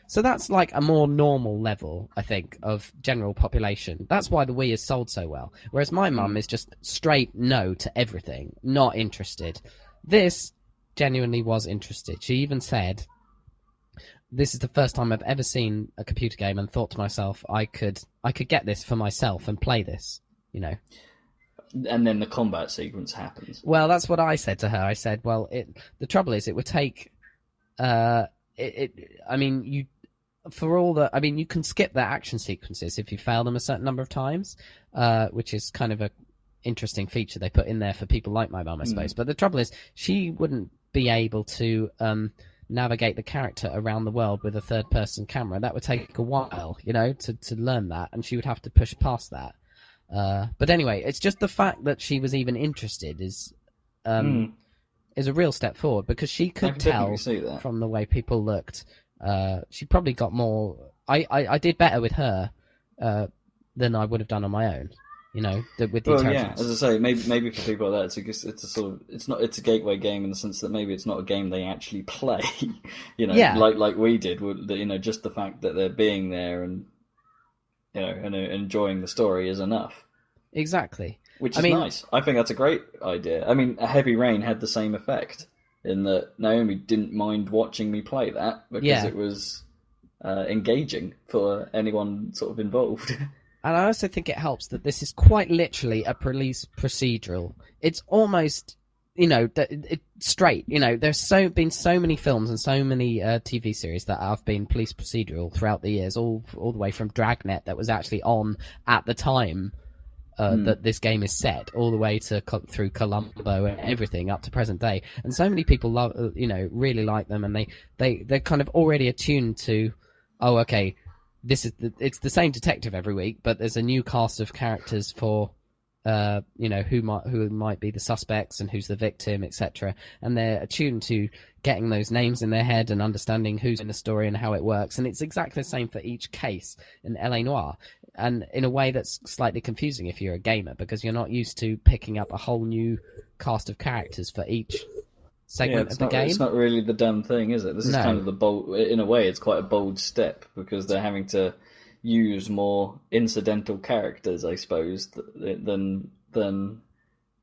So that's like a more normal level, I think, of general population. That's why the Wii has sold so well. Whereas my mum is just straight no to everything, not interested. This genuinely was interested. She even said, "This is the first time I've ever seen a computer game and thought to myself, I could get this for myself and play this, you know." And then the combat sequence happens. Well, that's what I said to her. I said, "Well, the trouble is, it would take, I mean, you can skip the action sequences if you fail them a certain number of times, which is kind of a interesting feature they put in there for people like my mum, I suppose. But the trouble is, she wouldn't be able to navigate the character around the world with a third-person camera. That would take a while, you know, to learn that, and she would have to push past that. But anyway, it's just the fact that she was even interested is a real step forward, because she could tell from the way people looked. She probably got more. I did better with her than I would have done on my own. You know, with the intelligence. Yeah, as I say, maybe for people like that, it's a gateway game in the sense that maybe it's not a game they actually play. You know, like we did. You know, just the fact that they're being there and, you know, and enjoying the story is enough. Exactly. Which is nice. I think that's a great idea. I mean, A Heavy Rain had the same effect, in that Naomi didn't mind watching me play that because it was engaging for anyone sort of involved. And I also think it helps that this is quite literally a police procedural. It's almost, you know, straight. You know, there's been so many films and so many TV series that have been police procedural throughout the years, all the way from Dragnet, that was actually on at the time that this game is set, all the way to through Columbo and everything up to present day. And so many people love, you know, really like them, and they're kind of already attuned to, oh, okay, it's the same detective every week, but there's a new cast of characters for, you know, who might be the suspects and who's the victim, etc. And they're attuned to getting those names in their head and understanding who's in the story and how it works. And it's exactly the same for each case in LA Noire. And in a way that's slightly confusing if you're a gamer, because you're not used to picking up a whole new cast of characters for each segment of the game. It's not really the dumb thing, is it? This is kind of the bold. In a way, it's quite a bold step, because they're having to use more incidental characters, I suppose, than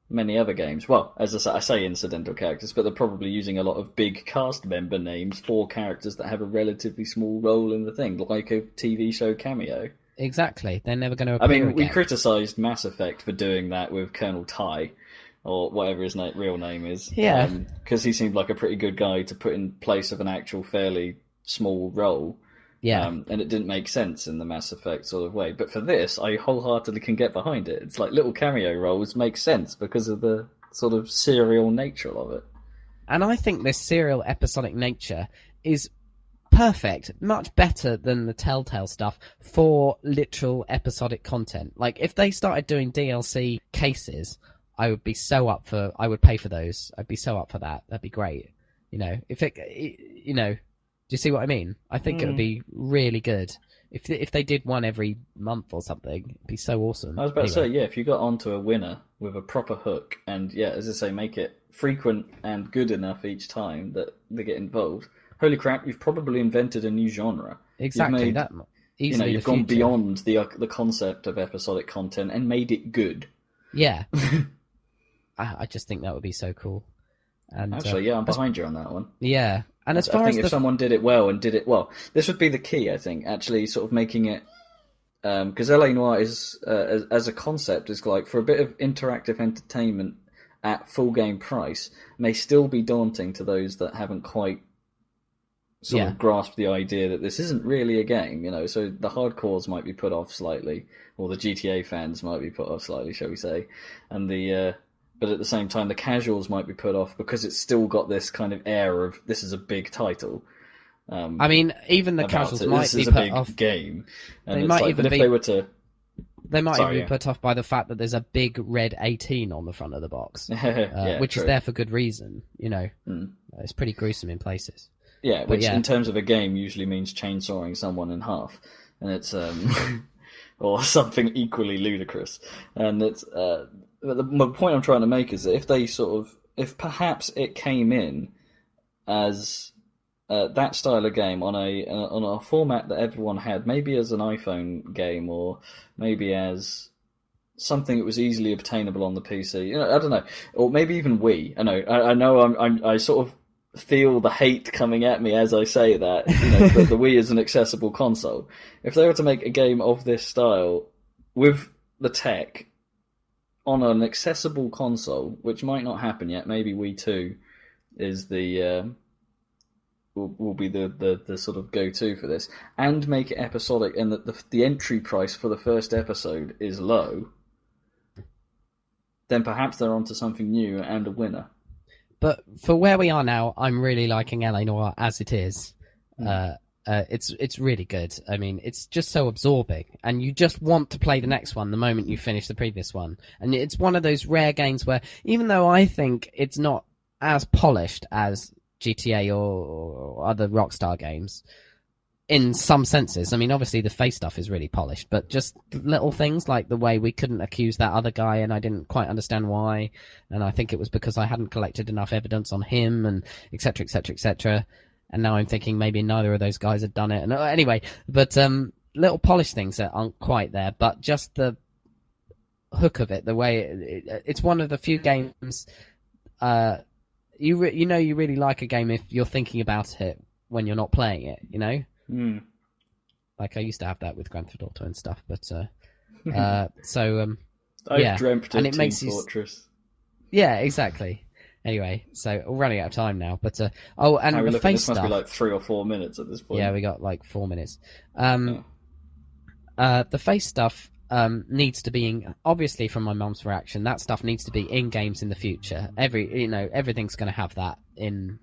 many other games. Well, as I say incidental characters, but they're probably using a lot of big cast member names for characters that have a relatively small role in the thing, like a TV show cameo. Exactly. They're never going to appear again. We criticised Mass Effect for doing that with Colonel Ty, or whatever his real name is. Yeah. Because he seemed like a pretty good guy to put in place of an actual fairly small role. Yeah. And it didn't make sense in the Mass Effect sort of way. But for this, I wholeheartedly can get behind it. It's like little cameo roles make sense because of the sort of serial nature of it. And I think this serial episodic nature is perfect, much better than the Telltale stuff for literal episodic content. Like, if they started doing DLC cases, I would be so up for. I would pay for those. I'd be so up for that. That'd be great. You know, you know, do you see what I mean? I think it would be really good if they did one every month or something. It'd be so awesome. I was about to say, yeah, if you got onto a winner with a proper hook, and yeah, as I say, make it frequent and good enough each time that they get involved. Holy crap! You've probably invented a new genre. Exactly. You've gone beyond the concept of episodic content and made it good. Yeah. I just think that would be so cool. And actually, yeah, I'm behind you on that one. Yeah, and as far as if someone did it well, this would be the key. I think actually, sort of making it, because LA Noire is as a concept is like, for a bit of interactive entertainment at full game price, may still be daunting to those that haven't quite sort of grasped the idea that this isn't really a game. You know, so the hardcores might be put off slightly, or the GTA fans might be put off slightly, shall we say, and but at the same time, the casuals might be put off because it's still got this kind of air of this is a big title. I mean, even the casuals might be put off. Game. And they might even be. They might even be put off by the fact that there's a big red 18 on the front of the box, which true. is there for good reason. You know, it's pretty gruesome in places. Yeah, which in terms of a game usually means chainsawing someone in half, and it's or something equally ludicrous. And it's the point I'm trying to make is that if perhaps it came in as that style of game on a format that everyone had, maybe as an iPhone game or maybe as something that was easily obtainable on the PC. I don't know, or maybe even Wii. I know I sort of feel the hate coming at me as I say that. But the Wii is an accessible console. If they were to make a game of this style with the tech on an accessible console, which might not happen yet, maybe Wii 2 is the will be the sort of go-to for this, and make it episodic, and that the entry price for the first episode is low, then perhaps they're onto something new and a winner. But for where we are now, I'm really liking LA Noire as it is. It's really good. I mean, it's just so absorbing, and you just want to play the next one the moment you finish the previous one. And it's one of those rare games where, even though I think it's not as polished as GTA or other Rockstar games, in some senses, I mean, obviously the face stuff is really polished, but just little things like the way we couldn't accuse that other guy, and I didn't quite understand why, and I think it was because I hadn't collected enough evidence on him, and etc, etc, etc. And now I'm thinking maybe neither of those guys had done it. And anyway, but little polished things that aren't quite there, but just the hook of it, the way it's one of the few games. You really like a game if you're thinking about it when you're not playing it. Like I used to have that with Grand Theft Auto and stuff. But I've dreamt of Team Fortress. Yeah, exactly. Anyway, so we're running out of time now, but and the face stuff. This must be like 3 or 4 minutes at this point. Yeah, we got like 4 minutes. The face stuff needs to be obviously from my mum's reaction. That stuff needs to be in games in the future. Everything's going to have that in.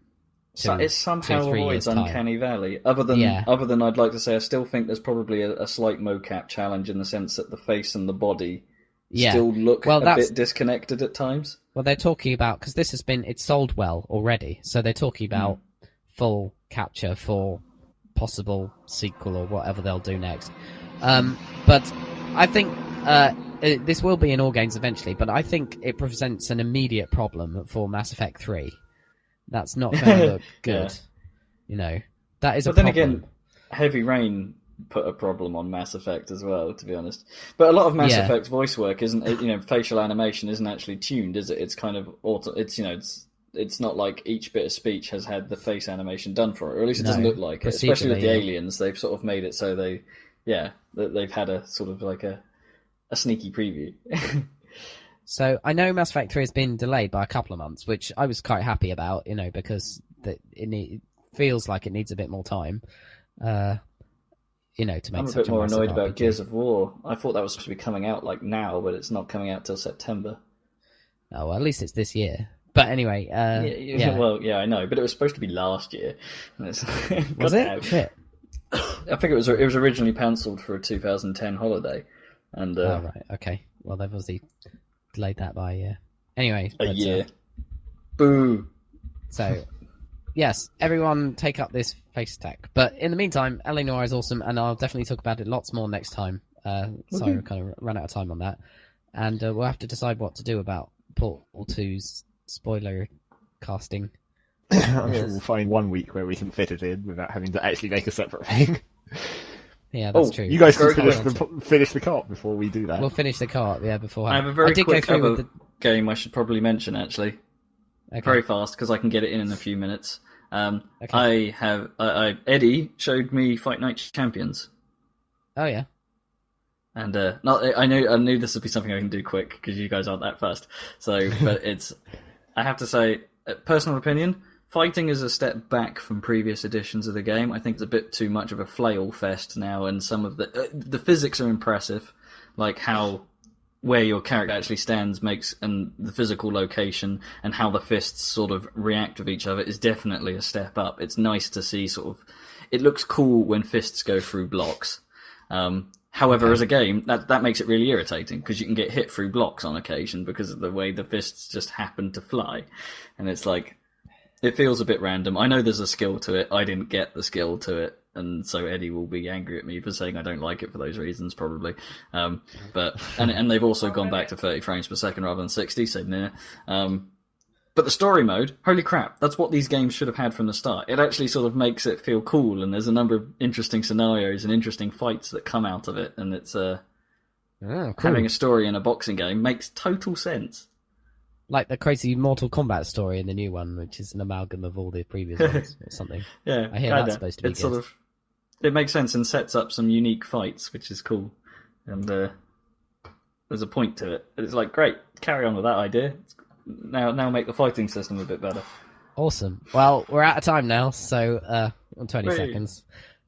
It somehow avoids Uncanny Valley. Other than I'd like to say, I still think there's probably a slight mocap challenge in the sense that the face and the body still look a bit disconnected at times. Well, they're talking about, because it's sold well already, so they're talking about full capture for possible sequel or whatever they'll do next. But I think this will be in all games eventually, but I think it presents an immediate problem for Mass Effect 3. That's not going to look good. That is a problem. But then again, Heavy Rain put a problem on Mass Effect as well, to be honest. But a lot of Mass Effect's voice work isn't, facial animation isn't actually tuned, is it? It's kind of it's not like each bit of speech has had the face animation done for it, or at least it doesn't look like it. Especially with the aliens, they've sort of made it so they've had a sort of like a sneaky preview. So I know Mass Effect 3 has been delayed by a couple of months, which I was quite happy about, because it feels like it needs a bit more time, to make. I'm a bit more annoyed about Gears of War. I thought that was supposed to be coming out like now, but it's not coming out till September. Oh, well, at least it's this year. But anyway, Well, yeah, I know, but it was supposed to be last year. Was it? Shit. I think it was originally penciled for a 2010 holiday, and oh right, okay. Well, they've obviously delayed that by a year. Anyway, a year. Boo. So, yes, everyone take up this face tech. But in the meantime, LA Noire is awesome, and I'll definitely talk about it lots more next time. Sorry, we kind of run out of time on that, and we'll have to decide what to do about Portal 2's spoiler casting. I'm sure we'll find 1 week where we can fit it in without having to actually make a separate thing. Yeah, that's true. You guys can finish the cart before we do that. We'll finish the cart, before. I have a very quick other game I should probably mention, actually. Okay. Very fast, because I can get it in a few minutes. Okay. Eddie showed me Fight Night Champions. Oh, yeah. And I knew this would be something I can do quick, because you guys aren't that fast. So, but I have to say, personal opinion, fighting is a step back from previous editions of the game. I think it's a bit too much of a flail fest now, and some of the physics are impressive, like where your character actually stands and the physical location and how the fists sort of react with each other is definitely a step up. It's nice to see it looks cool when fists go through blocks. However, as a game, that makes it really irritating, because you can get hit through blocks on occasion because of the way the fists just happen to fly. And it's like, it feels a bit random. I know there's a skill to it. I didn't get the skill to it, and so Eddie will be angry at me for saying I don't like it for those reasons, probably. But they've also gone back to 30 frames per second rather than 60, so nah. But the story mode, holy crap, that's what these games should have had from the start. It actually sort of makes it feel cool, and there's a number of interesting scenarios and interesting fights that come out of it, and it's cool. Having a story in a boxing game makes total sense. Like the crazy Mortal Kombat story in the new one, which is an amalgam of all the previous ones or something. Yeah, I hear that's supposed to be good. It makes sense and sets up some unique fights, which is cool. And there's a point to it. It's like, great, carry on with that idea. Now make the fighting system a bit better. Awesome. Well, we're out of time now, so 20 seconds.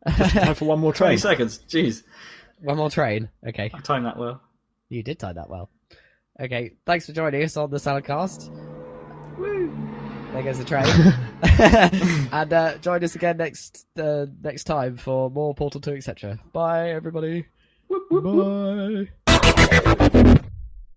Time for one more train. 20 seconds, jeez. One more train, okay. I timed that well. You did time that well. Okay, thanks for joining us on the Saladcast. Woo! There goes the train. And join us again next time for more Portal 2, etc. Bye, everybody. Whoop, whoop, whoop. Bye.